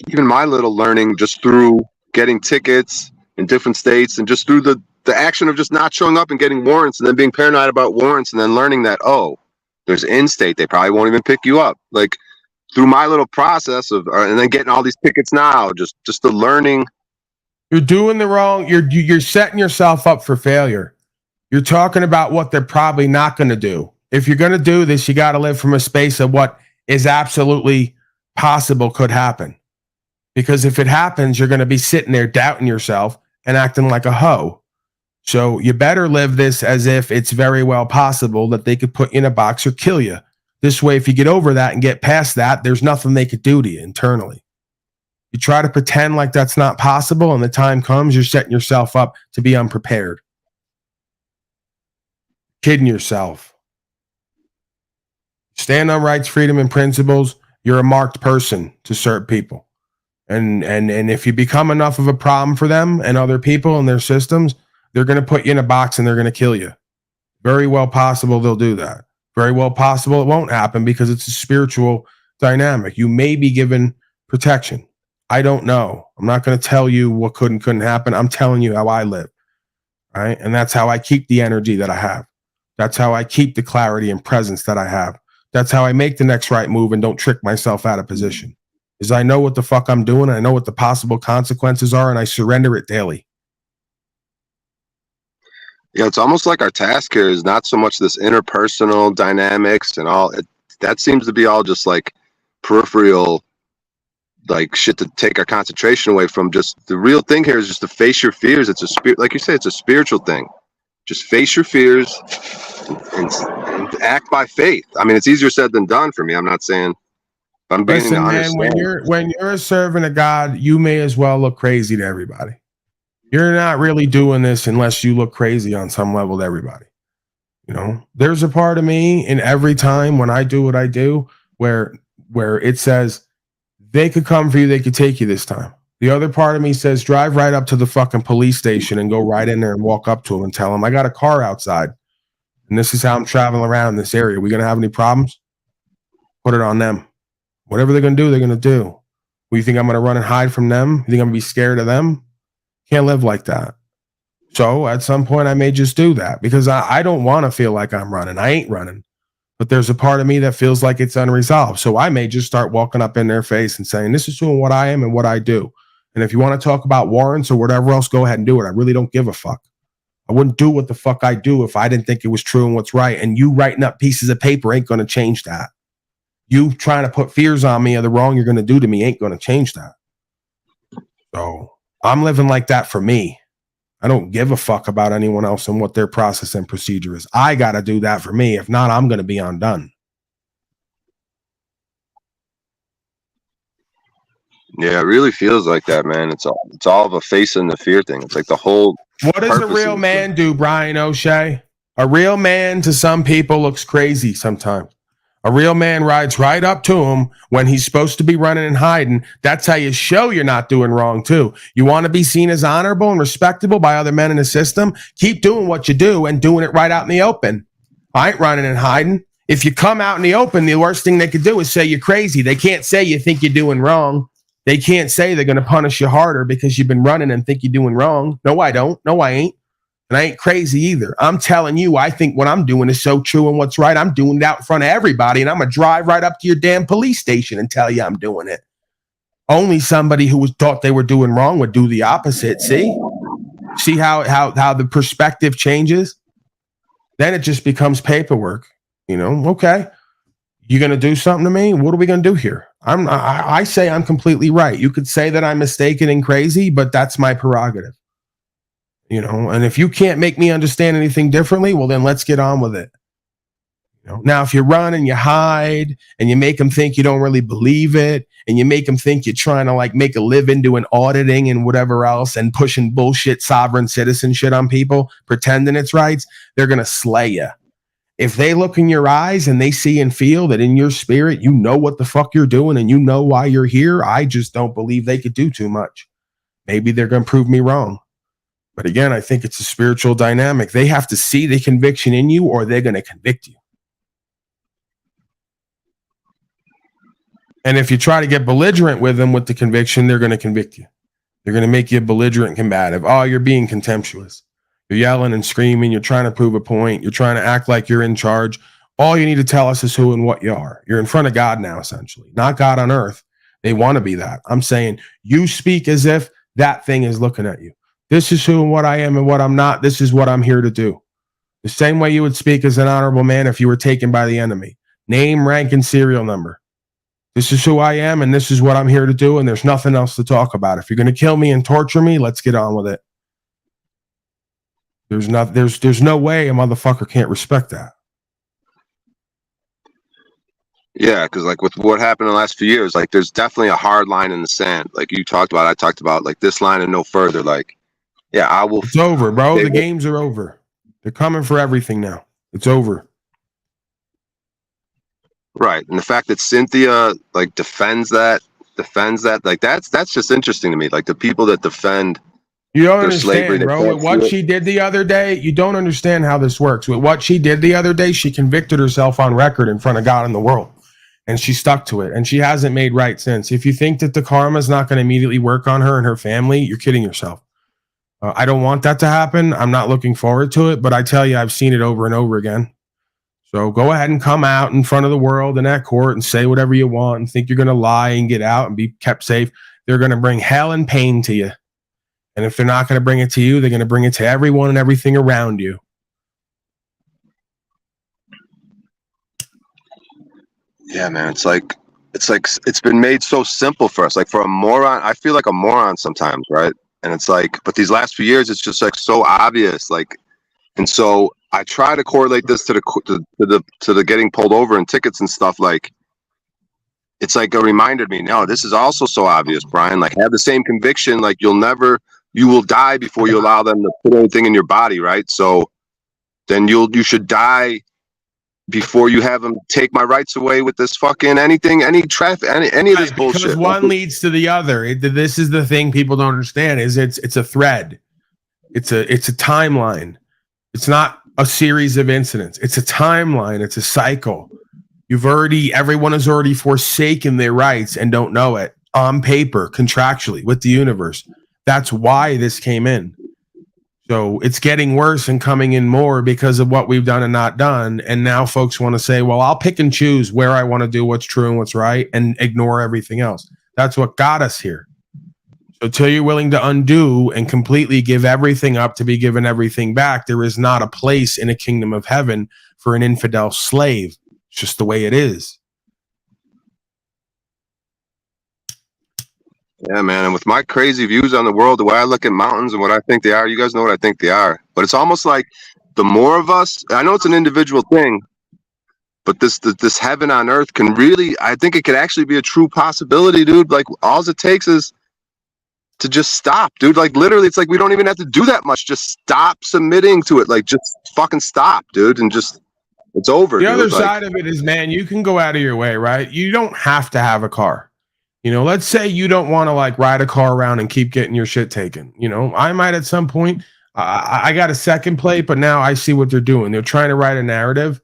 even my little learning just through getting tickets in different states and just through the action of just not showing up and getting warrants and then being paranoid about warrants and then learning that, oh, there's in-state, they probably won't even pick you up. Like through my little process of, and then getting all these tickets now, just the learning. You're doing the wrong, you're setting yourself up for failure. You're talking about what they're probably not going to do. If you're going to do this, you got to live from a space of what is absolutely possible could happen. Because if it happens, you're going to be sitting there doubting yourself and acting like a hoe. So you better live this as if it's very well possible that they could put you in a box or kill you. This way, if you get over that and get past that, there's nothing they could do to you internally. You try to pretend like that's not possible, and the time comes, you're setting yourself up to be unprepared. Kidding yourself. Stand on rights, freedom, and principles. You're a marked person to serve people. And if you become enough of a problem for them and other people and their systems, they're going to put you in a box and they're going to kill you. Very well possible they'll do that. Very well possible it won't happen because it's a spiritual dynamic. You may be given protection. I don't know. I'm not going to tell you what could and couldn't happen. I'm telling you how I live. Right? And that's how I keep the energy that I have. That's how I keep the clarity and presence that I have. That's how I make the next right move and don't trick myself out of position. Is I know what the fuck I'm doing. I know what the possible consequences are, and I surrender it daily. Yeah, it's almost like our task here is not so much this interpersonal dynamics and all. That seems to be all just like peripheral, like shit to take our concentration away from. Just the real thing here is just to face your fears. It's a spirit, like you say, it's a spiritual thing. Just face your fears and act by faith. I mean, it's easier said than done for me. I'm not saying. I'm beginning to understand. When you're a servant of God, you may as well look crazy to everybody. You're not really doing this unless you look crazy on some level to everybody. You know, there's a part of me in every time when I do what I do where it says they could come for you, they could take you this time. The other part of me says drive right up to the fucking police station and go right in there and walk up to them and tell them I got a car outside and this is how I'm traveling around this area. We gonna have any problems? Put it on them. Whatever they're gonna do, they're gonna do. Well, you think I'm gonna run and hide from them? You think I'm gonna be scared of them? Can't live like that. So at some point I may just do that because I don't want to feel like I'm running. I ain't running. But there's a part of me that feels like it's unresolved. So I may just start walking up in their face and saying, this is doing what I am and what I do. And if you want to talk about warrants or whatever else, go ahead and do it. I really don't give a fuck. I wouldn't do what the fuck I do if I didn't think it was true and what's right. And you writing up pieces of paper ain't going to change that. You trying to put fears on me of the wrong you're going to do to me ain't going to change that. So I'm living like that for me. I don't give a fuck about anyone else and what their process and procedure is. I got to do that for me. If not, I'm going to be undone. Yeah, it really feels like that, man. It's all of a facing the fear thing. It's like the whole. What does a real man do, Brian O'Shea? A real man to some people looks crazy sometimes. A real man rides right up to him when he's supposed to be running and hiding. That's how you show you're not doing wrong, too. You want to be seen as honorable and respectable by other men in the system? Keep doing what you do and doing it right out in the open. I ain't running and hiding. If you come out in the open, the worst thing they could do is say you're crazy. They can't say you think you're doing wrong. They can't say they're going to punish you harder because you've been running and think you're doing wrong. No, I don't. No, I ain't. And I ain't crazy either. I'm telling you, I think what I'm doing is so true and what's right. I'm doing it out in front of everybody, and I'm going to drive right up to your damn police station and tell you I'm doing it. Only somebody who thought they were doing wrong would do the opposite. See how the perspective changes? Then it just becomes paperwork. You know, okay, you going to do something to me? What are we going to do here? I say I'm completely right. You could say that I'm mistaken and crazy, but that's my prerogative. You know, and if you can't make me understand anything differently, well, then let's get on with it. You know? Now, if you run and you hide and you make them think you don't really believe it, and you make them think you're trying to like make a living doing auditing and whatever else and pushing bullshit sovereign citizen shit on people, pretending it's rights, they're going to slay you. If they look in your eyes and they see and feel that in your spirit, you know what the fuck you're doing and you know why you're here, I just don't believe they could do too much. Maybe they're going to prove me wrong. But again, I think it's a spiritual dynamic. They have to see the conviction in you or they're going to convict you. And if you try to get belligerent with them with the conviction, they're going to convict you. They're going to make you belligerent combative. Oh, you're being contemptuous. You're yelling and screaming. You're trying to prove a point. You're trying to act like you're in charge. All you need to tell us is who and what you are. You're in front of God now, essentially. Not God on earth. They want to be that. I'm saying you speak as if that thing is looking at you. This is who and what I am and what I'm not. This is what I'm here to do. The same way you would speak as an honorable man if you were taken by the enemy. Name, rank, and serial number. This is who I am, and this is what I'm here to do, and there's nothing else to talk about. If you're going to kill me and torture me, let's get on with it. There's no way a motherfucker can't respect that. Yeah, because like with what happened in the last few years, like there's definitely a hard line in the sand. Like you talked about, I talked about like this line and no further. Like, yeah, I will. It's over, bro. The games are over. They're coming for everything now. It's over. Right, and the fact that Cynthia like defends that, like that's just interesting to me. Like the people that defend. You don't understand, bro. With what she did the other day, you don't understand how this works. With what she did the other day, she convicted herself on record in front of God and the world. And she stuck to it. And she hasn't made right since. If you think that the karma is not going to immediately work on her and her family, you're kidding yourself. I don't want that to happen. I'm not looking forward to it. But I tell you, I've seen it over and over again. So go ahead and come out in front of the world in that court and say whatever you want and think you're going to lie and get out and be kept safe. They're going to bring hell and pain to you. And if they're not going to bring it to you, they're going to bring it to everyone and everything around you. Yeah, man, it's like it's been made so simple for us. Like for a moron, I feel like a moron sometimes, right? And it's like, but these last few years, it's just like so obvious. Like, and so I try to correlate this to the getting pulled over and tickets and stuff. Like, it's like a reminder to me. No, this is also so obvious, Brian. Like, have the same conviction. Like, you will die before you allow them to put anything in your body, right? So then you should die before you have them take my rights away with this fucking anything, any traffic, any of this bullshit. Because one leads to the other. This is the thing people don't understand is it's a thread. It's a timeline. It's not a series of incidents. It's a timeline. It's a cycle. Everyone has already forsaken their rights and don't know it on paper, contractually with the universe. That's why this came in. So it's getting worse and coming in more because of what we've done and not done. And now folks want to say, well, I'll pick and choose where I want to do what's true and what's right and ignore everything else. That's what got us here. So until you're willing to undo and completely give everything up to be given everything back, there is not a place in a kingdom of heaven for an infidel slave. It's just the way it is. Yeah, man. And with my crazy views on the world, the way I look at mountains and what I think they are, you guys know what I think they are. But it's almost like the more of us, I know it's an individual thing, but this heaven on earth can really, I think it could actually be a true possibility, dude. Like all it takes is to just stop, dude. Like literally, it's like we don't even have to do that much. Just stop submitting to it. Like just fucking stop, dude. And just, it's over. The other side of it is, man, you can go out of your way, right? You don't have to have a car. You know, let's say you don't want to like ride a car around and keep getting your shit taken. You know, I might at some point, I got a second plate, but now I see what they're doing. They're trying to write a narrative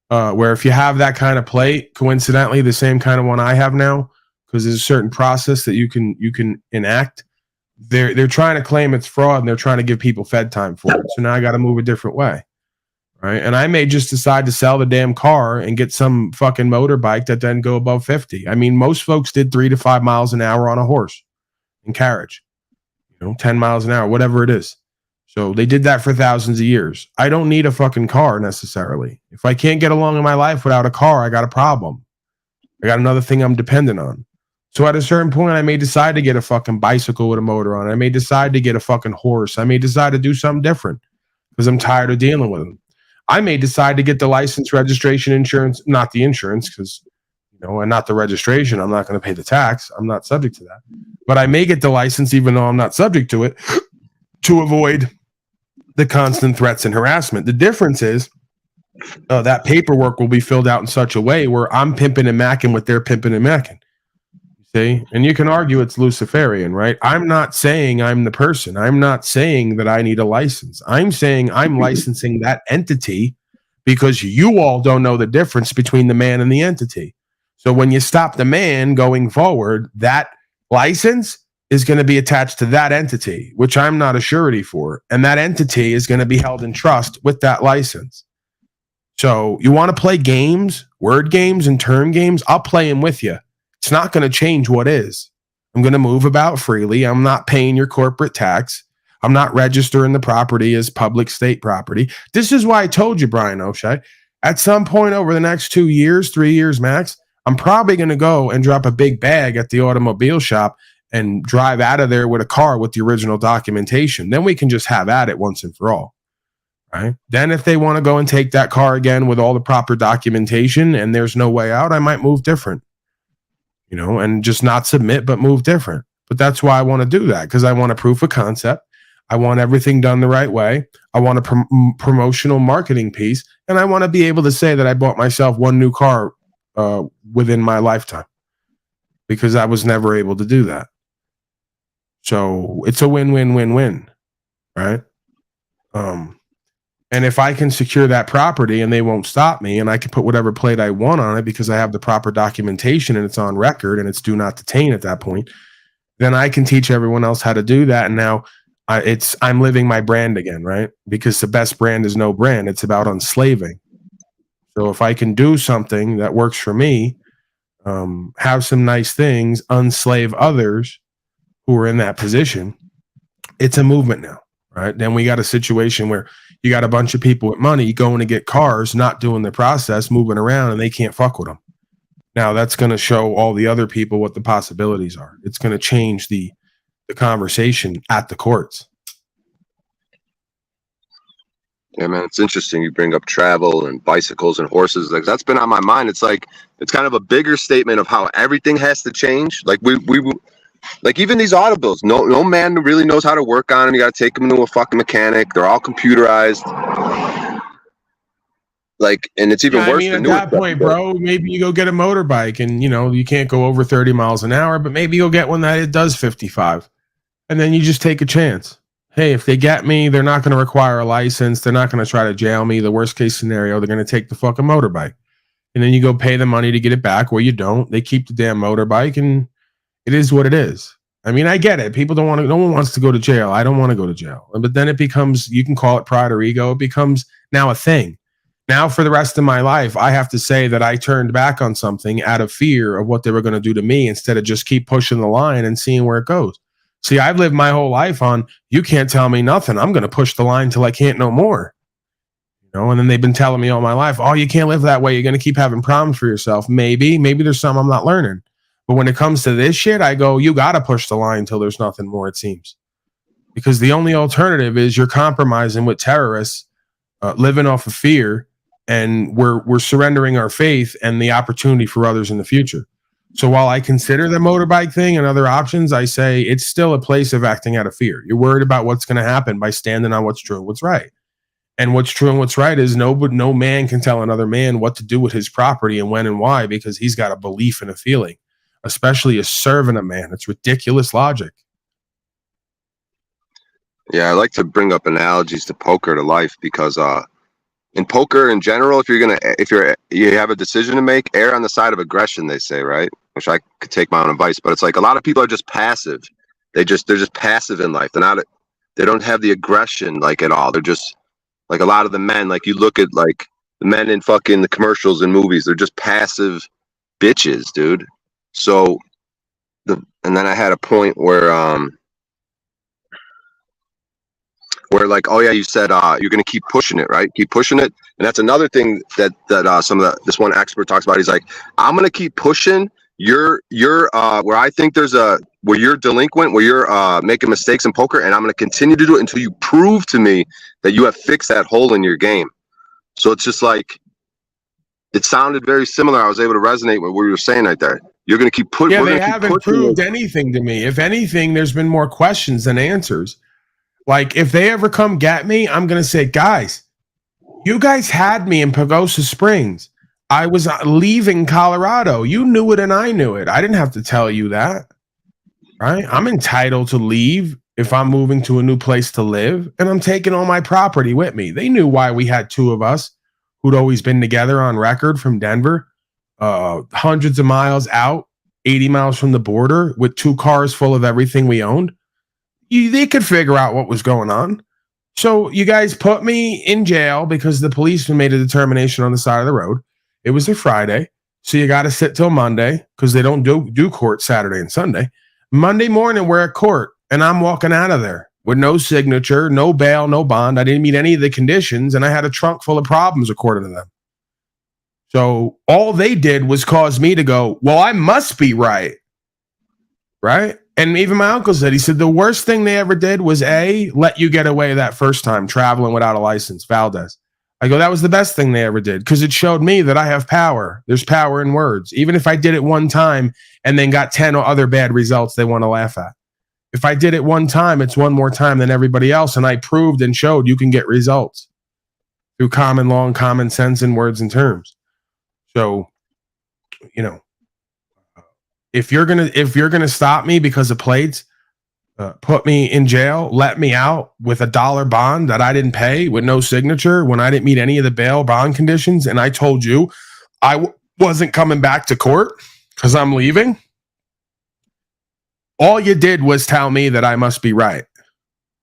where if you have that kind of plate, coincidentally, the same kind of one I have now, because there's a certain process that you can enact. They're trying to claim it's fraud and they're trying to give people Fed time for it. So now I got to move a different way. Right. And I may just decide to sell the damn car and get some fucking motorbike that doesn't go above 50. I mean, most folks did 3 to 5 miles an hour on a horse and carriage, 10 miles an hour, whatever it is. So they did that for thousands of years. I don't need a fucking car necessarily. If I can't get along in my life without a car, I got a problem. I got another thing I'm dependent on. So at a certain point, I may decide to get a fucking bicycle with a motor on it. I may decide to get a fucking horse. I may decide to do something different because I'm tired of dealing with them. I may decide to get the license, registration, insurance, not the insurance, because, you know, and not the registration. I'm not going to pay the tax. I'm not subject to that. But I may get the license, even though I'm not subject to it, to avoid the constant threats and harassment. The difference is that paperwork will be filled out in such a way where I'm pimping and macking what they're pimping and macking. See, and you can argue it's Luciferian, right? I'm not saying I'm the person. I'm not saying that I need a license. I'm saying I'm licensing that entity because you all don't know the difference between the man and the entity. So when you stop the man going forward, that license is going to be attached to that entity, which I'm not a surety for. And that entity is going to be held in trust with that license. So you want to play games, word games and term games? I'll play them with you. It's not going to change what is. I'm going to move about freely. I'm not paying your corporate tax. I'm not registering the property as public state property. This is why I told you, Brian O'Shea, at some point over the next 2 years, 3 years max, I'm probably going to go and drop a big bag at the automobile shop and drive out of there with a car with the original documentation. Then we can just have at it once and for all. Right? Then if they want to go and take that car again with all the proper documentation and there's no way out, I might move different. You know, and just not submit, but move different. But that's why I want to do that, because I want a proof of concept. I want everything done the right way. I want a promotional marketing piece. And I want to be able to say that I bought myself one new car within my lifetime, because I was never able to do that. So it's a win-win-win-win, right? And if I can secure that property and they won't stop me, and I can put whatever plate I want on it because I have the proper documentation and it's on record and it's do not detain at that point, then I can teach everyone else how to do that. And now I'm living my brand again, right? Because the best brand is no brand. It's about unslaving. So if I can do something that works for me, have some nice things, unslave others who are in that position, it's a movement now, right? Then we got a situation where you got a bunch of people with money going to get cars, not doing the process, moving around, and they can't fuck with them. Now that's going to show all the other people what the possibilities are. It's going to change the conversation at the courts. Yeah, man, it's interesting. You bring up travel and bicycles and horses. Like, that's been on my mind. It's like, it's kind of a bigger statement of how everything has to change. Like we like even these automobiles, no man really knows how to work on them. You got to take them to a fucking mechanic. They're all computerized. Like, and it's even worse. At that point, bro, maybe you go get a motorbike, and you know you can't go over 30 miles an hour, but maybe you'll get one that it does 55, and then you just take a chance. Hey, if they get me, they're not going to require a license. They're not going to try to jail me. The worst case scenario, they're going to take the fucking motorbike, and then you go pay the money to get it back, or you don't. They keep the damn motorbike, and it is what it is. I mean, I get it. People don't want to. No one wants to go to jail. I don't want to go to jail. But then it becomes. You can call it pride or ego. It becomes now a thing. Now, for the rest of my life, I have to say that I turned back on something out of fear of what they were going to do to me, instead of just keep pushing the line and seeing where it goes. See, I've lived my whole life on, you can't tell me nothing. I'm going to push the line till I can't no more. You know, and then they've been telling me all my life, oh, you can't live that way. You're going to keep having problems for yourself. Maybe there's some I'm not learning. But when it comes to this shit, I go, you got to push the line till there's nothing more, it seems. Because the only alternative is you're compromising with terrorists, living off of fear, and we're surrendering our faith and the opportunity for others in the future. So while I consider the motorbike thing and other options, I say it's still a place of acting out of fear. You're worried about what's going to happen by standing on what's true and what's right. And what's true and what's right is no man can tell another man what to do with his property and when and why, because he's got a belief and a feeling, especially a servant of man. It's ridiculous logic. Yeah, I like to bring up analogies to poker to life, because in poker in general, if you have a decision to make, err on the side of aggression, they say, right? Which I could take my own advice, but it's like a lot of people are just passive. They're just passive in life. They don't have the aggression like at all. They're just like a lot of the men. Like you look at like the men in fucking the commercials and movies. They're just passive bitches, dude. So and then I had a point where like, oh yeah, you said you're gonna keep pushing it, right? Keep pushing it, and that's another thing that this one expert talks about. He's like, I'm gonna keep pushing You're where I think where you're delinquent, where you're making mistakes in poker, and I'm going to continue to do it until you prove to me that you have fixed that hole in your game. So it's just like, it sounded very similar. I was able to resonate with what you were saying right there. You're going to keep putting. Yeah, they haven't proved anything to me. If anything, there's been more questions than answers. Like, if they ever come get me, I'm going to say, guys, you guys had me in Pagosa Springs. I was leaving Colorado. You knew it and I knew it. I didn't have to tell you that, right? I'm entitled to leave if I'm moving to a new place to live, and I'm taking all my property with me. They knew why we had two of us who'd always been together on record from Denver, hundreds of miles out, 80 miles from the border, with two cars full of everything we owned. They could figure out what was going on. So you guys put me in jail because the policeman made a determination on the side of the road. It was a Friday, so you got to sit till Monday because they don't do court Saturday and Sunday. Monday morning, we're at court, and I'm walking out of there with no signature, no bail, no bond. I didn't meet any of the conditions, and I had a trunk full of problems, according to them. So all they did was cause me to go, well, I must be right. Right? And even my uncle said, he said, the worst thing they ever did was let you get away that first time traveling without a license, Valdez. I go, that was the best thing they ever did because it showed me that I have power. There's power in words. Even if I did it one time and then got 10 other bad results they want to laugh at. If I did it one time, it's one more time than everybody else. And I proved and showed you can get results through common law and common sense in words and terms. So, you know, if you're gonna stop me because of plates, put me in jail, let me out with $1 bond that I didn't pay with no signature when I didn't meet any of the bail bond conditions, and I told you I wasn't coming back to court because I'm leaving. All you did was tell me that I must be right,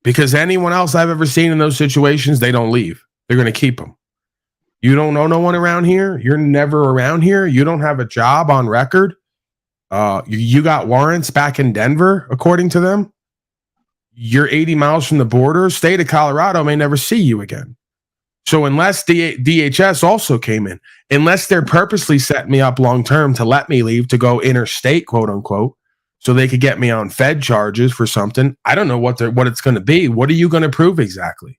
because anyone else I've ever seen in those situations, they don't leave. They're going to keep them. You don't know no one around here. You're never around here. You don't have a job on record. You got warrants back in Denver, according to them. You're 80 miles from the border. State of Colorado may never see you again. So unless DHS also came in, unless they're purposely setting me up long term to let me leave to go interstate, quote unquote, so they could get me on Fed charges for something, I don't know what it's going to be. What are you going to prove exactly?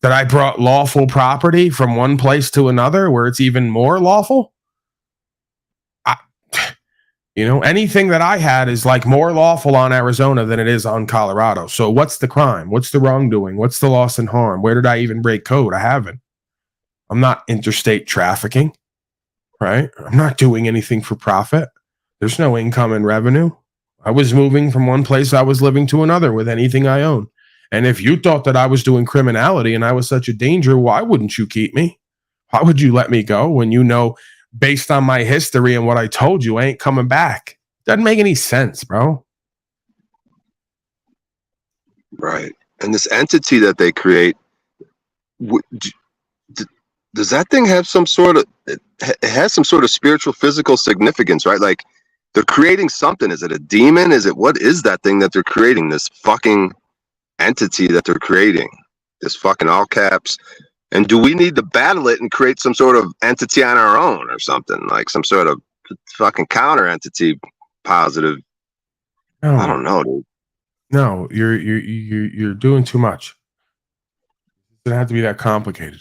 That I brought lawful property from one place to another where it's even more lawful? Anything that I had is like more lawful on Arizona than it is on Colorado. So what's the crime? What's the wrongdoing? What's the loss and harm? Where did I even break code? I haven't. I'm not interstate trafficking, right? I'm not doing anything for profit. There's no income and revenue. I was moving from one place I was living to another with anything I own. And if you thought that I was doing criminality and I was such a danger, why wouldn't you keep me? Why would you let me go when you know, based on my history and what I told you, I ain't coming back? Doesn't make any sense, bro. Right. And this entity that they create, does that thing have some sort of, it has some sort of spiritual, physical significance, right? Like, they're creating something. Is it a demon? What is that thing that they're creating? This fucking entity that they're creating, this fucking all caps. And do we need to battle it and create some sort of entity on our own or something, like some sort of fucking counter entity positive? No. I don't know, dude. No, you're doing too much. It doesn't have to be that complicated.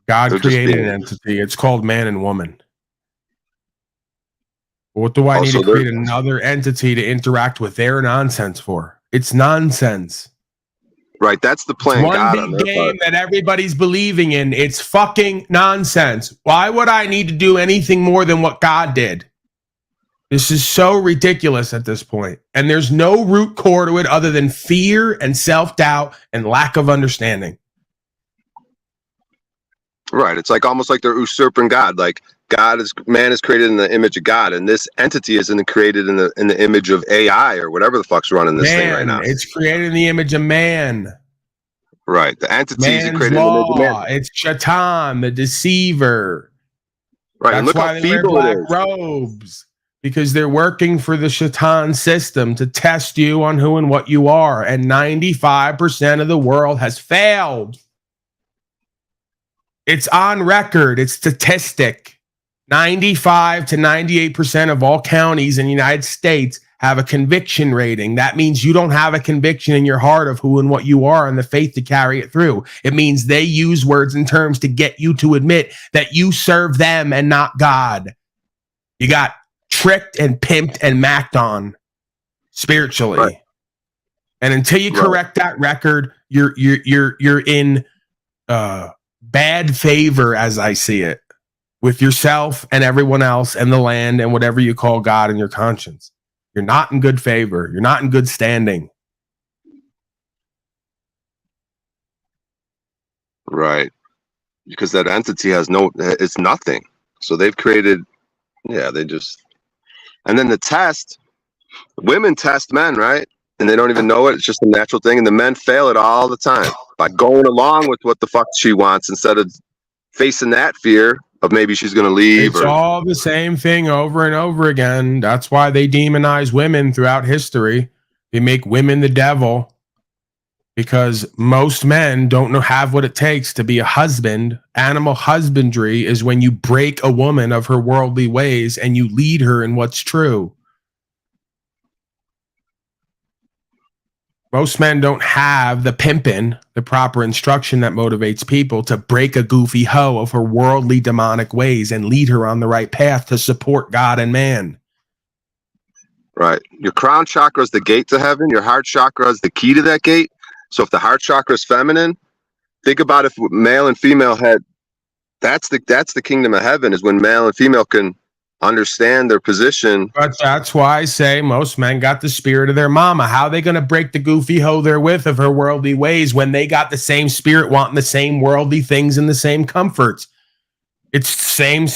God created an entity. It's called man and woman. What do I need to create another entity to interact with their nonsense for? It's nonsense. Right, that's the plan. One big game that everybody's believing in. It's fucking nonsense. Why would I need to do anything more than what God did? This is so ridiculous at this point. And there's no root core to it other than fear and self-doubt and lack of understanding. Right, it's like almost like they're usurping God. Like man is created in the image of God, and this entity isn't created in the image of AI or whatever the fuck's running this thing right now. It's created in the image of man. Right, the entity is created law. in the image of man. It's Shaitan, the deceiver. Right, that's and look why how they wear feeble black it is. robes, because they're working for the Shaitan system to test you on who and what you are. And 95% of the world has failed. It's on record. It's statistic. 95 to 98% of all counties in the United States have a conviction rating. That means you don't have a conviction in your heart of who and what you are and the faith to carry it through. It means they use words and terms to get you to admit that you serve them and not God. You got tricked and pimped and macked on spiritually. Right. And until you correct that record, you're in bad favor, as I see it, with yourself and everyone else and the land and whatever you call God and your conscience. You're not in good favor. You're not in good standing. Right. Because that entity has it's nothing. So they've created, they just, and then the test, women test men, right? And they don't even know it. It's just a natural thing. And the men fail it all the time by going along with what the fuck she wants instead of facing that fear of maybe she's going to leave. It's all the same thing over and over again. That's why they demonize women throughout history. They make women the devil because most men don't have what it takes to be a husband. Animal husbandry is when you break a woman of her worldly ways and you lead her in what's true. Most men don't have the pimping, the proper instruction that motivates people to break a goofy hoe of her worldly demonic ways and lead her on the right path to support God and man. Right. Your crown chakra is the gate to heaven. Your heart chakra is the key to that gate. So if the heart chakra is feminine, think about if male and female had, that's the kingdom of heaven, is when male and female can understand their position. But that's why I say most men got the spirit of their mama. How are they going to break the goofy hoe they're with of her worldly ways when they got the same spirit wanting the same worldly things and the same comforts? It's same.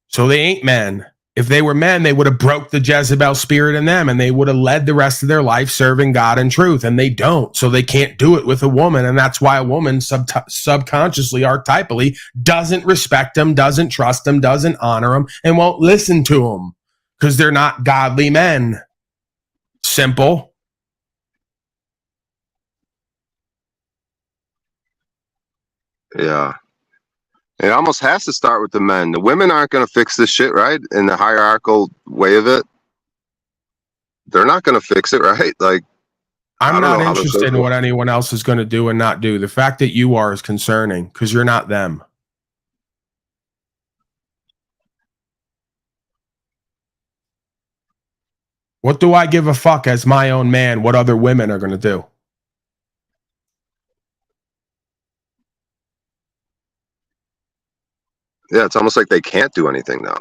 So they ain't men. If they were men, they would have broke the Jezebel spirit in them and they would have led the rest of their life serving God and truth. And they don't. So they can't do it with a woman. And that's why a woman subconsciously, archetypally, doesn't respect them, doesn't trust them, doesn't honor them, and won't listen to them because they're not godly men. Simple. Yeah. It almost has to start with the men. The women aren't going to fix this shit, right? In the hierarchical way of it. They're not going to fix it, right? Like, I'm not interested in what anyone else is going to do and not do. The fact that you are is concerning because you're not them. What do I give a fuck as my own man what other women are going to do? Yeah, it's almost like they can't do anything now.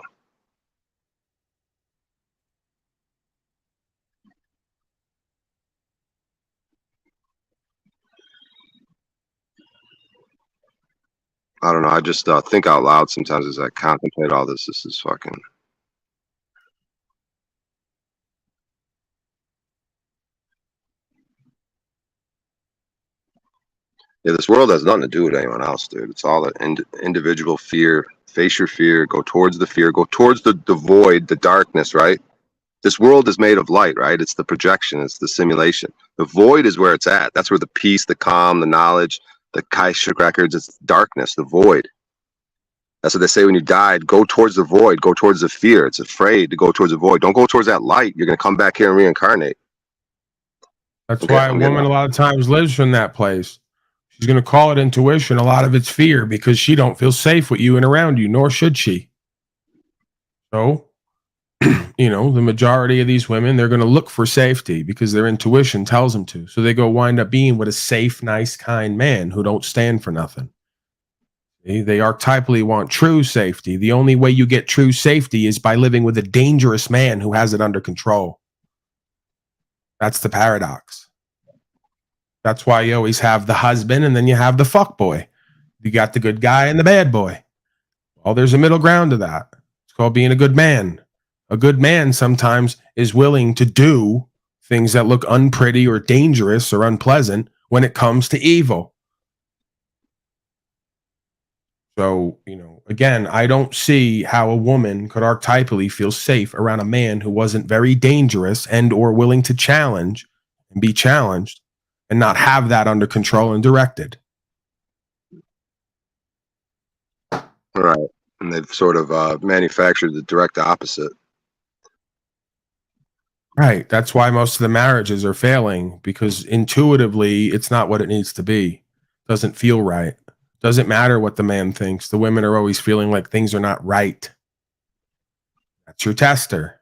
I don't know. I just think out loud sometimes as I contemplate all this. This is fucking. Yeah, this world has nothing to do with anyone else, dude. It's all an individual fear. Face your fear. Go towards the fear. Go towards the void, the darkness, right? This world is made of light, right? It's the projection. It's the simulation. The void is where it's at. That's where the peace, the calm, the knowledge, the Kaishik records, it's darkness, the void. That's what they say when you died. Go towards the void. Go towards the fear. It's afraid to go towards the void. Don't go towards that light. You're going to come back here and reincarnate. That's why a woman a lot of times lives from that place. She's going to call it intuition. A lot of it's fear because she don't feel safe with you and around you, nor should she. So, the majority of these women, they're going to look for safety because their intuition tells them to. So they go wind up being with a safe, nice, kind man who don't stand for nothing. They archetypally want true safety. The only way you get true safety is by living with a dangerous man who has it under control. That's the paradox. That's why you always have the husband and then you have the fuck boy. You got the good guy and the bad boy. Well, there's a middle ground to that. It's called being a good man. A good man sometimes is willing to do things that look unpretty or dangerous or unpleasant when it comes to evil. So, again, I don't see how a woman could archetypally feel safe around a man who wasn't very dangerous and or willing to challenge and be challenged and not have that under control and directed. Right. and they've sort of manufactured the direct opposite. Right. That's why most of the marriages are failing, because intuitively it's not what it needs to be. Doesn't feel right. Doesn't matter what the man thinks. The women are always feeling like things are not right. That's your tester.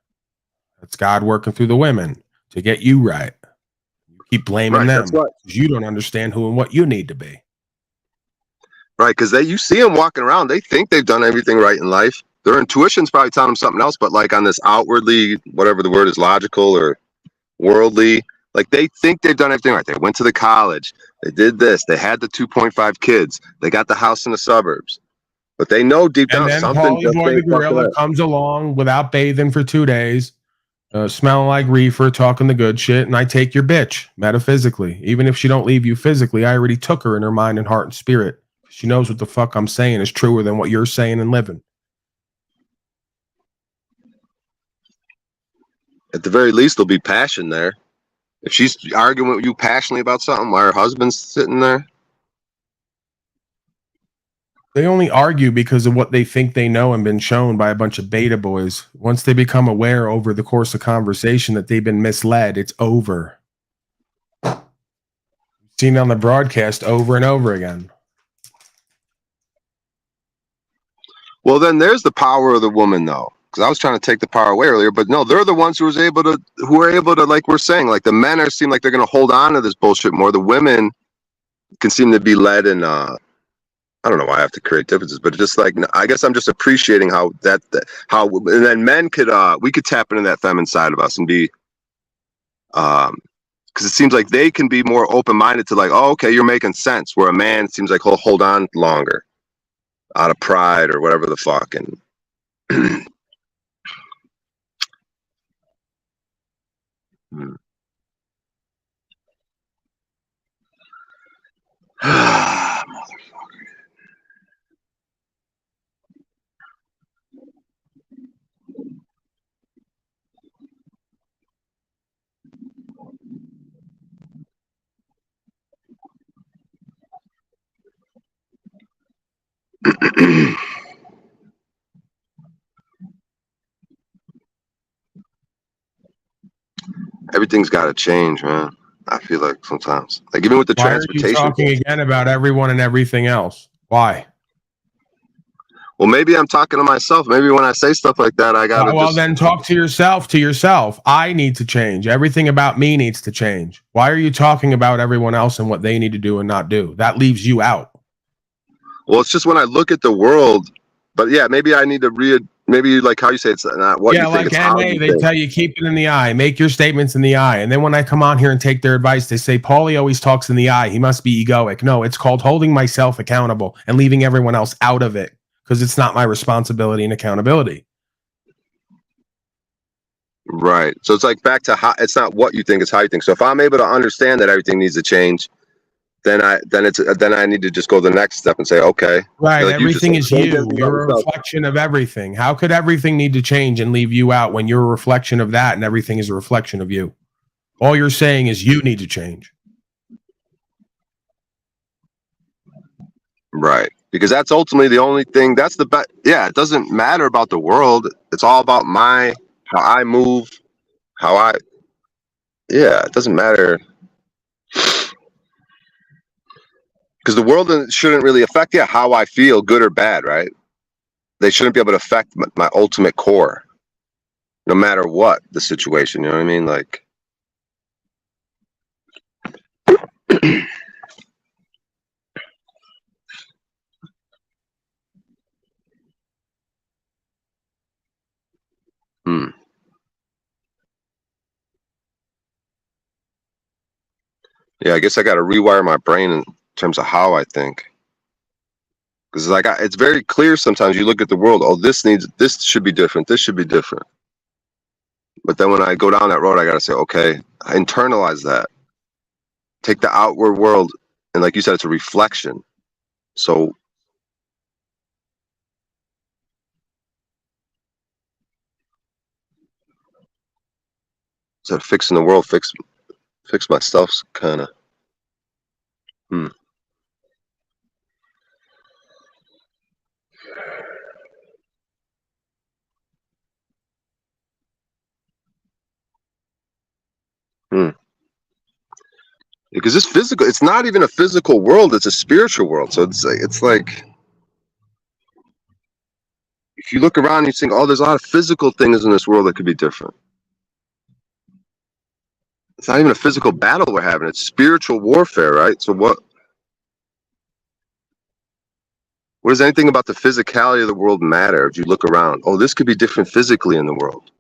That's God working through the women to get you right. You keep blaming them because you don't understand who and what you need to be. Right, because you see them walking around, they think they've done everything right in life. Their intuition's probably telling them something else, but like on this outwardly, whatever the word is, logical or worldly, like they think they've done everything right. They went to the college, they did this, they had the 2.5 kids, they got the house in the suburbs, but they know deep down And then something Paulie just Boy the ain't fucking Gorilla right. comes along without bathing for 2 days, smelling like reefer, talking the good shit, and I take your bitch metaphysically. Even if she don't leave you physically, I already took her in her mind and heart and spirit. She knows what the fuck I'm saying is truer than what you're saying and living. At the very least, there'll be passion there. If she's arguing with you passionately about something while her husband's sitting there, They only argue because of what they think they know and been shown by a bunch of beta boys. Once they become aware over the course of conversation that they've been misled, it's over. Seen on the broadcast over and over again. well, then there's the power of the woman, though. Because I was trying to take the power away earlier, but no, they're the ones who are able to, like we're saying, like the men seem like they're going to hold on to this bullshit more. The women can seem to be led in. I don't know why I have to create differences, but it's just like I guess I'm just appreciating how and then men could we could tap into that feminine side of us and be because it seems like they can be more open-minded to like, oh, okay, you're making sense, where a man seems like he'll hold on longer out of pride or whatever the fuck. And everything's got to change, man. I feel like sometimes, like even with the Why are you transportation talking thing. again about everyone and everything else? Why? Well, maybe I'm talking to myself. Maybe when I say stuff like that, I gotta Well, then talk to yourself. To yourself. I need to change. Everything about me needs to change. Why are you talking about everyone else and what they need to do and not do? That leaves you out. Well, it's just when I look at the world. But yeah, maybe I need to maybe like how you say it's not what you think, like it's how NA, you they think. tell you keep it in the eye, make your statements in the eye. And then when I come on here and take their advice, they say, Paulie always talks in the eye. He must be egoic. No, it's called holding myself accountable and leaving everyone else out of it because it's not my responsibility and accountability. Right. So it's like back to how it's not what you think, it's how you think. So if I'm able to understand that everything needs to change, then I need to just go the next step and say, okay. Right. Like everything is you. about You're a yourself. reflection of everything. How could everything need to change and leave you out when you're a reflection of that and everything is a reflection of you? All you're saying is you need to change. Right. Because that's ultimately the only thing. That's the best. Yeah, it doesn't matter about the world. It's all about how I move, yeah, it doesn't matter. Because the world shouldn't really affect how I feel, good or bad, right? They shouldn't be able to affect my ultimate core, no matter what the situation. You know what I mean? Like, yeah, I guess I got to rewire my brain in terms of how I think. Because like it's very clear sometimes you look at the world, oh, this should be different, this should be different. But then when I go down that road, I got to say, okay, I internalize that. Take the outward world, and like you said, it's a reflection. So instead of fixing the world, fix myself, kind of. Because this physical, it's not even a physical world, it's a spiritual world. So it's like, if you look around and you think, oh, there's a lot of physical things in this world that could be different. It's not even a physical battle we're having, it's spiritual warfare, right? So what does anything about the physicality of the world matter if you look around? Oh, this could be different physically in the world.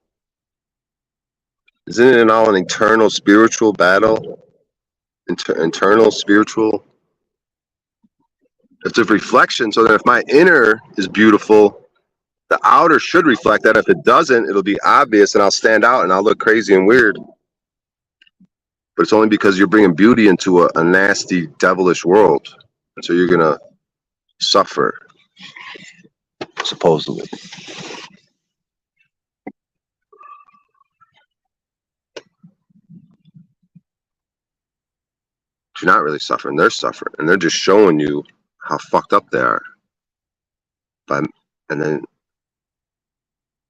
Isn't it all an internal spiritual battle? Internal spiritual. It's a reflection, so that if my inner is beautiful, the outer should reflect that. If it doesn't, it'll be obvious and I'll stand out and I'll look crazy and weird. But it's only because you're bringing beauty into a nasty, devilish world. And so you're going to suffer, supposedly. But you're not really suffering. They're suffering. And they're just showing you how fucked up they are. And then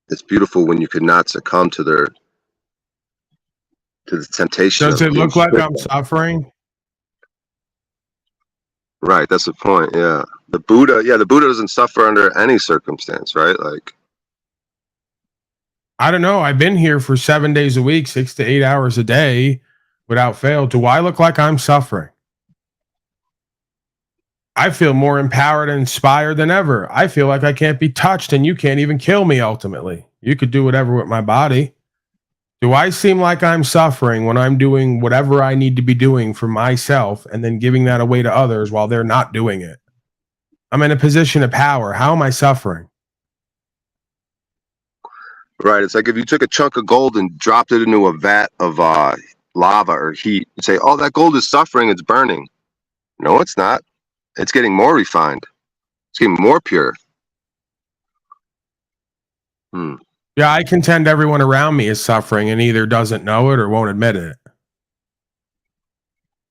it's beautiful when you could not succumb to the temptation. Does it look like I'm suffering? Right, that's the point. Yeah, the Buddha doesn't suffer under any circumstance, right? Like, I don't know. I've been here for 7 days a week, 6 to 8 hours a day without fail. Do I look like I'm suffering? I feel more empowered and inspired than ever. I feel like I can't be touched and you can't even kill me ultimately. You could do whatever with my body. Do I seem like I'm suffering when I'm doing whatever I need to be doing for myself and then giving that away to others while they're not doing it? I'm in a position of power. How am I suffering? right, it's like if you took a chunk of gold and dropped it into a vat of lava or heat, you say, "Oh, that gold is suffering. It's burning." No, it's not. It's getting more refined. It's getting more pure. Yeah, I contend everyone around me is suffering and either doesn't know it or won't admit it.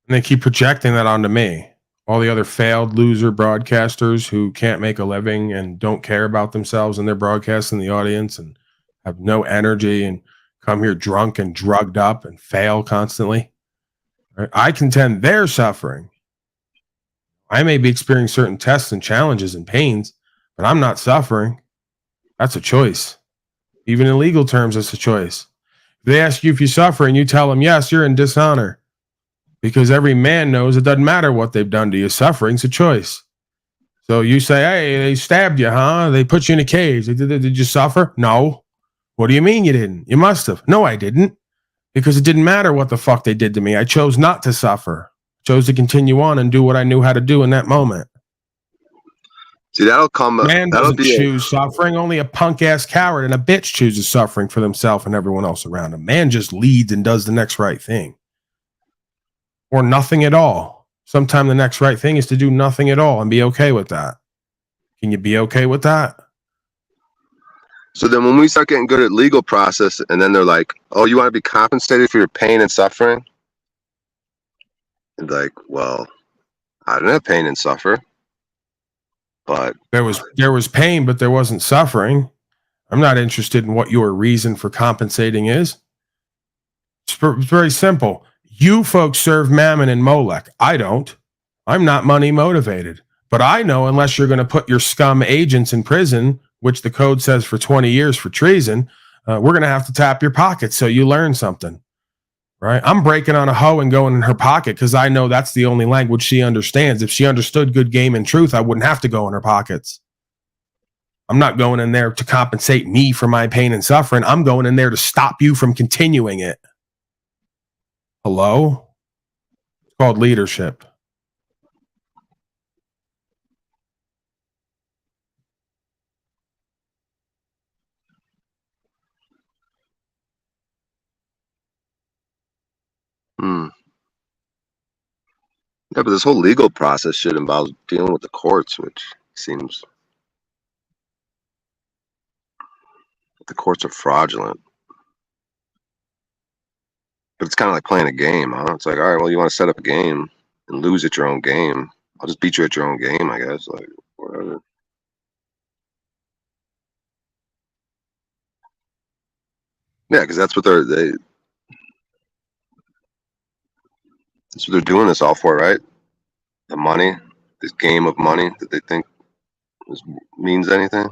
And they keep projecting that onto me. All the other failed loser broadcasters who can't make a living and don't care about themselves and their broadcasts in the audience and have no energy and come here drunk and drugged up and fail constantly. Right? I contend they're suffering. I may be experiencing certain tests and challenges and pains, but I'm not suffering. That's a choice. Even in legal terms, it's a choice. If they ask you if you suffer and you tell them yes, you're in dishonor. Because every man knows it doesn't matter what they've done to you. Suffering's a choice. So you say, hey, they stabbed you, huh? They put you in a cage. Did you suffer? No. What do you mean you didn't? You must have. No, I didn't. Because it didn't matter what the fuck they did to me. I chose not to suffer. Chose to continue on and do what I knew how to do in that moment. See, that'll come. Man that'll doesn't choose suffering. Only a punk ass coward and a bitch chooses suffering for themselves and everyone else around him. Man just leads and does the next right thing. Or nothing at all. Sometimes the next right thing is to do nothing at all and be okay with that. Can you be okay with that? So then when we start getting good at legal process and then they're like, oh, you want to be compensated for your pain and suffering? And like, well, I didn't have pain and suffer. But there was pain, but there wasn't suffering. I'm not interested in what your reason for compensating is. It's very simple. You folks serve Mammon and Molech. I don't. I'm not money motivated. But I know unless you're going to put your scum agents in prison, which the code says for 20 years for treason, we're going to have to tap your pockets so you learn something. Right? I'm breaking on a hoe and going in her pocket because I know that's the only language she understands. If she understood good game and truth, I wouldn't have to go in her pockets. I'm not going in there to compensate me for my pain and suffering. I'm going in there to stop you from continuing it. Hello? It's called leadership. Yeah, but this whole legal process shit involves dealing with the courts, which seems the courts are fraudulent. But it's kind of like playing a game, huh? It's like, all right, well, you want to set up a game and lose at your own game. I'll just beat you at your own game, I guess. Like, whatever. Yeah, because that's what That's what they're doing this all for, right? The money, this game of money that they think means anything.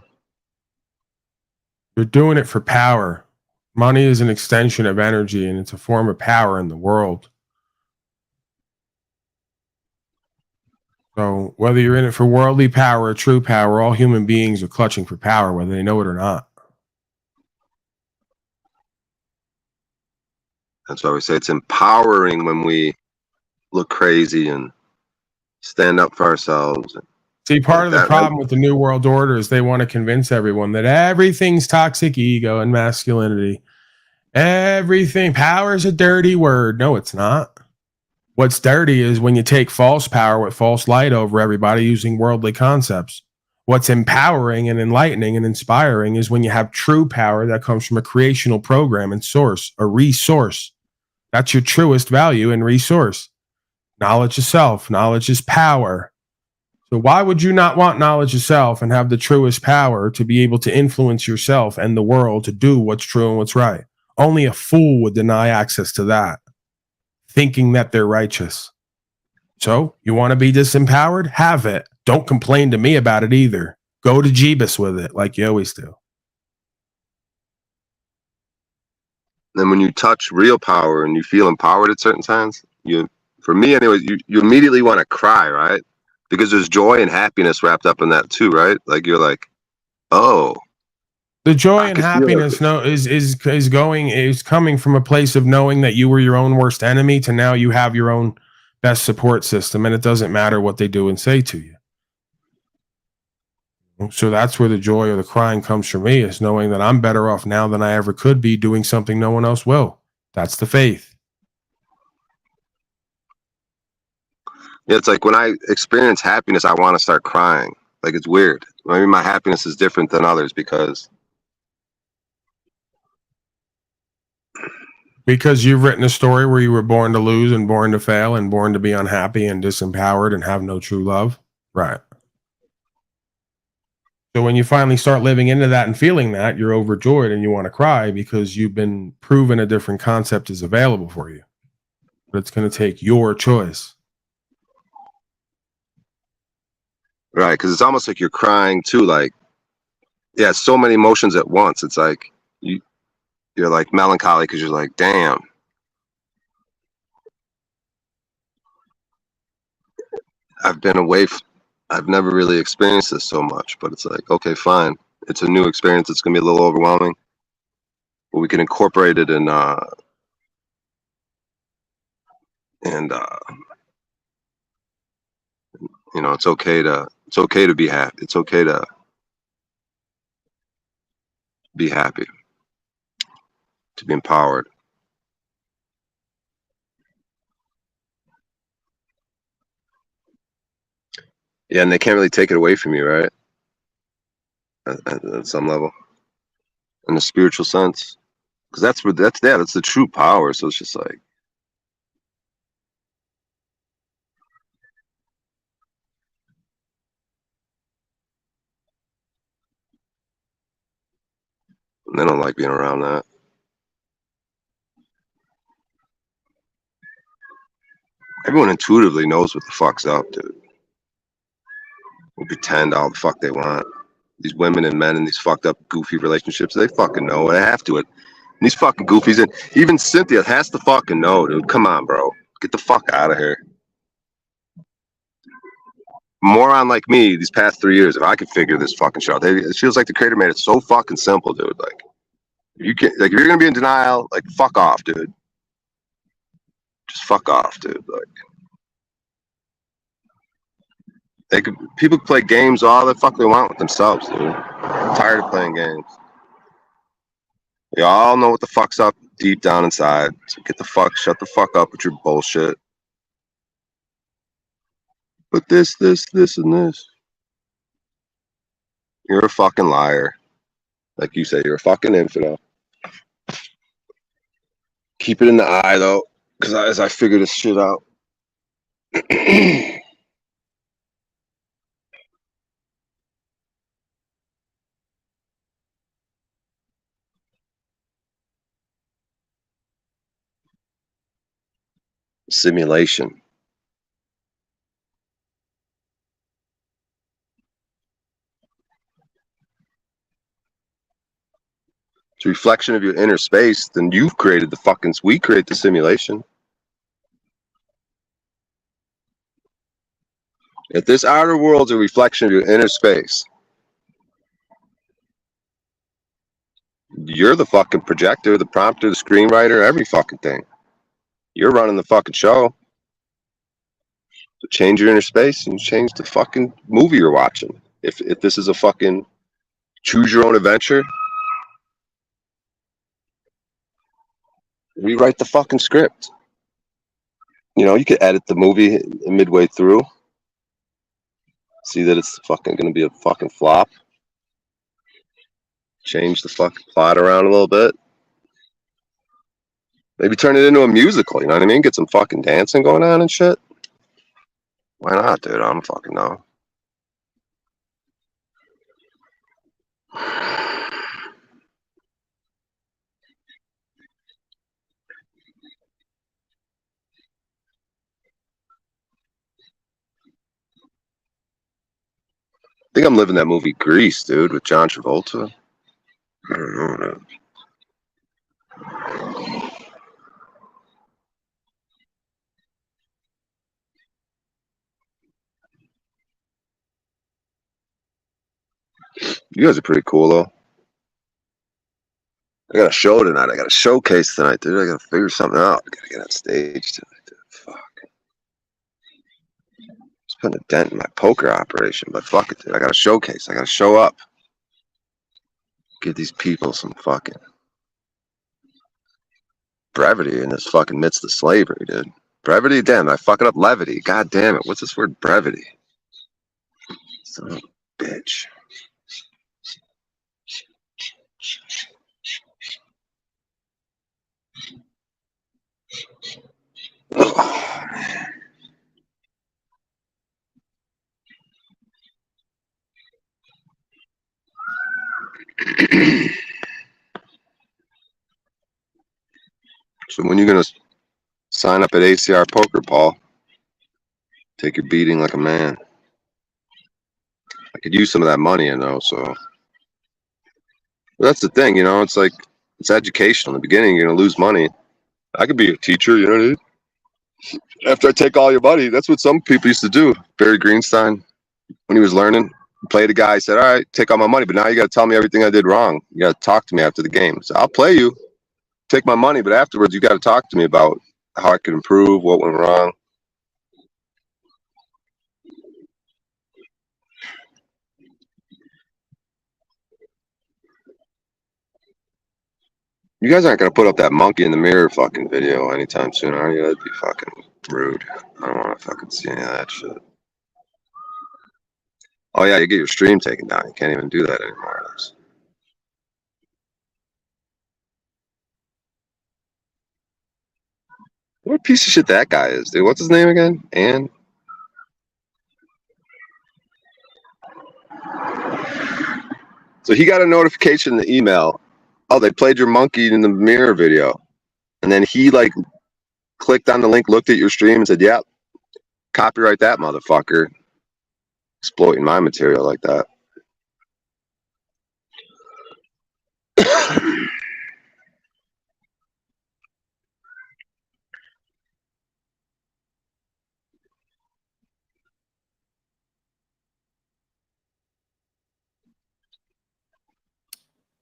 They're doing it for power. Money is an extension of energy, and it's a form of power in the world. So whether you're in it for worldly power or true power, all human beings are clutching for power, whether they know it or not. That's why we say it's empowering when we look crazy and stand up for ourselves. See, part of the problem with the New World Order is they want to convince everyone that everything's toxic ego and masculinity. Everything, power is a dirty word. No, it's not. What's dirty is when you take false power with false light over everybody using worldly concepts. What's empowering and enlightening and inspiring is when you have true power that comes from a creational program and source, a resource. That's your truest value and resource. Knowledge of self. Knowledge is power. So why would you not want knowledge of self and have the truest power to be able to influence yourself and the world to do what's true and what's right? Only a fool would deny access to that, thinking that they're righteous. So you want to be disempowered? Have it. Don't complain to me about it either. Go to Jeebus with it like you always do. Then when you touch real power and you feel empowered at certain times, for me anyways, you immediately want to cry, right? Because there's joy and happiness wrapped up in that too, right? Like you're like, oh. The joy and happiness is coming from a place of knowing that you were your own worst enemy to now you have your own best support system, and it doesn't matter what they do and say to you. So that's where the joy or the crying comes from me, is knowing that I'm better off now than I ever could be doing something no one else will. That's the faith. Yeah, it's like when I experience happiness, I want to start crying. Like it's weird. Maybe my happiness is different than others because you've written a story where you were born to lose and born to fail and born to be unhappy and disempowered and have no true love. Right. So when you finally start living into that and feeling that, you're overjoyed and you want to cry because you've been proven a different concept is available for you. But it's going to take your choice. right, because it's almost like you're crying too. Like, yeah, so many emotions at once. It's like you're like melancholy because you're like, damn. I've been away. I've never really experienced this so much, but it's like, okay, fine. It's a new experience. It's gonna be a little overwhelming, but we can incorporate it and you know, it's okay to be happy. It's okay to be happy, to be empowered. Yeah, and they can't really take it away from you, right? At some level, in a spiritual sense, because that's the true power. So it's just like, they don't like being around that. Everyone intuitively knows what the fuck's up, dude. They pretend all the fuck they want. These women and men in these fucked up, goofy relationships, they fucking know. They have to. These fucking goofies, and even Cynthia has to fucking know, dude. Come on, bro. Get the fuck out of here. Moron like me, these past 3 years, if I could figure this fucking shit out, it feels like the creator made it so fucking simple, dude. Like, if you're gonna be in denial, like, fuck off, dude. Just fuck off, dude. Like, people play games all the fuck they want with themselves, dude. I'm tired of playing games. We all know what the fuck's up deep down inside. So shut the fuck up with your bullshit. But this, and this. You're a fucking liar. Like you say, you're a fucking infidel. Keep it in the eye, though, because as I figure this shit out. Simulation. It's a reflection of your inner space. Then you've created the fucking. We create the simulation. If this outer world's a reflection of your inner space, you're the fucking projector, the prompter, the screenwriter, every fucking thing. You're running the fucking show. So change your inner space and change the fucking movie you're watching. If this is a fucking choose your own adventure, rewrite the fucking script. You know, you could edit the movie midway through. See that it's fucking gonna be a fucking flop. Change the fucking plot around a little bit. Maybe turn it into a musical, you know what I mean? Get some fucking dancing going on and shit. Why not, dude? I don't fucking know. I think I'm living that movie Grease, dude, with John Travolta. I don't know, man. You guys are pretty cool, though. I got a show tonight. I got a showcase tonight, dude. I got to figure something out. I got to get on stage tonight, dude. Fuck. Just putting a dent in my poker operation, but fuck it, dude. I got a showcase. I got to show up. Give these people some fucking brevity in this fucking midst of slavery, dude. Brevity? Damn, I fuck it up. Levity. God damn it. What's this word? Brevity. Son of a bitch. So when you're gonna sign up at ACR Poker, Paul? Take your beating like a man. I could use some of that money, you know, so. But that's the thing, you know, it's like, it's educational. In the beginning, you're gonna lose money. I could be a teacher, you know what I mean? After I take all your money, that's what some people used to do. Barry Greenstein, when he was learning, played a guy, said, all right, take all my money, but now you got to tell me everything I did wrong. You got to talk to me after the game. So I'll play you, take my money, but afterwards you got to talk to me about how I could improve, what went wrong. You guys aren't going to put up that monkey in the mirror fucking video anytime soon, are you? That'd be fucking rude. I don't want to fucking see any of that shit. Oh yeah, you get your stream taken down. You can't even do that anymore. What a piece of shit that guy is, dude. What's his name again? And so he got a notification in the email. Oh, they played your monkey in the mirror video. And then he like clicked on the link, looked at your stream and said, yep, copyright that motherfucker. Exploiting my material like that.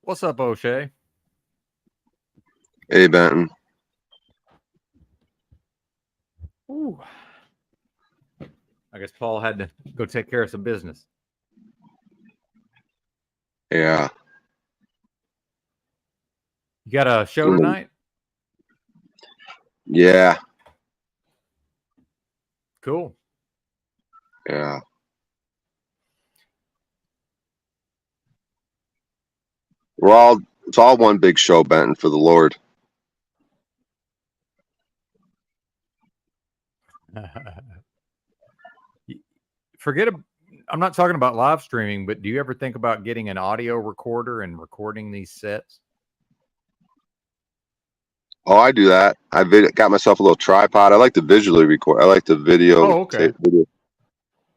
What's up, O'Shea? Hey, Benton. Ooh. I guess Paul had to go take care of some business. Yeah. You got a show tonight? Yeah. Cool. Yeah. It's all one big show, Benton, for the Lord. I'm not talking about live streaming, but do you ever think about getting an audio recorder and recording these sets? Oh, I do that. Got myself a little tripod. I like to visually record. I like the video. Oh, okay. Video.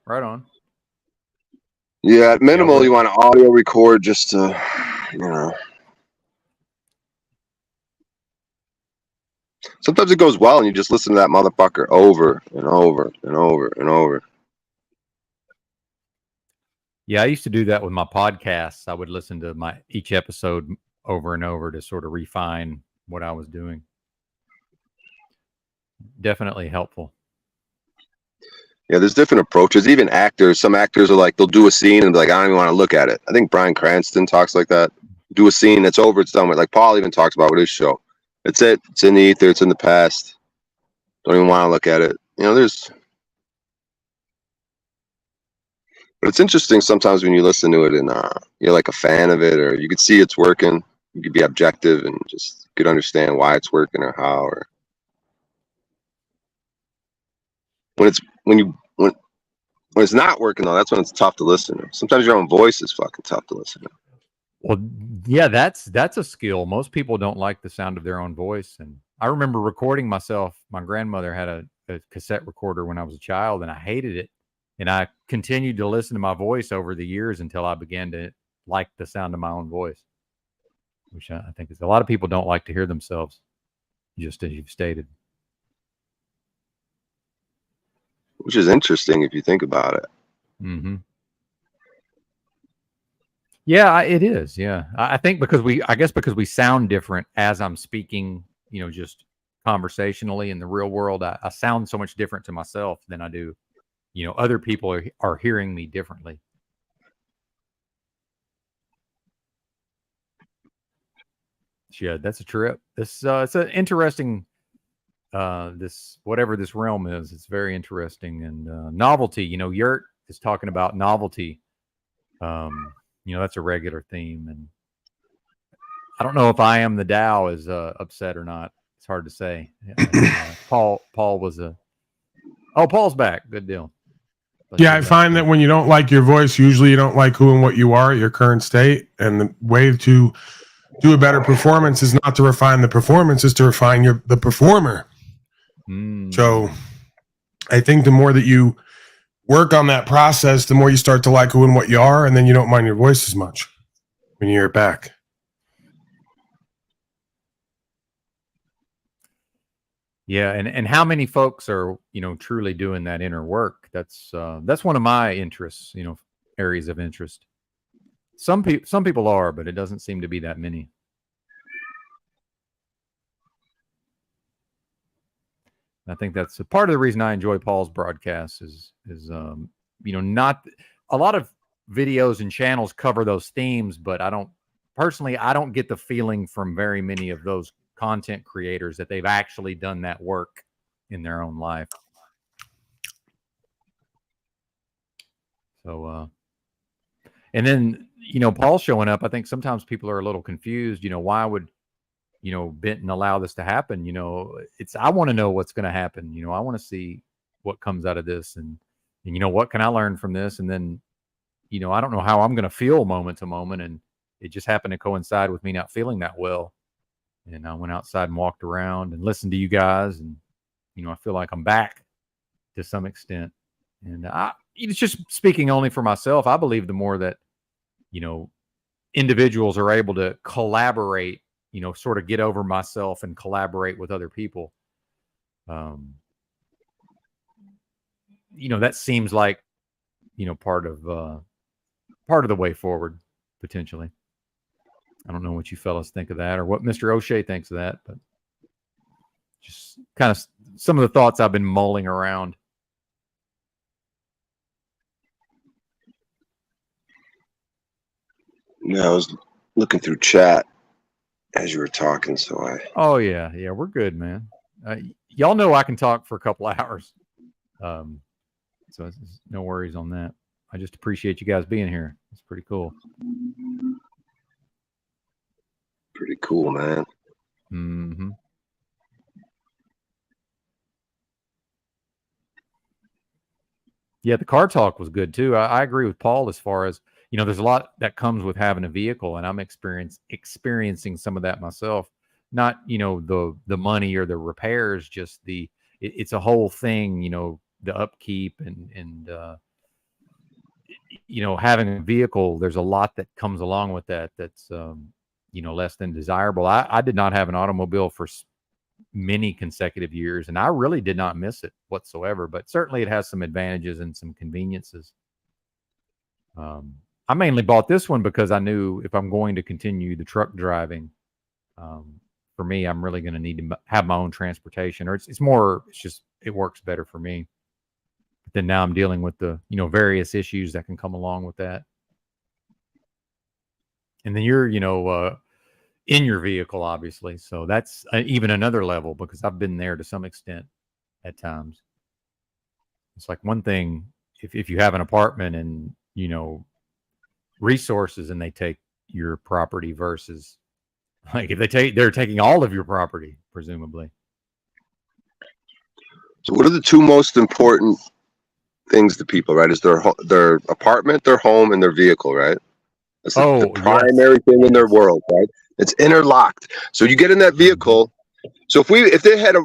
Right on. Yeah, at minimal, you want to audio record just to, you know. Sometimes it goes well, and you just listen to that motherfucker over and over and over and over. Yeah, I used to do that with my podcasts. I would listen to each episode over and over to sort of refine what I was doing. Definitely helpful. Yeah, there's different approaches. Even actors, some actors are like, they'll do a scene and be like, I don't even want to look at it. I think Bryan Cranston talks like that. Do a scene, it's over, it's done with. Like Paul even talks about with his show. It's it. It's in the ether. It's in the past. Don't even want to look at it. You know, but it's interesting sometimes when you listen to it and you're like a fan of it, or you could see it's working. You could be objective and just could understand why it's working or how. Or when it's not working though, that's when it's tough to listen to. Sometimes your own voice is fucking tough to listen to. Well, yeah, that's a skill. Most people don't like the sound of their own voice. And I remember recording myself. My grandmother had a cassette recorder when I was a child, and I hated it. And I continued to listen to my voice over the years until I began to like the sound of my own voice, which I think is a lot of people don't like to hear themselves, just as you've stated. Which is interesting if you think about it. Mm-hmm. Yeah, it is. Yeah. I think because we sound different as I'm speaking, just conversationally in the real world, I sound so much different to myself than I do, other people are hearing me differently. Yeah, that's a trip. It's an interesting, whatever this realm is, it's very interesting. And novelty, Yurt is talking about novelty. That's a regular theme. And I don't know if I Am the Dow is upset or not. It's hard to say. Paul was Paul's back. Good deal. Yeah, I find that when you don't like your voice, usually you don't like who and what you are at your current state. And the way to do a better performance is not to refine the performance, is to refine the performer. So I think the more that you work on that process, the more you start to like who and what you are, and then you don't mind your voice as much when you hear it back. Yeah, and how many folks are truly doing that inner work? That's one of my interests, areas of interest. Some people are, but it doesn't seem to be that many. I think that's a part of the reason I enjoy Paul's broadcasts is not a lot of videos and channels cover those themes, but I don't get the feeling from very many of those content creators that they've actually done that work in their own life. So, and then, Paul showing up, I think sometimes people are a little confused, why would, Benton allow this to happen? I want to know what's going to happen. I want to see what comes out of this and what can I learn from this? And then, I don't know how I'm going to feel moment to moment. And it just happened to coincide with me not feeling that well. And I went outside and walked around and listened to you guys. And, I feel like I'm back to some extent. And it's just speaking only for myself. I believe the more that, individuals are able to collaborate, sort of get over myself and collaborate with other people. That seems like, part of the way forward, potentially. I don't know what you fellas think of that or what Mr. O'Shea thinks of that, but just kind of some of the thoughts I've been mulling around. Yeah, I was looking through chat as you were talking, so I. Oh yeah, we're good, man. Y'all know I can talk for a couple hours, so it's no worries on that. I just appreciate you guys being here. It's pretty cool. Pretty cool, man. Mm-hmm. Yeah, the car talk was good too. I agree with Paul as far as there's a lot that comes with having a vehicle, and I'm experiencing some of that myself. not the money or the repairs, just it's a whole thing, the upkeep and having a vehicle. There's a lot that comes along with that that's less than desirable. I did not have an automobile for many consecutive years, and I really did not miss it whatsoever, but certainly it has some advantages and some conveniences. I mainly bought this one because I knew if I'm going to continue the truck driving, for me, I'm really going to need to have my own transportation, or it's just, it works better for me. But then now I'm dealing with the, various issues that can come along with that. And then you're, in your vehicle, obviously. So that's even another level, because I've been there to some extent at times. It's like one thing if you have an apartment and, resources and they take your property versus like if they're taking all of your property, presumably. So what are the two most important things to people, right? Is their apartment, their home, and their vehicle, right? That's the primary thing in their world, right? It's interlocked. So you get in that vehicle. So if they had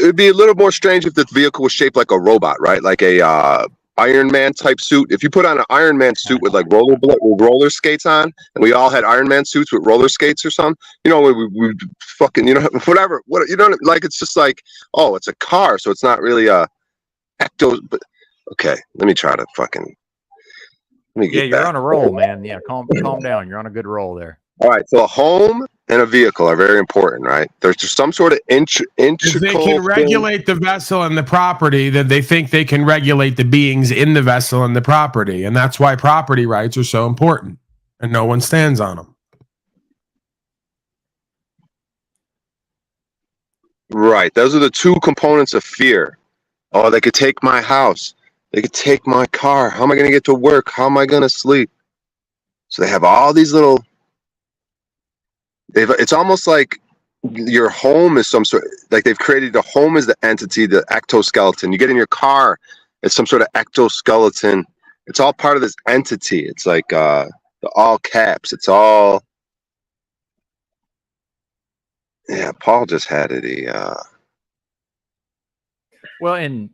it'd be a little more strange if the vehicle was shaped like a robot, right? Like a Iron Man type suit. If you put on an Iron Man suit with like roller skates on, and we all had Iron Man suits with roller skates or something, we fucking, whatever. Like it's just like, oh, it's a car, so it's not really a ecto. But okay, let me try to fucking. You're on a roll, man. Yeah, calm down. You're on a good roll there. All right, so a home and a vehicle are very important, right? There's just some sort of If they can regulate the vessel and the property, then they think they can regulate the beings in the vessel and the property. And that's why property rights are so important. And no one stands on them. Right. Those are the two components of fear. Oh, they could take my house. They could take my car. How am I going to get to work? How am I going to sleep? So they have all these little... It's almost like your home is some sort, like they've created the home as the entity, the ectoskeleton. You get in your car, it's some sort of ectoskeleton. It's all part of this entity. It's like the all caps. It's all. Yeah, Paul just had it. Well, and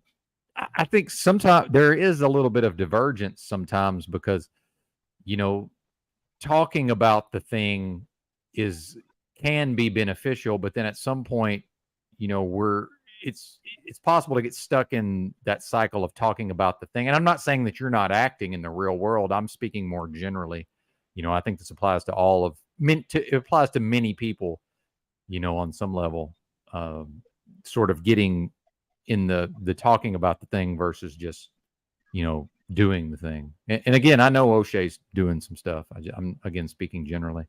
I think sometimes there is a little bit of divergence sometimes because, talking about the thing can be beneficial, but then at some point, it's possible to get stuck in that cycle of talking about the thing. And I'm not saying that you're not acting in the real world. I'm speaking more generally. I think this applies to it applies to many people, on some level, sort of getting in the talking about the thing versus just, doing the thing. And again, I know O'Shea's doing some stuff. I'm again speaking generally.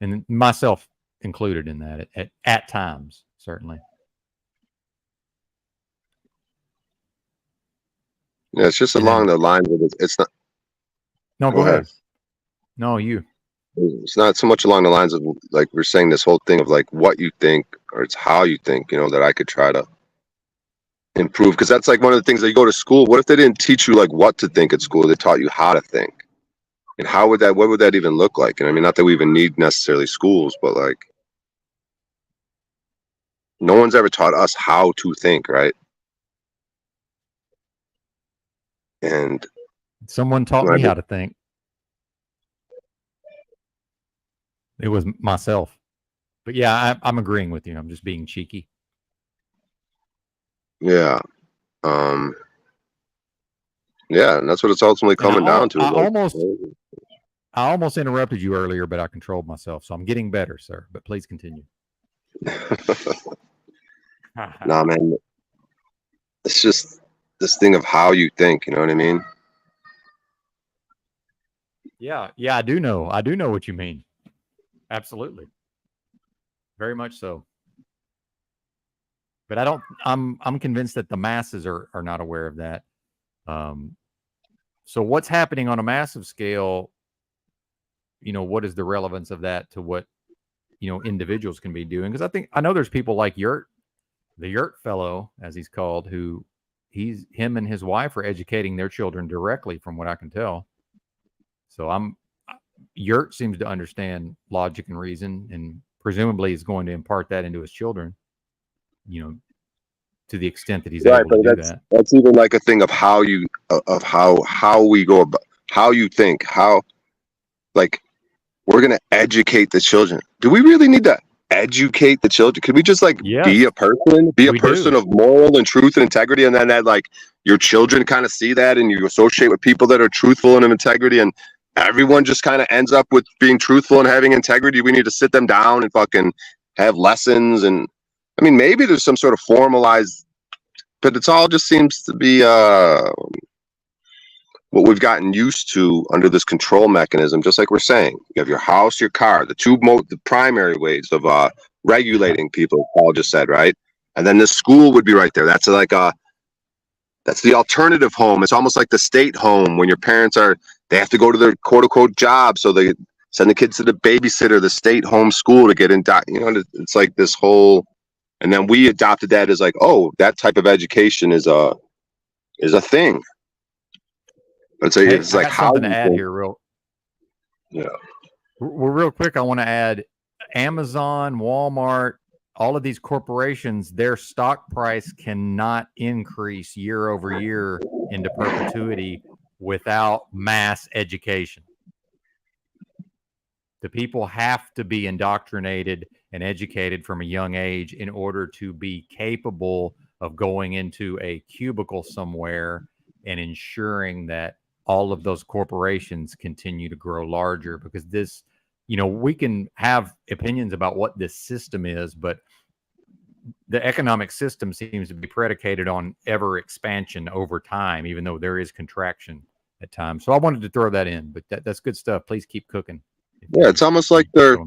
And myself included in that at times, certainly. Yeah, it's just along the lines of it. It's not. No, go ahead. No, you. It's not so much along the lines of like we're saying this whole thing of like what you think or it's how you think, that I could try to improve. Because that's like one of the things that you go to school. What if they didn't teach you like what to think at school? They taught you how to think. And what would that even look like? And I mean, not that we even need necessarily schools, but like, no one's ever taught us how to think, right? And someone taught me how to think. It was myself. But yeah, I'm agreeing with you. I'm just being cheeky. Yeah. Yeah, and that's what it's ultimately coming down to. I almost interrupted you earlier, but I controlled myself. So I'm getting better, sir. But please continue. Nah, man. It's just this thing of how you think, you know what I mean? Yeah, I do know. I do know what you mean. Absolutely. Very much so. But I'm convinced that the masses are not aware of that. So what's happening on a massive scale, what is the relevance of that to what, individuals can be doing? Because I know there's people like the Yurt fellow, as he's called, who him and his wife are educating their children directly from what I can tell. So Yurt seems to understand logic and reason, and presumably is going to impart that into his children. You know, to the extent that he's Right, able but to do that's that. that's even like a thing of how you of how we go about how you think, how like we're gonna educate the children. Do we really need to educate the children? Could we just like be a person, of moral and truth and integrity, and then that like your children kind of see that and you associate with people that are truthful and of integrity, and everyone just kind of ends up with being truthful and having integrity? We need to sit them down and fucking have lessons, and I mean maybe there's some sort of formalized, but it's all just seems to be what we've gotten used to under this control mechanism. Just like we're saying, you have your house, your car, the primary ways of regulating people. Paul just said, right? And then the school would be right there. That's like that's the alternative home. It's almost like the state home when your parents they have to go to their quote unquote job, so they send the kids to the babysitter, the state home school to get in. You know, it's like this whole. And then we adopted that as like, oh, that type of education is a thing. It's I like got how something to you add think. here, Yeah. Well, real quick, I want to add Amazon, Walmart, all of these corporations, their stock price cannot increase year over year into perpetuity without mass education. The people have to be indoctrinated and educated from a young age in order to be capable of going into a cubicle somewhere and ensuring that all of those corporations continue to grow larger. Because this, you know, we can have opinions about what this system is, but the economic system seems to be predicated on ever expansion over time, even though there is contraction at times. So I wanted to throw that in, but that's good stuff. Please keep cooking. Yeah, it's almost like they're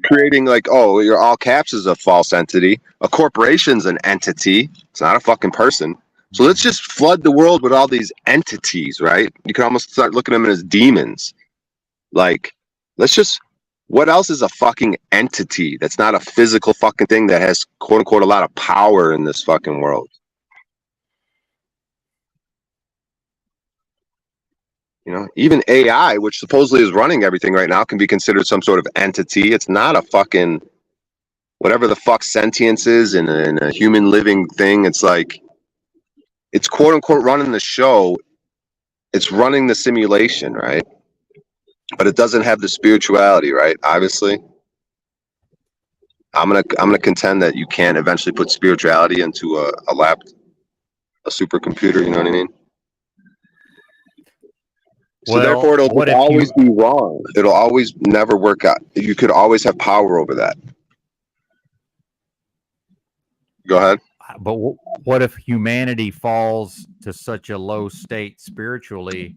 creating like, oh, your all caps is a false entity. A corporation's an entity. It's not a fucking person. So let's just flood the world with all these entities, right? You can almost start looking at them as demons. Like, what else is a fucking entity that's not a physical fucking thing that has quote unquote a lot of power in this fucking world? You know, even AI, which supposedly is running everything right now, can be considered some sort of entity. It's not a fucking whatever the fuck sentience is in a human living thing. It's like, it's quote unquote running the show. It's running the simulation, right? But it doesn't have the spirituality, right? Obviously. I'm gonna contend that you can't eventually put spirituality into a supercomputer, you know what I mean? So therefore it'll always be wrong. It'll always never work out. You could always have power over that. Go ahead. But what if humanity falls to such a low state spiritually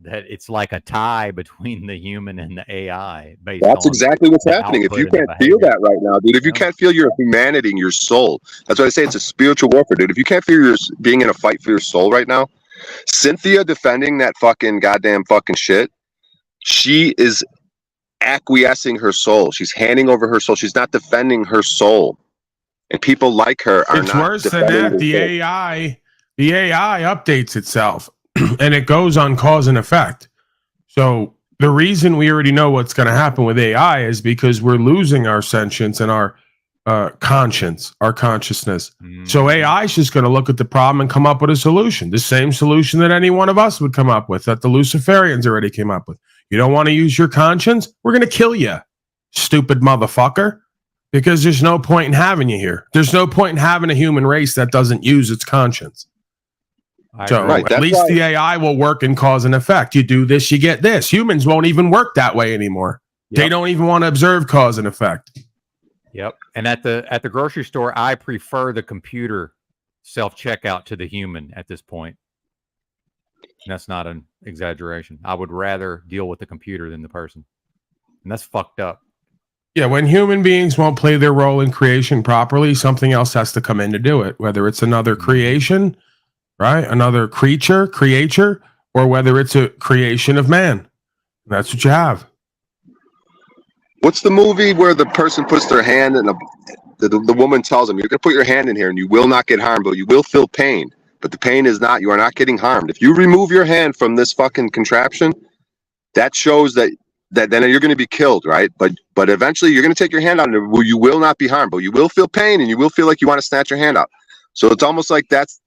that it's like a tie between the human and the AI? That's exactly what's happening. If you can't feel that right now, dude, if you can't feel your humanity and your soul, that's why I say it's a spiritual warfare, dude. If you can't feel being in a fight for your soul right now, Cynthia defending that fucking goddamn fucking shit, she is acquiescing her soul. She's handing over her soul. She's not defending her soul. And people like her are it's not worse than that. The AI updates itself and it goes on cause and effect. So the reason we already know what's going to happen with AI is because we're losing our sentience and our conscience, our consciousness. So AI is just going to look at the problem and come up with a solution, the same solution that any one of us would come up with, that the Luciferians already came up with. You don't want to use your conscience? We're going to kill you, stupid motherfucker, because there's no point in having you here. There's no point in having a human race that doesn't use its conscience. So at least the AI will work in cause and effect. You do this, you get this. Humans won't even work that way anymore. Yep. They don't even want to observe cause and effect. Yep. And at the grocery store, I prefer the computer self-checkout to the human at this point. And that's not an exaggeration. I would rather deal with the computer than the person. And that's fucked up. Yeah, when human beings won't play their role in creation properly, something else has to come in to do it, whether it's another creation, right? Another creature, or whether it's a creation of man. That's what you have. What's the movie where the person puts their hand in the woman tells them, you're going to put your hand in here and you will not get harmed, but you will feel pain. But the pain is not, you are not getting harmed. If you remove your hand from this fucking contraption, that shows that that then you're going to be killed, right? But eventually you're going to take your hand out, and you will not be harmed, but you will feel pain, and you will feel like you want to snatch your hand out. So it's almost like that's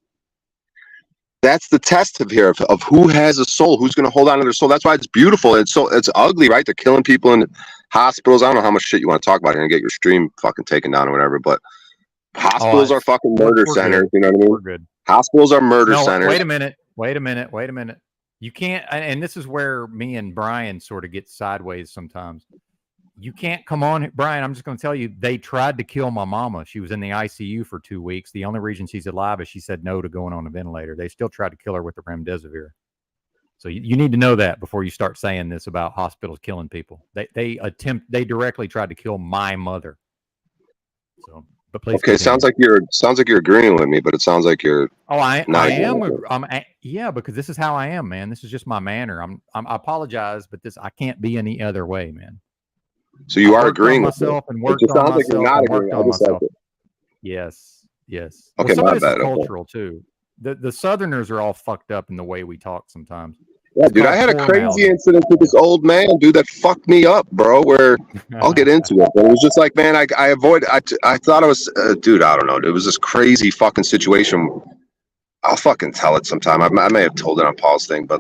the test of here of who has a soul, who's going to hold on to their soul. That's why it's beautiful. It's ugly, right? They're killing people in hospitals. I don't know how much shit you want to talk about here and get your stream fucking taken down or whatever, but hospitals are fucking murder centers. You know what I mean? We're good. Hospitals are murder centers. Wait a minute. You can't, and this is where me and Brian sort of get sideways sometimes. You can't come on, Brian. I'm just going to tell you, they tried to kill my mama. She was in the ICU for 2 weeks. The only reason she's alive is she said no to going on a ventilator. They still tried to kill her with the remdesivir. So you need to know that before you start saying this about hospitals killing people. They directly tried to kill my mother. So, but please. Okay, continue. sounds like you're agreeing with me, but it sounds like you're. Oh, I am. Yeah, because this is how I am, man. This is just my manner. I apologize, but I can't be any other way, man. So you are agreeing with myself and worked it on sounds myself like you're not and worked agreeing. on myself. Like Yes. Okay, well, some my of this bad. is cultural too. The Southerners are all fucked up in the way we talk sometimes. Yeah, dude, I had a crazy incident with this old man, dude, that fucked me up, bro. Where I'll get into it, but it was just like, man, I thought I was, dude, I don't know. It was this crazy fucking situation. I'll fucking tell it sometime. I may have told it on Paul's thing, but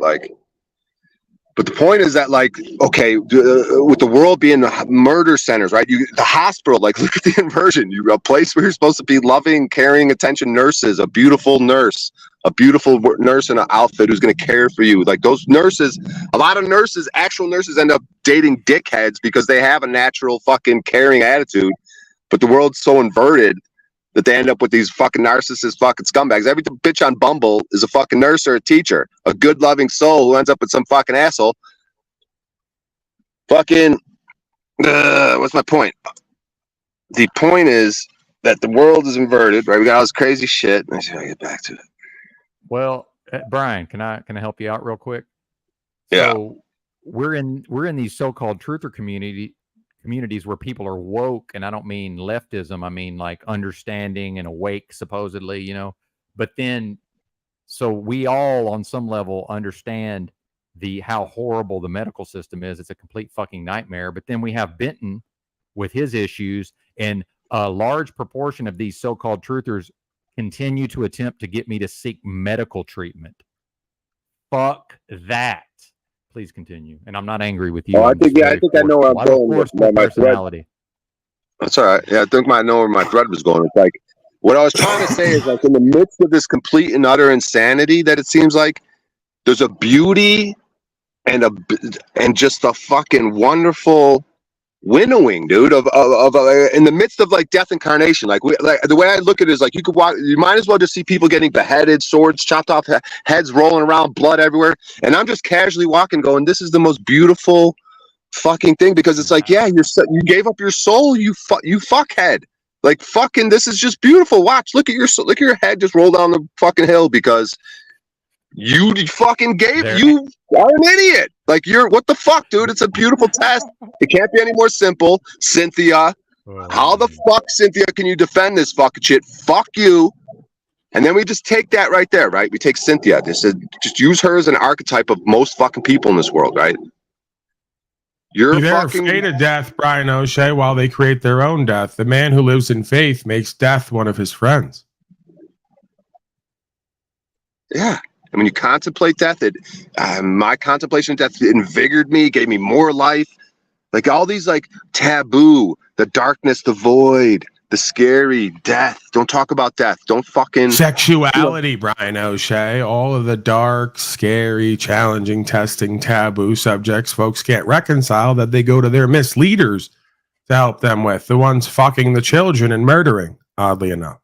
the point is that, like, okay, with the world being murder centers, right? The hospital, like, look at the inversion. A place where you're supposed to be loving, caring, attention nurses, a beautiful nurse in an outfit who's going to care for you. Like, those nurses, a lot of nurses, actual nurses, end up dating dickheads because they have a natural fucking caring attitude. But the world's so inverted that they end up with these fucking narcissist fucking scumbags. Every bitch on Bumble is a fucking nurse or a teacher, a good loving soul who ends up with some fucking asshole. Fucking, what's my point? The point is that the world is inverted, right? We got all this crazy shit. Let me see if I get back to it. Well, Brian, can I help you out real quick? Yeah. So we're in these so-called truther communities where people are woke, and I don't mean leftism. I mean like understanding and awake, supposedly, you know. But then, so we all on some level understand how horrible the medical system is. It's a complete fucking nightmare. But then we have Benton with his issues, and a large proportion of these so-called truthers continue to attempt to get me to seek medical treatment. Fuck that. Please continue. And I'm not angry with you. Oh, I think I know where I'm going with my personality. That's all right. Yeah, I think I know where my thread was going. It's like, what I was trying to say is, like, in the midst of this complete and utter insanity that it seems like, there's a beauty and just a fucking wonderful winnowing, dude, of in the midst of, like, death incarnation. Like the way I look at it is, like, you might as well just see people getting beheaded, swords chopped off, heads rolling around, blood everywhere, and I'm just casually walking, going, this is the most beautiful fucking thing, because it's like, yeah, you gave up your soul, you fuckhead. Like, fucking, this is just beautiful. Watch, look at your head just roll down the fucking hill because you fucking you are an idiot. Like, what the fuck, dude? It's a beautiful test. It can't be any more simple. Cynthia, how the fuck, Cynthia, can you defend this fucking shit? Fuck you. And then we just take that right there, right? We take Cynthia. Just use her as an archetype of most fucking people in this world, right? They're afraid of death, Brian O'Shea, while they create their own death. The man who lives in faith makes death one of his friends. Yeah. And when you contemplate death, my contemplation of death invigorated me, gave me more life. Like, all these, like, taboo, the darkness, the void, the scary, death. Don't talk about death. Don't fucking... Sexuality, Brian O'Shea. All of the dark, scary, challenging, testing, taboo subjects folks can't reconcile that they go to their misleaders to help them with. The ones fucking the children and murdering, oddly enough.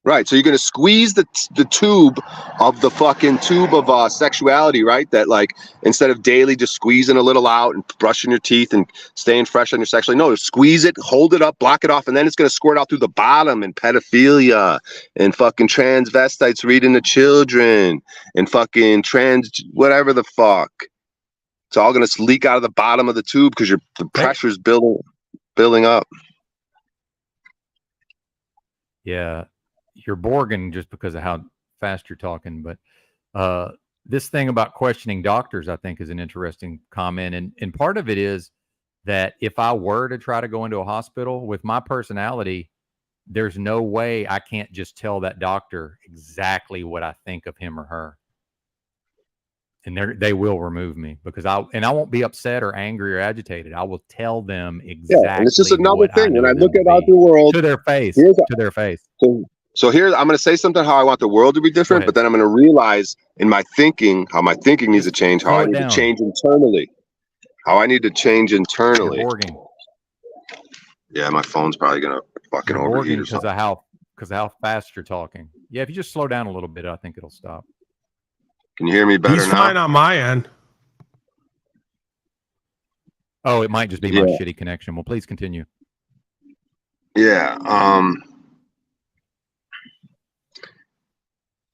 Right, so you're going to squeeze the tube of the fucking tube of sexuality, right? That, like, instead of daily just squeezing a little out and brushing your teeth and staying fresh on your sexuality, no, squeeze it, hold it up, block it off, and then it's going to squirt out through the bottom, and pedophilia and fucking transvestites reading to children and fucking whatever the fuck. It's all going to leak out of the bottom of the tube because the pressure's building up. Yeah. You're Borging just because of how fast you're talking, but this thing about questioning doctors, I think, is an interesting comment, and part of it is that if I were to try to go into a hospital with my personality, there's no way I can't just tell that doctor exactly what I think of him or her. And they will remove me because I won't be upset or angry or agitated. I will tell them exactly. Yeah, and it's just another what thing. When I them look to at out be. the world, To their face. here's To their face. so here I'm going to say something how I want the world to be different, but then I'm going to realize in my thinking how my thinking needs to change, how slow I it need to down. change internally, how I need to change internally. You're borging. Yeah, my phone's probably going to fucking You're overheat borging or something. because of how fast you're talking. Yeah, if you just slow down a little bit, I think it'll stop. Can you hear me better He's now? fine on my end. Oh, it might just be my shitty connection. Well, please continue. Yeah.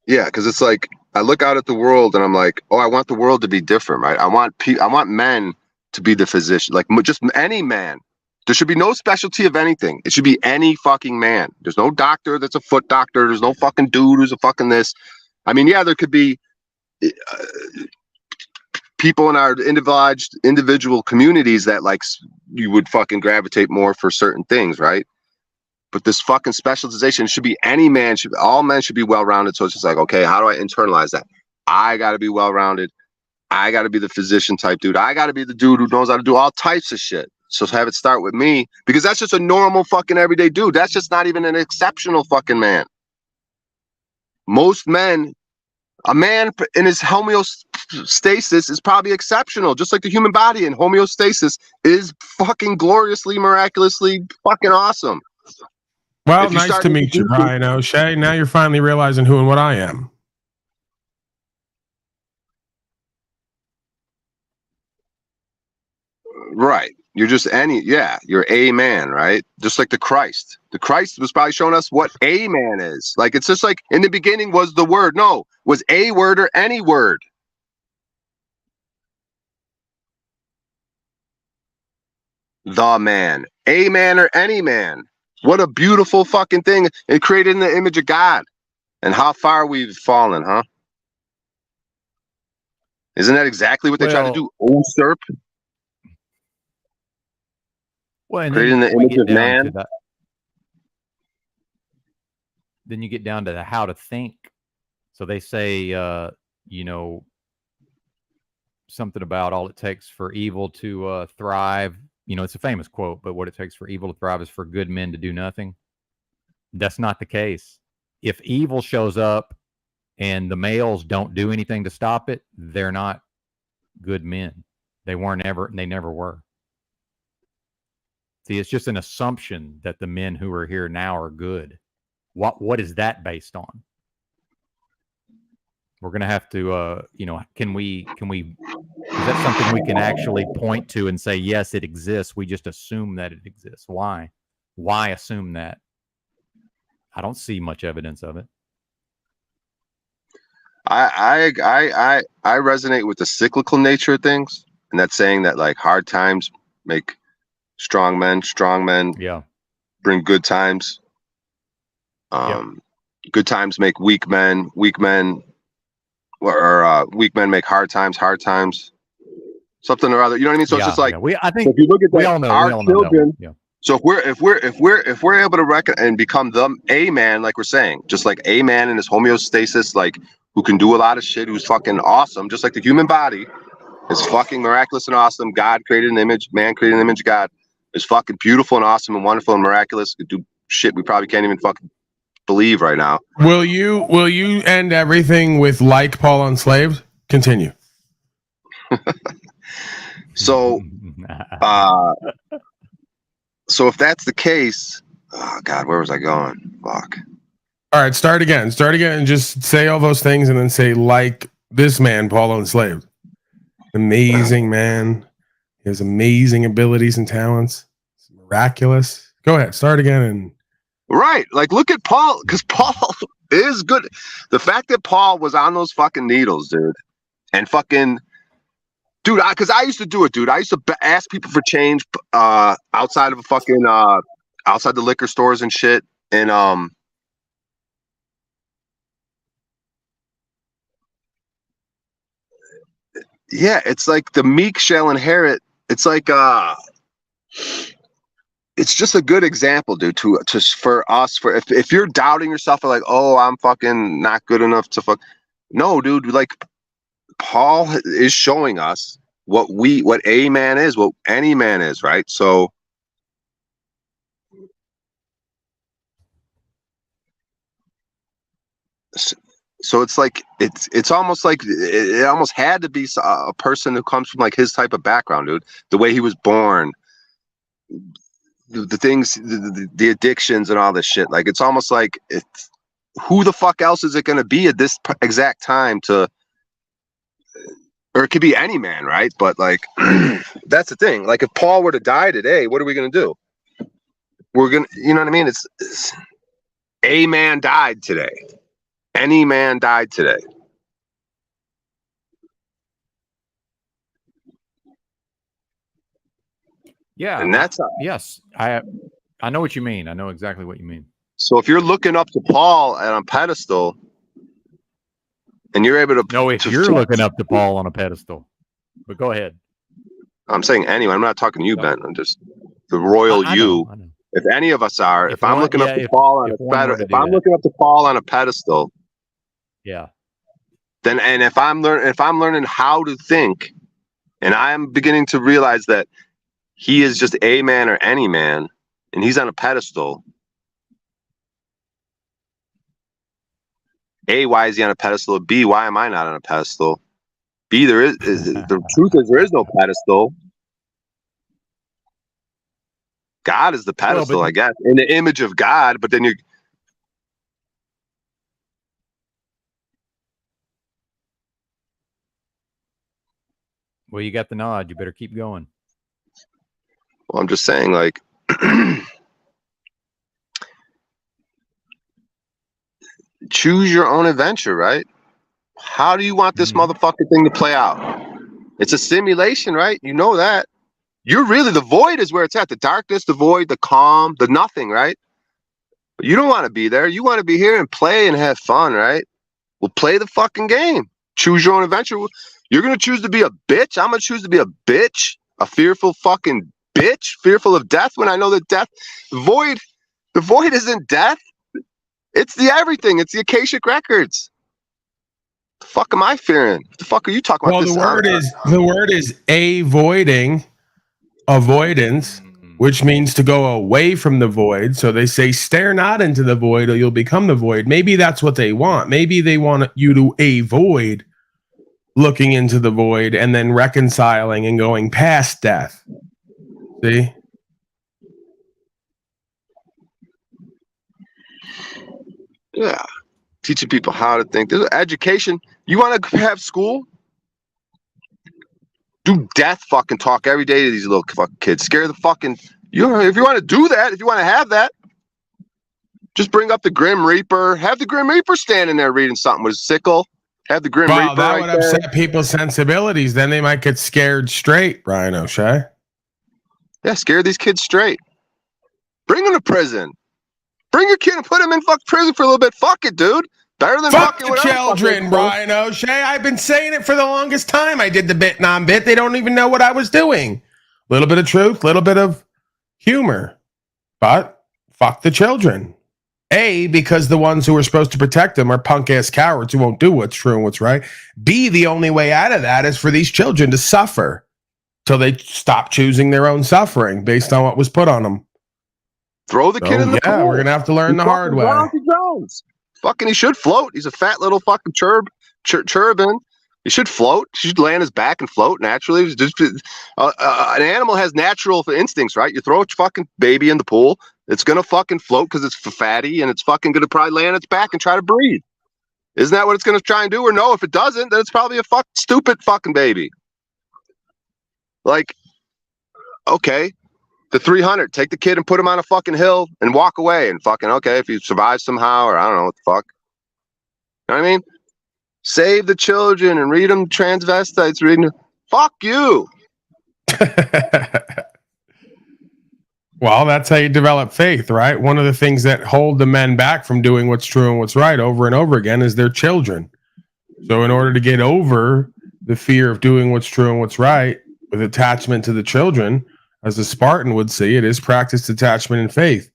Yeah, because it's like I look out at the world and I'm like, oh, I want the world to be different, right? I want men to be the physician, like just any man. There should be no specialty of anything. It should be any fucking man. There's no doctor that's a foot doctor. There's no fucking dude who's a fucking this. I mean, yeah, there could be people in our individual communities that like you would fucking gravitate more for certain things, right? But this fucking specialization should be any man. All men should be well-rounded. So it's just like, okay, how do I internalize that? I got to be well-rounded. I got to be the physician type dude. I got to be the dude who knows how to do all types of shit. So have it start with me because that's just a normal fucking everyday dude. That's just not even an exceptional fucking man. Most men, a man in his homeostasis is probably exceptional, just like the human body in homeostasis is fucking gloriously, miraculously fucking awesome. Well, nice to meet you, Ryan O'Shea. Now you're finally realizing who and what I am. Right. You're just you're a man, right? Just like the Christ. The Christ was probably showing us what a man is. Like, it's just like in the beginning was the word. No, was a word or any word. The man, a man or any man. What a beautiful fucking thing. It created in the image of God. And how far we've fallen, huh? Isn't that exactly what they try to do? Usurp. Well, and creating the image of man. Then you get down to how to think. So they say, something about all it takes for evil to thrive. It's a famous quote, but what it takes for evil to thrive is for good men to do nothing. That's not the case. If evil shows up and the males don't do anything to stop it, they're not good men. They never were. See, it's just an assumption that the men who are here now are good. What is that based on? We're going to have to, can we, is that something we can actually point to and say, yes, it exists. We just assume that it exists. Why assume that? I don't see much evidence of it. I resonate with the cyclical nature of things. And that's saying that like hard times make strong men bring good times. Good times make weak men make hard times, something or other. You know what I mean? So it's just like, I think so if you look at that, our children. Yeah. So if we're able to and become a man, like we're saying, just like a man in his homeostasis, like who can do a lot of shit, who's fucking awesome, just like the human body is fucking miraculous and awesome. God created an image, man created an image of God. Is fucking beautiful and awesome and wonderful and miraculous. Could do shit we probably can't even fucking believe right now. Will you end everything with like Paul Enslaved? Continue. So so if that's the case, oh God, where was I going? Fuck. All right, start again and just say all those things and then say like this man, Paul Enslaved. Amazing man. He has amazing abilities and talents. It's miraculous. Go ahead, start again and right. Like, look at Paul, because Paul is good. The fact that Paul was on those fucking needles, dude, and fucking, dude, because I used to do it, dude. I used to ask people for change outside of a fucking, outside the liquor stores and shit. And, yeah, it's like the meek shall inherit. It's like, it's just a good example, dude, to for us, for if you're doubting yourself, like, oh, I'm fucking not good enough to fuck. No, dude, like Paul is showing us what a man is, what any man is, right? So it's like it's almost like it almost had to be a person who comes from like his type of background, dude. The way he was born, the things, the addictions and all this shit. Like it's almost like it's who the fuck else is it going to be at this exact time to, or it could be any man, right? But like that's the thing. Like if Paul were to die today, what are we going to do? We're gonna, you know what I mean? It's a man died today. Any man died today. Yeah, and that's yes. I know what you mean. I know exactly what you mean. So if you're looking up to Paul on a pedestal, and you're able to you're looking up to Paul on a pedestal, but go ahead. I'm saying anyone. I'm not talking to you, Ben. I'm just the royal I you. know. If any of us are, if I'm looking up to Paul on a pedestal, yeah. Then and if I'm learning how to think, and I'm beginning to realize that he is just a man or any man, and he's on a pedestal. A, why is he on a pedestal? B, why am I not on a pedestal? B, the truth is there is no pedestal. God is the pedestal, I guess, in the image of God. But then you. Well, you got the nod. You better keep going. Well, I'm just saying, like, choose your own adventure, right? How do you want this motherfucking thing to play out? It's a simulation, right? You know that. You're really, the void is where it's at. The darkness, the void, the calm, the nothing, right? But you don't want to be there. You want to be here and play and have fun, right? Well, play the fucking game. Choose your own adventure. You're going to choose to be a bitch. I'm going to choose to be a bitch, a fearful fucking bitch, fearful of death when I know that death, the void isn't death. It's the everything. It's the Akashic Records. The fuck am I fearing? What the fuck are you talking about? Well, the word is avoiding, avoidance, which means to go away from the void. So they say, stare not into the void or you'll become the void. Maybe that's what they want. Maybe they want you to avoid looking into the void and then reconciling and going past death. See? Yeah. Teaching people how to think. There's education. You want to have school? Do death fucking talk every day to these little fucking kids. Scare the fucking. If you want to do that, if you want to have that, just bring up the Grim Reaper. Have the Grim Reaper standing there reading something with a sickle. Have the Grim Reaper. That would upset people's sensibilities. Then they might get scared straight, Brian O'Shea. Yeah, scare these kids straight. Bring them to prison. Bring your kid and put him in prison for a little bit. Fuck it, dude. Better than fuck the children, Brian O'Shea. I've been saying it for the longest time. I did the bit non-bit. They don't even know what I was doing. A little bit of truth, a little bit of humor. But fuck the children. A, because the ones who are supposed to protect them are punk-ass cowards who won't do what's true and what's right. B, the only way out of that is for these children to suffer till they stop choosing their own suffering based on what was put on them. Throw the kid in the pool. Yeah, we're going to have to learn the hard way. Fucking, he should float. He's a fat little fucking cherubim. He should float. He should lay on his back and float naturally. An animal has natural instincts, right? You throw a fucking baby in the pool, it's going to fucking float because it's fatty, and it's fucking going to probably lay on its back and try to breathe. Isn't that what it's going to try and do? Or no, if it doesn't, then it's probably a stupid fucking baby. Like, okay. The 300, take the kid and put him on a fucking hill and walk away and fucking, okay, if he survives somehow, or I don't know what the fuck. You know what I mean? Save the children and read them transvestites, reading. Fuck you. Well, that's how you develop faith, right? One of the things that hold the men back from doing what's true and what's right over and over again is their children. So in order to get over the fear of doing what's true and what's right with attachment to the children, as a Spartan would say, it is practice detachment and faith.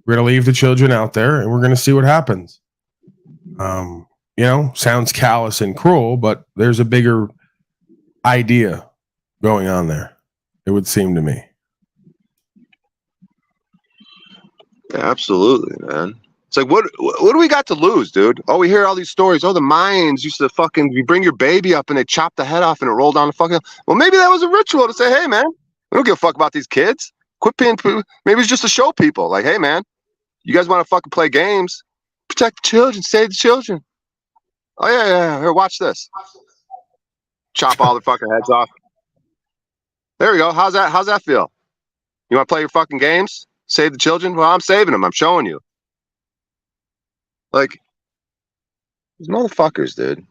We're going to leave the children out there and we're going to see what happens. Sounds callous and cruel, but there's a bigger idea going on there, it would seem to me. Yeah, absolutely, man. It's like, what do we got to lose, dude? Oh, we hear all these stories. Oh, the Mayans used to you bring your baby up and they chop the head off and it rolled down the fucking. Well, maybe that was a ritual to say, hey, man, we don't give a fuck about these kids. Quit being. Maybe it's just to show people, like, hey, man, you guys want to fucking play games? Protect the children, save the children. Oh yeah. Here, watch this. Chop all the fucking heads off. There we go. How's that feel? You want to play your fucking games? Save the children? Well, I'm saving them. I'm showing you. Like, these motherfuckers, dude.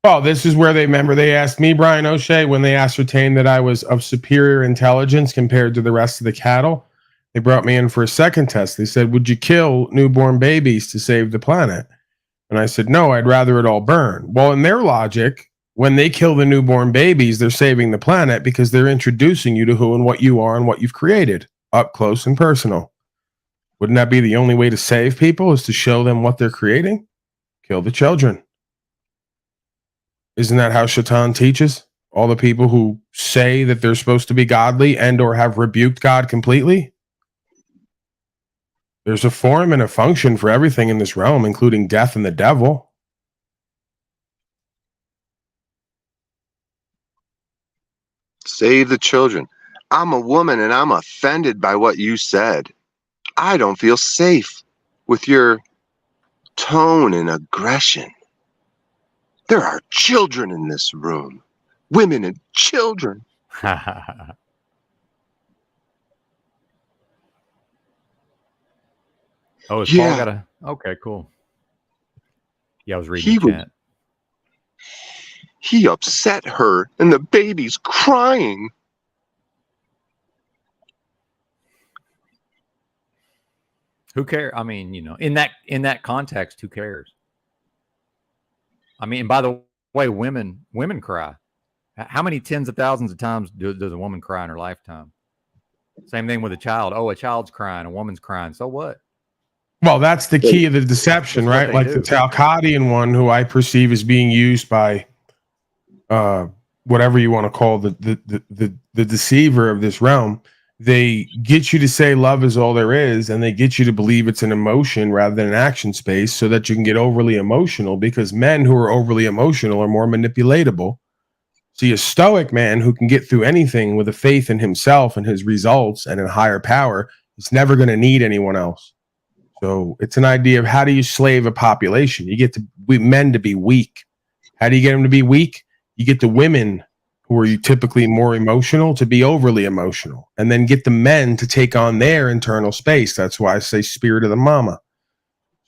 Well, this is where they asked me, Brian O'Shea, when they ascertained that I was of superior intelligence compared to the rest of the cattle. They brought me in for a second test. They said, would you kill newborn babies to save the planet? And I said, no, I'd rather it all burn. Well, in their logic, when they kill the newborn babies, they're saving the planet because they're introducing you to who and what you are and what you've created, up close and personal. Wouldn't that be the only way to save people, is to show them what they're creating? Kill the children. Isn't that how Shaitan teaches? All the people who say that they're supposed to be godly and or have rebuked God completely? There's a form and a function for everything in this realm, including death and the devil. Save the children. I'm a woman and I'm offended by what you said. I don't feel safe with your tone and aggression. There are children in this room. Women and children. Oh, is Paul got a... Okay, cool. Yeah, I was reading the chat. He upset her and the baby's crying. Who cares? I mean, in that context, who cares? I mean, by the way, women cry. How many tens of thousands of times does a woman cry in her lifetime? Same thing with a child. Oh, a child's crying, a woman's crying. So what? Well, that's the key of the deception, right? Like the Talcadian one, who I perceive as being used by whatever you want to call the deceiver of this realm. They get you to say love is all there is, and they get you to believe it's an emotion rather than an action space, so that you can get overly emotional, because men who are overly emotional are more manipulatable. See, a stoic man who can get through anything with a faith in himself and his results and in higher power is never going to need anyone else. So it's an idea of, how do you slave a population? You get men to be weak. How do you get them to be weak? You get the women, who are typically more emotional, to be overly emotional, and then get the men to take on their internal space. That's why I say spirit of the mama.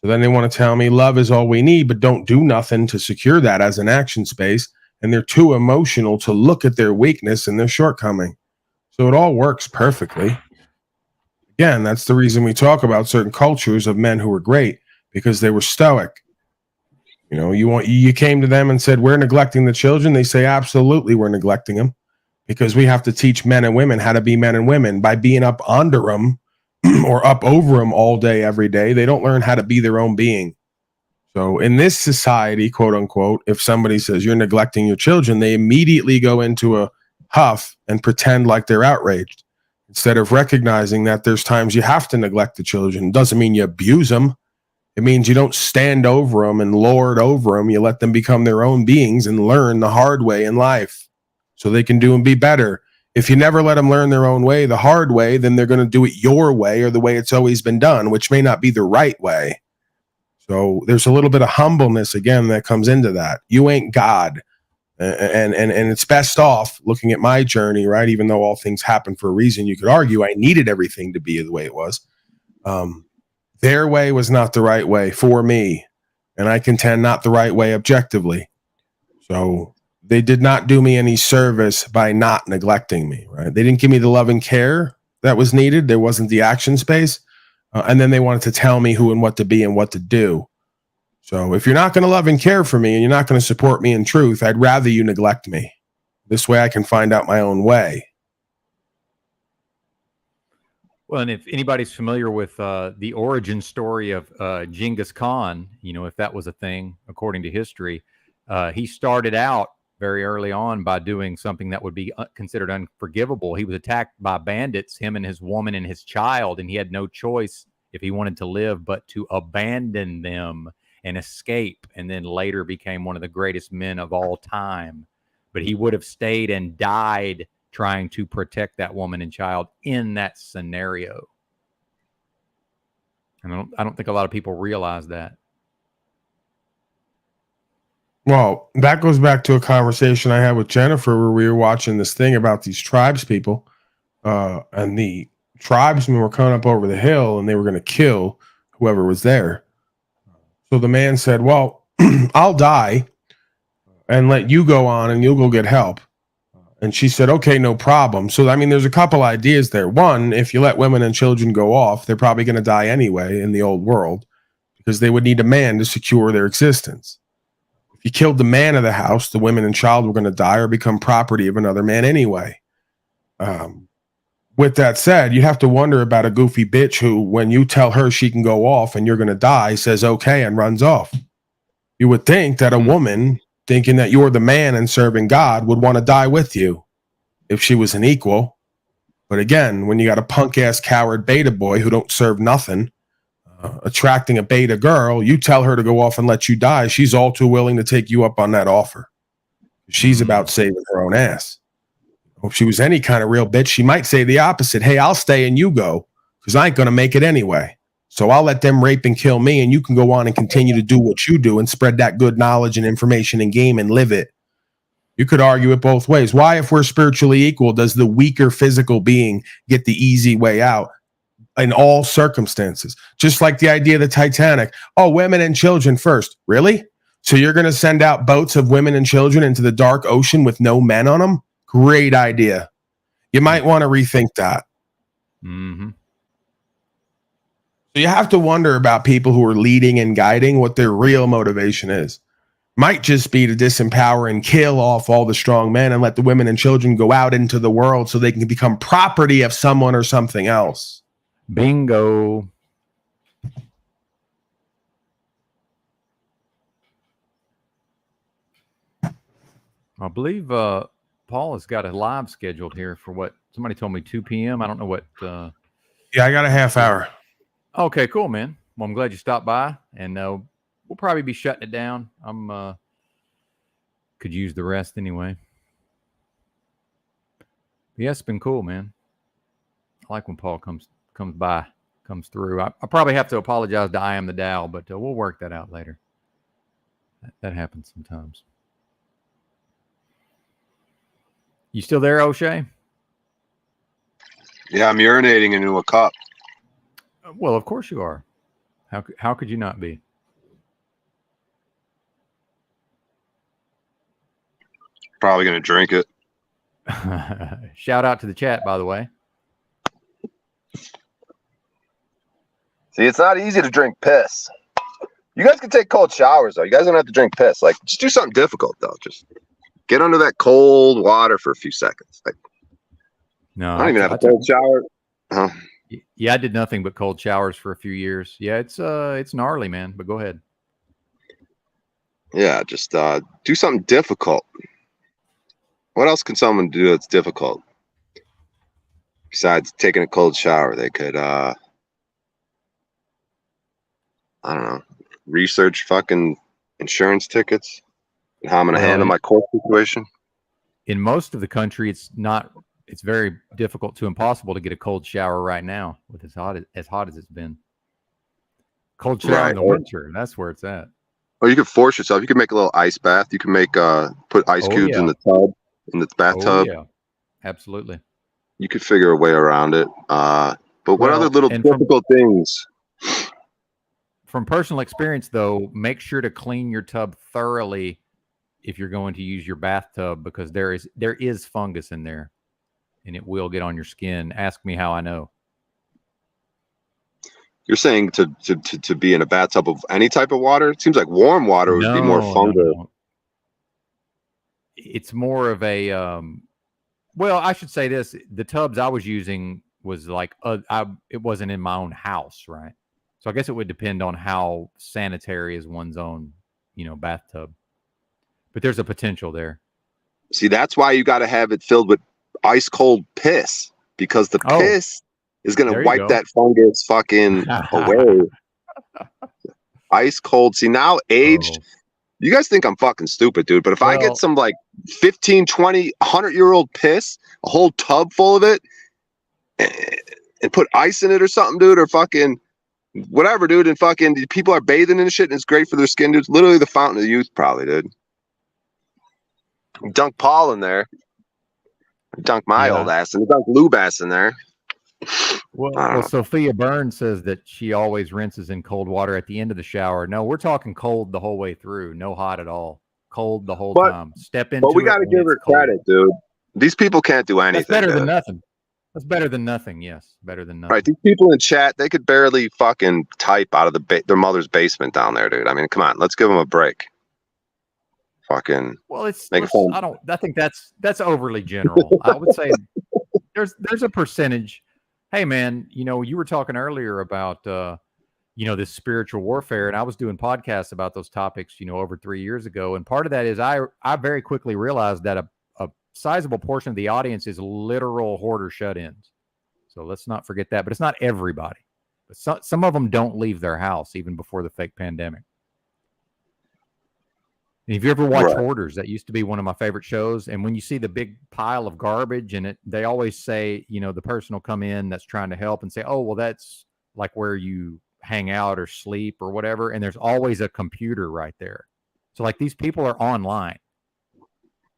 So then they want to tell me love is all we need, but don't do nothing to secure that as an action space. And they're too emotional to look at their weakness and their shortcoming. So it all works perfectly. Again, that's the reason we talk about certain cultures of men who were great, because they were stoic. You came to them and said, we're neglecting the children. They say, absolutely, we're neglecting them, because we have to teach men and women how to be men and women. By being up under them or up over them all day, every day, they don't learn how to be their own being. So in this society, quote unquote, if somebody says you're neglecting your children, they immediately go into a huff and pretend like they're outraged, instead of recognizing that there's times you have to neglect the children. It doesn't mean you abuse them. It means you don't stand over them and lord over them. You let them become their own beings and learn the hard way in life so they can do and be better. If you never let them learn their own way, the hard way, then they're going to do it your way, or the way it's always been done, which may not be the right way. So there's a little bit of humbleness, again, that comes into that. You ain't God. And it's best off looking at my journey, right? Even though all things happen for a reason, you could argue I needed everything to be the way it was. Their way was not the right way for me, and I contend not the right way objectively. So they did not do me any service by not neglecting me, right? They didn't give me the love and care that was needed. There wasn't the action space. And then they wanted to tell me who and what to be and what to do. So if you're not going to love and care for me, and you're not going to support me in truth, I'd rather you neglect me. This way I can find out my own way. Well, and if anybody's familiar with the origin story of Genghis Khan, if that was a thing, according to history, he started out very early on by doing something that would be considered unforgivable. He was attacked by bandits, him and his woman and his child, and he had no choice if he wanted to live but to abandon them and escape, and then later became one of the greatest men of all time. But he would have stayed and died trying to protect that woman and child in that scenario. And I don't think a lot of people realize that. Well, that goes back to a conversation I had with Jennifer where we were watching this thing about these tribes people. And the tribesmen were coming up over the hill and they were going to kill whoever was there. So the man said, well, I'll die and let you go on and you'll go get help. And she said, okay, no problem. So, I mean, there's a couple ideas there. One, if you let women and children go off, they're probably going to die anyway in the old world because they would need a man to secure their existence. If you killed the man of the house, the women and child were going to die or become property of another man anyway. With that said, you have to wonder about a goofy bitch who, when you tell her she can go off and you're going to die, says okay and runs off. You would think that a woman, thinking that you're the man and serving God, would want to die with you if she was an equal. But again, when you got a punk-ass coward beta boy who don't serve nothing, attracting a beta girl, you tell her to go off and let you die, she's all too willing to take you up on that offer. She's about saving her own ass. If she was any kind of real bitch, she might say the opposite. Hey, I'll stay and you go, because I ain't going to make it anyway. So I'll let them rape and kill me, and you can go on and continue to do what you do and spread that good knowledge and information and game and live it. You could argue it both ways. Why, if we're spiritually equal, does the weaker physical being get the easy way out in all circumstances? Just like the idea of the Titanic. Oh, women and children first. Really? So you're going to send out boats of women and children into the dark ocean with no men on them? Great idea. You might want to rethink that. Mm-hmm. So you have to wonder about people who are leading and guiding what their real motivation is. Might just be to disempower and kill off all the strong men and let the women and children go out into the world so they can become property of someone or something else. Bingo. I believe Paul has got a live scheduled here for what somebody told me 2 p.m. I don't know what. Yeah, I got a half hour. Okay, cool, man. Well, I'm glad you stopped by, and we'll probably be shutting it down. I'm could use the rest anyway. Yeah, it's been cool, man. I like when Paul comes through. I probably have to apologize to I Am the Dow, but we'll work that out later. That happens sometimes. You still there, O'Shea? Yeah, I'm urinating into a cup. Well, of course you are. How could you not be? Probably going to drink it. Shout out to the chat, by the way. See, it's not easy to drink piss. You guys can take cold showers, though. You guys don't have to drink piss. Like, just do something difficult, though. Just get under that cold water for a few seconds. Like, no, I don't even have a cold shower. Huh? Yeah, I did nothing but cold showers for a few years. Yeah, it's gnarly, man. But go ahead. Yeah, just do something difficult. What else can someone do that's difficult? Besides taking a cold shower, they could, I don't know, research fucking insurance tickets and how I'm going to handle my court situation. In most of the country, it's very difficult to impossible to get a cold shower right now with as hot as it's been. Cold shower in the winter, that's where it's at. Or you could force yourself. You could make a little ice bath. You can make put ice cubes in the tub, in the bathtub. Oh, yeah, absolutely. You could figure a way around it. But what other little difficult things? From personal experience, though, make sure to clean your tub thoroughly if you're going to use your bathtub, because there is fungus in there, and it will get on your skin. Ask me how I know. You're saying to be in a bathtub of any type of water? It seems like warm water would be more fungal. No. It's more of a well, I should say this: the tubs I was using was like it wasn't in my own house, right? So I guess it would depend on how sanitary is one's own, bathtub. But there's a potential there. See, that's why you got to have it filled with ice cold piss, because the piss is going to wipe that fungus fucking away. Ice cold. See, now aged. You guys think I'm fucking stupid, dude. But if I get some like 15, 20, 100-year-old piss, a whole tub full of it, and put ice in it or something, dude, or fucking whatever, dude, and fucking people are bathing in shit and it's great for their skin, dude. It's literally the fountain of youth, probably, dude. Dunk Paul in there. Dunk my old ass, and dunk lube ass in there. Well, Sophia Burns says that she always rinses in cold water at the end of the shower. No, we're talking cold the whole way through. No hot at all. Cold the whole time. Step into it. But we got to give her credit, dude. These people can't do anything. That's better than nothing. That's better than nothing. Yes, better than nothing. Right. These people in chat, they could barely fucking type out of their mother's basement down there, dude. I mean, come on, let's give them a break. Fucking. Well, I think that's overly general. I would say there's a percentage. Hey, man, you were talking earlier about, this spiritual warfare, and I was doing podcasts about those topics, over 3 years ago. And part of that is I very quickly realized that a sizable portion of the audience is literal hoarder shut-ins. So let's not forget that. But it's not everybody. But some of them don't leave their house even before the fake pandemic. And if you ever watch Hoarders, that used to be one of my favorite shows. And when you see the big pile of garbage and they always say, the person will come in that's trying to help and say, oh, well, that's like where you hang out or sleep or whatever. And there's always a computer right there. So like these people are online,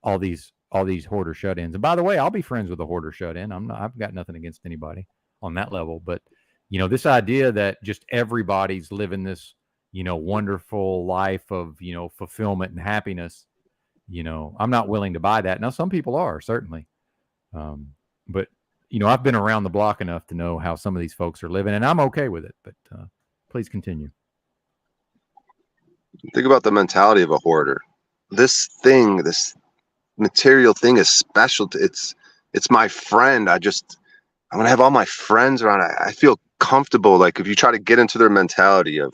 all these hoarder shut-ins. And by the way, I'll be friends with a hoarder shut-in. I've got nothing against anybody on that level. But, this idea that just everybody's living this, wonderful life of, fulfillment and happiness, I'm not willing to buy that. Now, some people are, certainly. But, I've been around the block enough to know how some of these folks are living, and I'm okay with it. But please continue. Think about the mentality of a hoarder. This material thing is special. It's my friend. I want to have all my friends around. I feel comfortable. Like if you try to get into their mentality of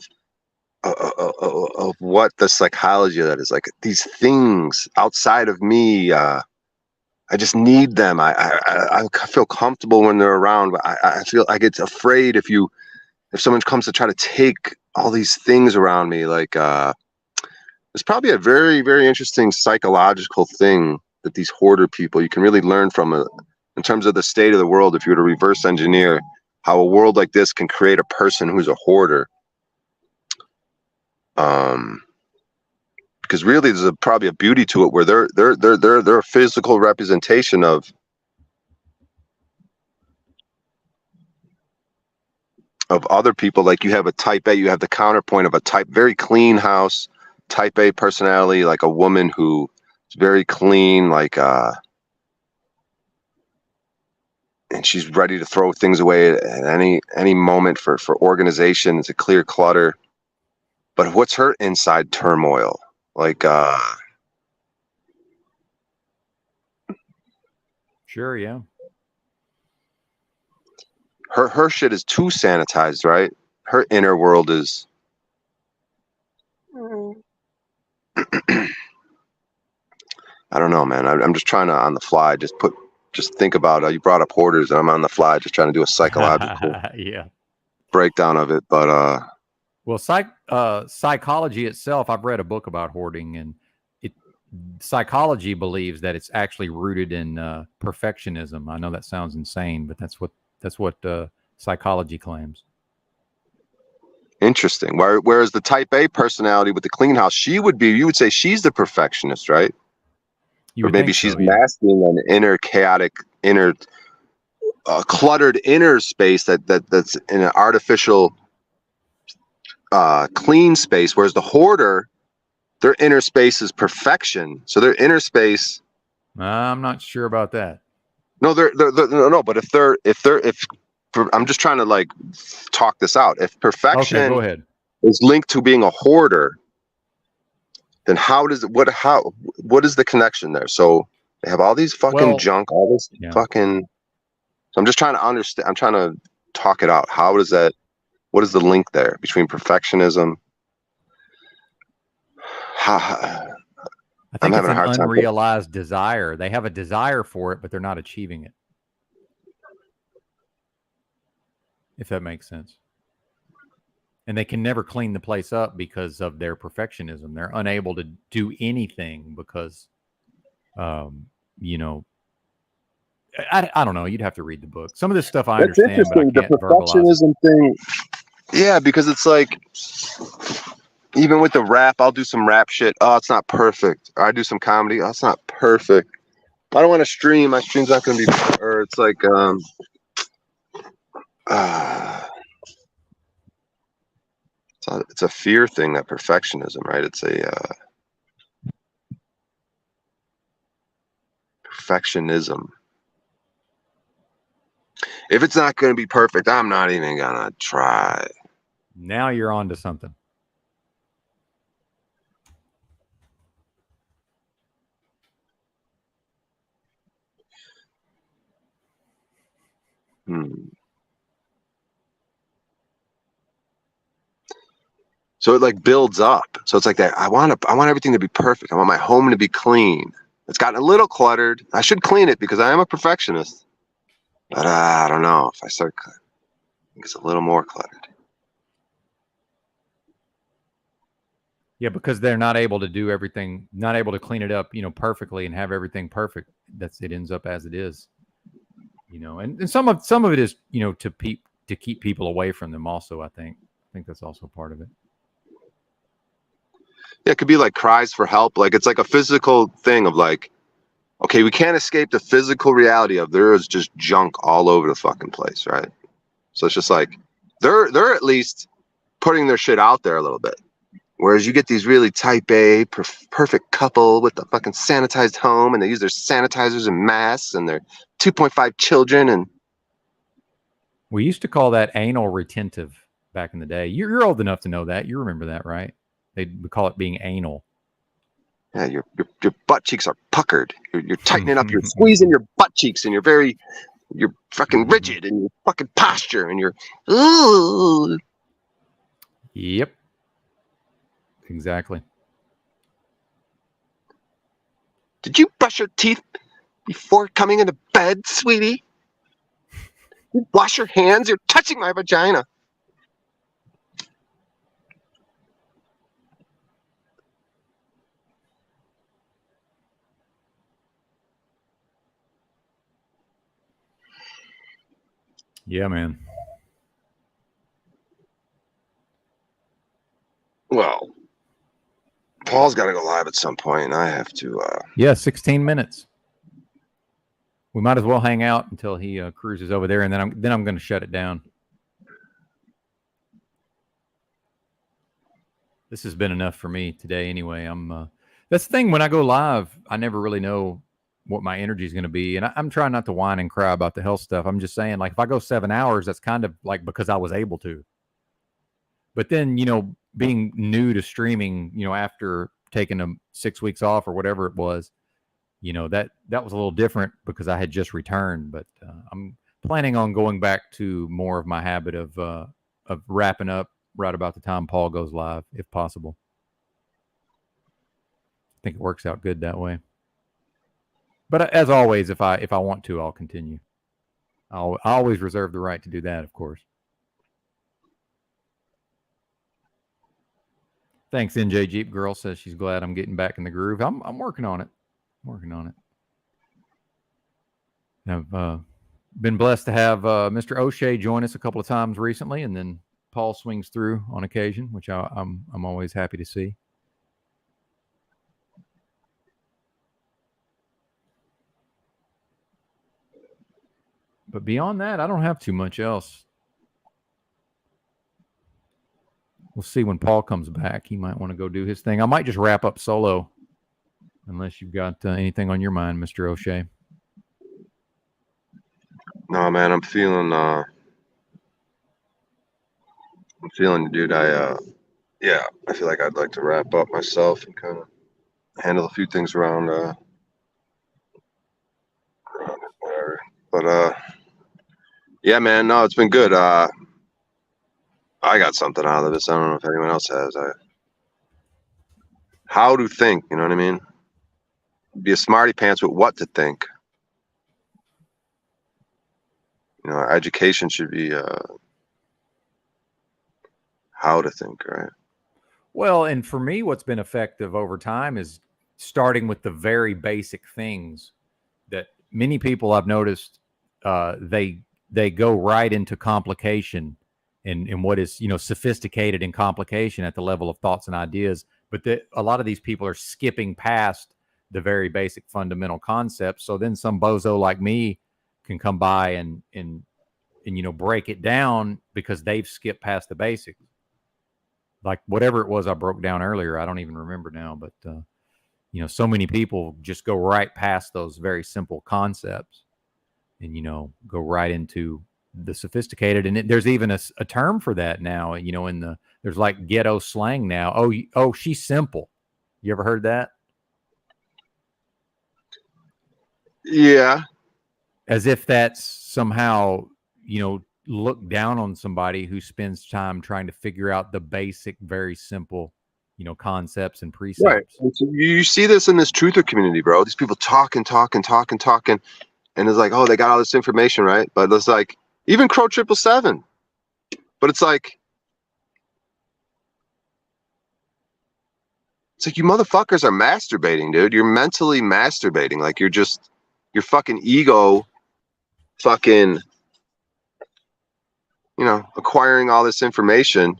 what the psychology of that is, like these things outside of me, I just need them. I feel comfortable when they're around, but I feel I get afraid if someone comes to try to take all these things around me. Like it's probably a very, very interesting psychological thing that these hoarder people, you can really learn from in terms of the state of the world. If you were to reverse engineer how a world like this can create a person who's a hoarder. Because really there's probably a beauty to it where they're a physical representation of other people. Like you have a type A, you have the counterpoint of a very clean house, type A personality, like a woman who is very clean, like and she's ready to throw things away at any moment for organization. It's a clear clutter. But what's her inside turmoil? Like, sure, yeah. Her shit is too sanitized, right? Her inner world is. I don't know, man. I'm just trying to on the fly. Just think about. You brought up hoarders, and I'm on the fly, just trying to do a psychological breakdown of it. But well, psychology itself, I've read a book about hoarding, and psychology believes that it's actually rooted in perfectionism. I know that sounds insane, but that's what psychology claims. Interesting. Whereas the type A personality with the clean house, you would say she's the perfectionist, right? Or maybe she's masking an inner chaotic, cluttered inner space that's in an artificial clean space, whereas the hoarder, their inner space is perfection. So their inner space, I'm not sure about that. No, no. But if I'm just trying to like talk this out. If perfection go ahead. Is linked to being a hoarder, then what is the connection there? So they have all these fucking junk, all this fucking. I'm just trying to understand. I'm trying to talk it out. How does that? What is the link there between perfectionism? I think it's an unrealized desire. They have a desire for it, but they're not achieving it. If that makes sense. And they can never clean the place up because of their perfectionism. They're unable to do anything because, you know, I don't know. You'd have to read the book. Some of this stuff I understand, but I can't verbalize it. Perfectionism thing. Yeah, because it's like, even with the rap, I'll do some rap shit. Oh, it's not perfect. Or I do some comedy. Oh, it's not perfect. I don't want to stream. My stream's not going to be. Or it's like, it's a fear thing, that perfectionism, right? It's a perfectionism. If it's not going to be perfect, I'm not even going to try. Now you're on to something. So it like builds up. So it's like that. I want everything to be perfect. I want my home to be clean. It's gotten a little cluttered. I should clean it because I am a perfectionist. But I don't know if I start. I think it's a little more cluttered. Yeah, because they're not able to do everything, not able to clean it up, you know, perfectly and have everything perfect. It ends up as it is, you know. And some of it is, you know, to keep people away from them. Also, I think that's also part of it. Yeah, it could be like cries for help. Like it's like a physical thing of like, okay, we can't escape the physical reality of there is just junk all over the fucking place, right? So it's just like they're at least putting their shit out there a little bit. Whereas you get these really type A, perfect couple with the fucking sanitized home, and they use their sanitizers and masks and their 2.5 children. And we used to call that anal retentive back in the day. You're old enough to know that. You remember that, right? They would call it being anal. Yeah, your butt cheeks are puckered. You're tightening up. You're squeezing your butt cheeks, and you're fucking rigid in your fucking posture, and you're. Ooh. Yep. Exactly. Did you brush your teeth before coming into bed, sweetie? You wash your hands. You're touching my vagina. Yeah, man. Well, Paul's got to go live at some point, and I have to. Yeah, 16 minutes. We might as well hang out until he cruises over there, and then I'm going to shut it down. This has been enough for me today, anyway. That's the thing. When I go live, I never really know what my energy is going to be, and I'm trying not to whine and cry about the health stuff. I'm just saying, like, if I go 7 hours, that's kind of like because I was able to. But then, you know, being new to streaming, you know, after taking 6 weeks off or whatever it was, you know, that was a little different because I had just returned. But I'm planning on going back to more of my habit of wrapping up right about the time Paul goes live, if possible. I think it works out good that way. But as always, if I want to, I'll continue. I'll always reserve the right to do that, of course. Thanks, NJ Jeep Girl says she's glad I'm getting back in the groove. I'm working on it. I've been blessed to have Mr. O'Shea join us a couple of times recently, and then Paul swings through on occasion, which I'm always happy to see. But beyond that, I don't have too much else. We'll see when Paul comes back. He might want to go do his thing. I might just wrap up solo, unless you've got anything on your mind, Mr. O'Shea. No, man, I'm feeling, dude. I feel like I'd like to wrap up myself and kind of handle a few things around whatever. But Yeah, man. No, it's been good. I got something out of this. I don't know if anyone else has. How to think, you know what I mean? Be a smarty pants with what to think. You know, our education should be how to think, right? Well, and for me, what's been effective over time is starting with the very basic things that many people I've noticed they go right into complication and what is sophisticated in complication at the level of thoughts and ideas. But a lot of these people are skipping past the very basic fundamental concepts. So then some bozo like me can come by and break it down because they've skipped past the basics. Like whatever it was I broke down earlier, I don't even remember now, but so many people just go right past those very simple concepts and go right into the sophisticated. And there's even a term for that now. There's like ghetto slang now. Oh, she's simple. You ever heard that? Yeah. As if that's somehow look down on somebody who spends time trying to figure out the basic, very simple concepts and precepts. Right. And so you see this in this truther community, bro. These people talking, and it's like, oh, they got all this information, right? But it's like even Crow 777. But it's like you motherfuckers are masturbating, dude. You're mentally masturbating. Like your fucking ego fucking acquiring all this information.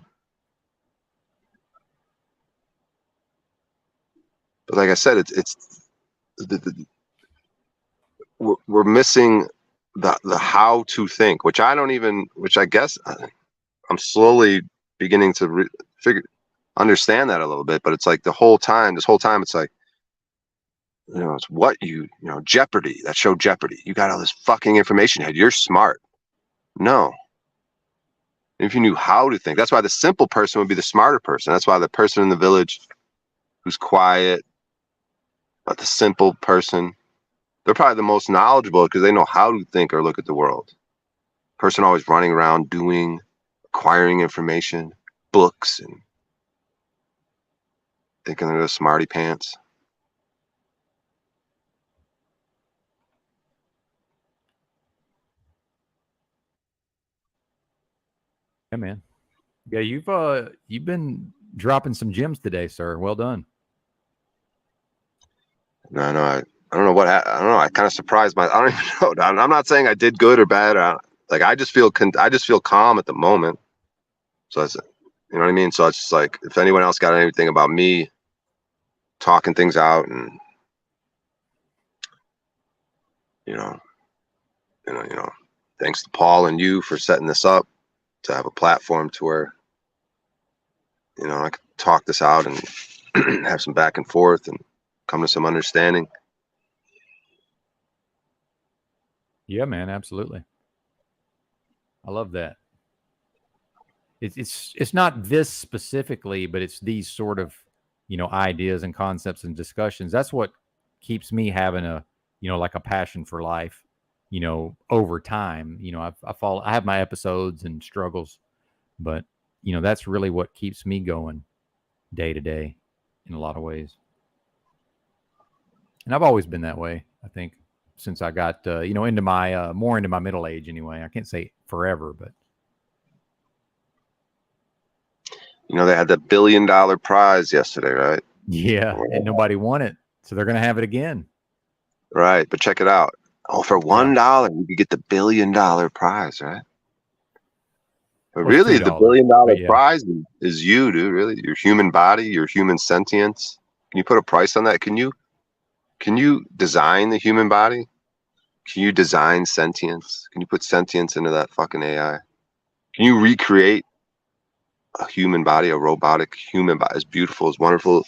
But like I said, we're missing the how to think, which I guess I'm slowly beginning to understand that a little bit. But it's like this whole time, it's like, it's what Jeopardy, that show Jeopardy. You got all this fucking information head. You're smart. No. If you knew how to think, that's why the simple person would be the smarter person. That's why the person in the village who's quiet, but the simple person, they're probably the most knowledgeable because they know how to think or look at the world. Person always running around doing, acquiring information, books, and thinking they're the smarty pants. Yeah, man. Yeah, you've been dropping some gems today, sir. Well done. No, I don't know what I don't know. I kind of surprised I don't even know. I'm not saying I did good or bad. I just feel calm at the moment. So you know what I mean. So it's just like if anyone else got anything about me talking things out, and thanks to Paul and you for setting this up to have a platform to where I could talk this out and have some back and forth and come to some understanding. Yeah, man, absolutely. I love that. It's not this specifically, but it's these sort of ideas and concepts and discussions. That's what keeps me having a like a passion for life. Over time, I have my episodes and struggles, but that's really what keeps me going day to day in a lot of ways. And I've always been that way, I think, since I got into my more into my middle age anyway. I can't say forever, but they had the $1 billion prize yesterday, right? Yeah, and nobody won it, so they're gonna have it again. Right, but check it out. Oh, for $1, you could get the $1 billion prize, right? But really, the $1 billion prize is you, dude. Really, your human body, your human sentience. Can you put a price on that? Can you design the human body? Can you design sentience? Can you put sentience into that fucking AI? Can you recreate a human body, a robotic human body, as beautiful, as wonderful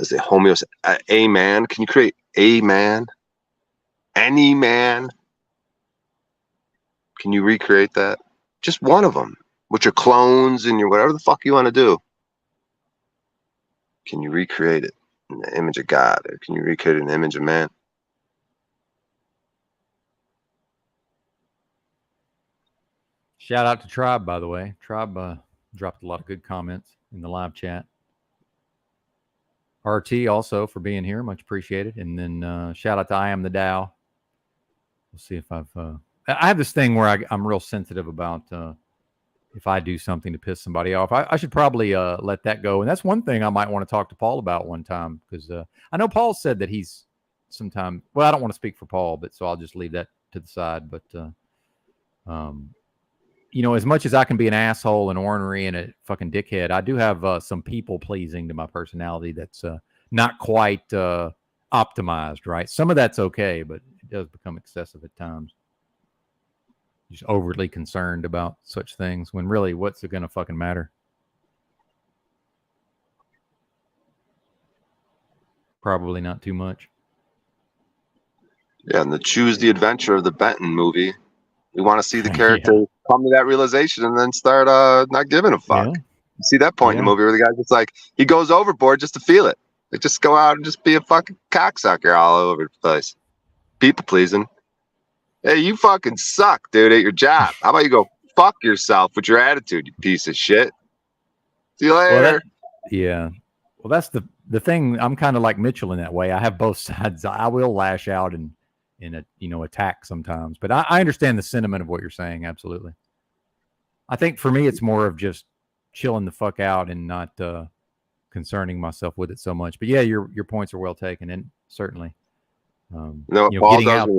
as a man? Can you create a man? Any man? Can you recreate that? Just one of them with your clones and your whatever the fuck you want to do. Can you recreate it in the image of God? Or can you recreate it in the image of man? Shout out to Tribe, by the way. Tribe dropped a lot of good comments in the live chat. RT also for being here, much appreciated. And then shout out to I Am the Dow. We'll see if I have this thing where I'm real sensitive about if I do something to piss somebody off. I should probably let that go. And that's one thing I might want to talk to Paul about one time, because I know Paul said that he's sometimes, well, I don't want to speak for Paul, but so I'll just leave that to the side. But, you know, as much as I can be an asshole and ornery and a fucking dickhead, I do have some people pleasing to my personality that's not quite optimized, right? Some of that's okay, but it does become excessive at times. Just overly concerned about such things when really what's it going to fucking matter? Probably not too much. Yeah, and the Choose the Adventure of the Benton movie. We want to see the character come to that realization and then start not giving a fuck. Yeah. You see that point in the movie where the guy's just like, he goes overboard just to feel it. Like, just go out and just be a fucking cocksucker all over the place. People pleasing. Hey, you fucking suck, dude, at your job. How about you go fuck yourself with your attitude, you piece of shit? See you later. Well, well, that's the thing. I'm kind of like Mitchell in that way. I have both sides. I will lash out and attack sometimes, but I understand the sentiment of what you're saying. Absolutely. I think for me, it's more of just chilling the fuck out and not concerning myself with it so much. But yeah, your points are well taken, and certainly, Paul does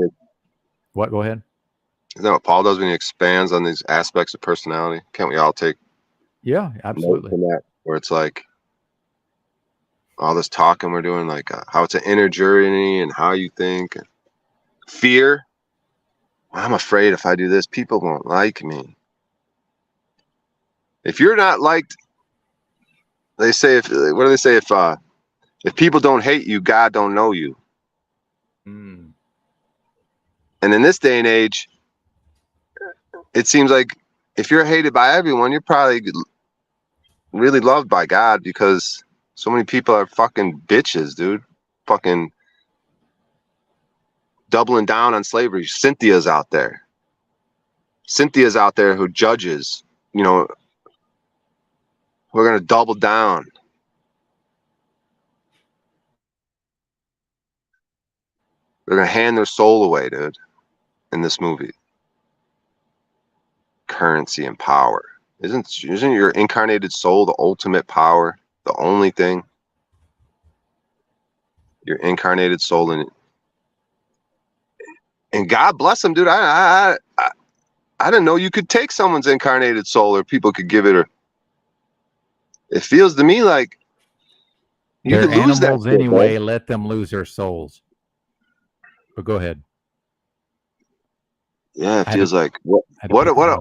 what? Go ahead. You know what Paul does when he expands on these aspects of personality? Can't we all take? Yeah, absolutely. From that, where it's like all this talking we're doing, like how it's an inner journey and how you think. Fear. I'm afraid if I do this, people won't like me. If you're not liked, they say, what do they say? If people don't hate you, God don't know you. Mm. And in this day and age, it seems like if you're hated by everyone, you're probably really loved by God, because so many people are fucking bitches, dude. Fucking doubling down on slavery. Cynthia's out there. Cynthia's out there who judges, we're going to double down. They're going to hand their soul away, dude, in this movie. Currency and power. Isn't your incarnated soul the ultimate power? The only thing? Your incarnated soul in it. And God bless them, dude. I didn't know you could take someone's incarnated soul, or people could give it. Or it feels to me like you They're could lose animals that anyway. shit, Let them lose their souls. But go ahead. Yeah, it feels like what a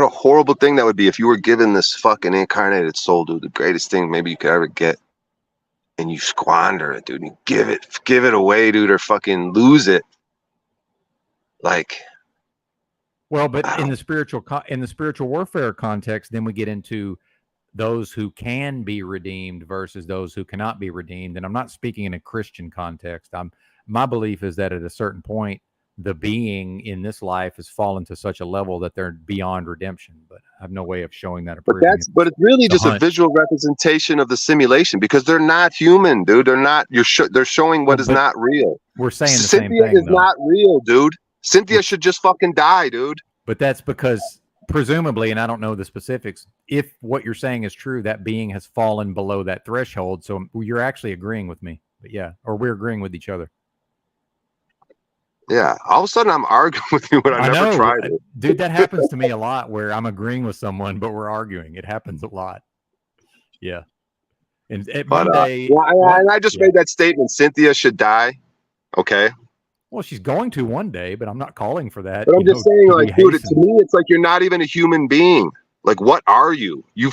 horrible thing that would be if you were given this fucking incarnated soul, dude. The greatest thing maybe you could ever get, and you squander it, dude. And you give it away, dude, or fucking lose it. Like, well, but in the spiritual warfare context, then we get into those who can be redeemed versus those who cannot be redeemed. And I'm not speaking in a Christian context. My belief is that at a certain point, the being in this life has fallen to such a level that they're beyond redemption. But I have no way of showing that. But it's really just a visual representation of the simulation, because they're not human, dude. They're not. They're showing what is not real. We're saying the Cynthia same thing. Is not real, dude. Cynthia should just fucking die, dude. But that's because presumably, and I don't know the specifics, if what you're saying is true, that being has fallen below that threshold. So you're actually agreeing with me. But yeah, or we're agreeing with each other. Yeah, all of a sudden I'm arguing with you when I never tried it. Dude, that happens to me a lot, where I'm agreeing with someone, but we're arguing. It happens a lot. Yeah. And one day... and I just made that statement, Cynthia should die. Okay. Well, she's going to one day, but I'm not calling for that. But I'm just saying, like, dude, to me, it's like you're not even a human being. Like, what are you? You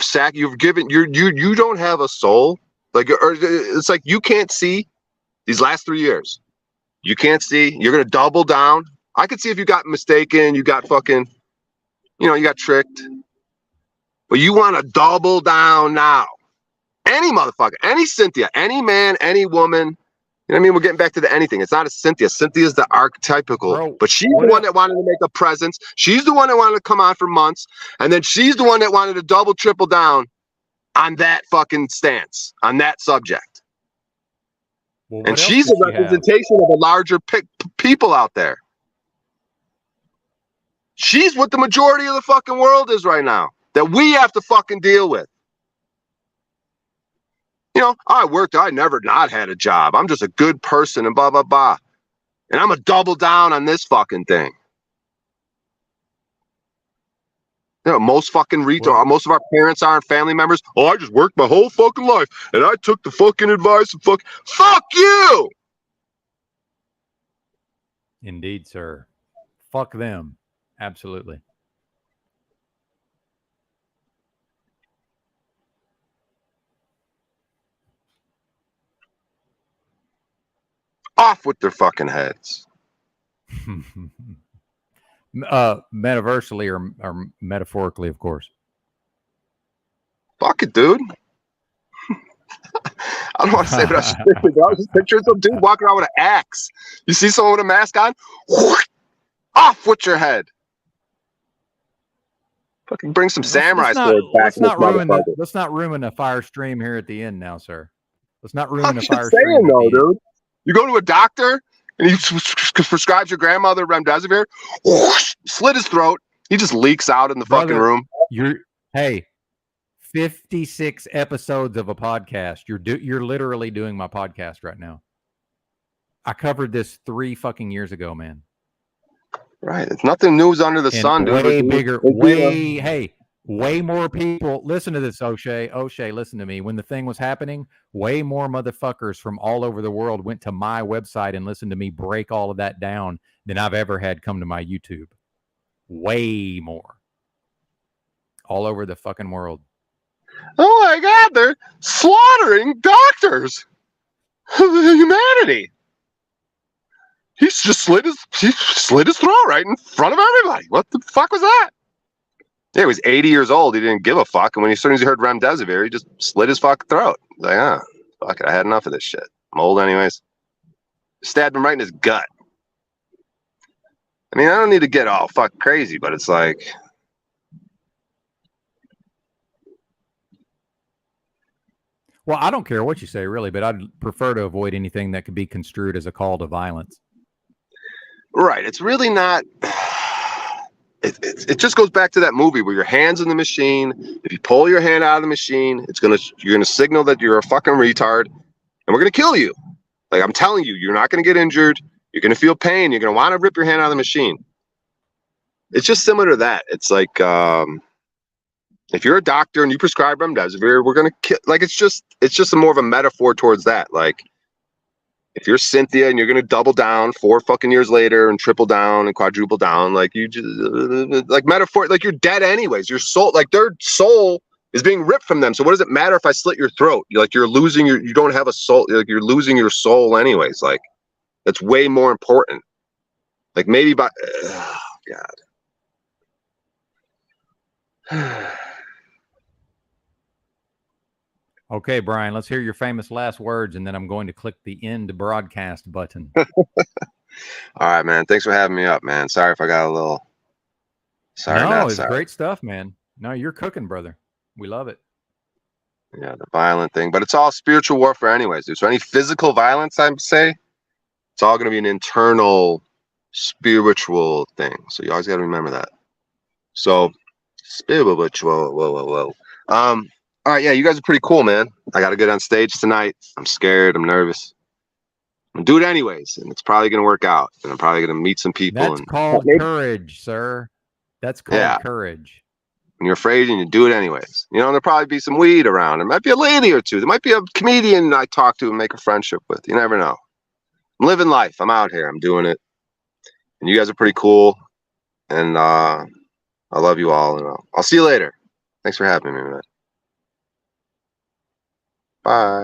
don't have a soul. Like, or it's like you can't see these last 3 years. You can't see. You're gonna double down. I could see if you got mistaken, you got fucking, you got tricked. But you want to double down now. Any motherfucker, any Cynthia, any man, any woman, You know what I mean? We're getting back to the anything. It's not a Cynthia. Cynthia's the archetypical, but she's the one that wanted to make a presence. She's the one that wanted to come on for months. And then she's the one that wanted to double, triple down on that fucking stance, on that subject. Well, and she's a representation of a larger people out there. She's what the majority of the fucking world is right now, that we have to fucking deal with. You know, I never not had a job. I'm just a good person and blah, blah, blah. And I'm going to double down on this fucking thing. You know, most fucking most of our parents aren't family members. Oh, I just worked my whole fucking life and I took the fucking advice and fuck you. Indeed, sir. Fuck them. Absolutely. Off with their fucking heads. Metaversally or metaphorically, of course. Fuck it, dude. I don't want to say what I should say, but I was just picturing some dude walking around with an axe. You see someone with a mask on? Off with your head. Fucking bring some samurai swords back. Let's not ruin the fire stream here at the end now, sir. Let's not ruin the fire stream. I'm just saying, though, dude. You go to a doctor and he prescribes your grandmother remdesivir, slit his throat. He just leaks out in the fucking room. Hey, 56 episodes of a podcast. You're literally doing my podcast right now. I covered this 3 fucking years ago, man. Right. It's nothing news under the sun, dude. Way bigger, way more people. Listen to this, O'Shea. O'Shea, listen to me. When the thing was happening, way more motherfuckers from all over the world went to my website and listened to me break all of that down than I've ever had come to my YouTube. Way more. All over the fucking world. Oh my God, they're slaughtering doctors. Humanity. He's just slit his throat right in front of everybody. What the fuck was that? Yeah, he was 80 years old. He didn't give a fuck. And when as soon as he heard remdesivir, he just slit his fucking throat. He's like, fuck it. I had enough of this shit. I'm old anyways. Stabbed him right in his gut. I mean, I don't need to get all fuck crazy, but it's like, well, I don't care what you say, really, but I'd prefer to avoid anything that could be construed as a call to violence. right. It's really not. It just goes back to that movie where your hand's in the machine. If you pull your hand out of the machine, you're gonna signal that you're a fucking retard, and we're gonna kill you. Like I'm telling you, you're not gonna get injured. You're gonna feel pain. You're gonna want to rip your hand out of the machine. It's just similar to that. It's like if you're a doctor and you prescribe remdesivir, we're gonna kill. Like it's just more of a metaphor towards that. Like if you're Cynthia and you're gonna double down 4 fucking years later and triple down and quadruple down, like you just like metaphor, like you're dead anyways. Your soul, like their soul is being ripped from them. So what does it matter if I slit your throat? You're losing you don't have a soul. Like you're losing your soul anyways. Like that's way more important. Like maybe by God. Okay, Brian, let's hear your famous last words, and then I'm going to click the end broadcast button. All right, man. Thanks for having me up, man. Sorry if I got a little. No, it's great stuff, man. No, you're cooking, brother. We love it. Yeah, the violent thing, but it's all spiritual warfare, anyways, dude. So any physical violence, I say, it's all going to be an internal spiritual thing. So you always got to remember that. So spiritual. Whoa. All right, yeah, you guys are pretty cool, man. I got to get on stage tonight. I'm scared. I'm nervous. I'm gonna do it anyways, and it's probably gonna work out. And I'm probably gonna meet some people. That's called courage, sir. That's called courage. When you're afraid and you do it anyways. You know, there'll probably be some weed around. There might be a lady or two. There might be a comedian I talk to and make a friendship with. You never know. I'm living life. I'm out here. I'm doing it. And you guys are pretty cool. And I love you all. And I'll see you later. Thanks for having me, man. Bye.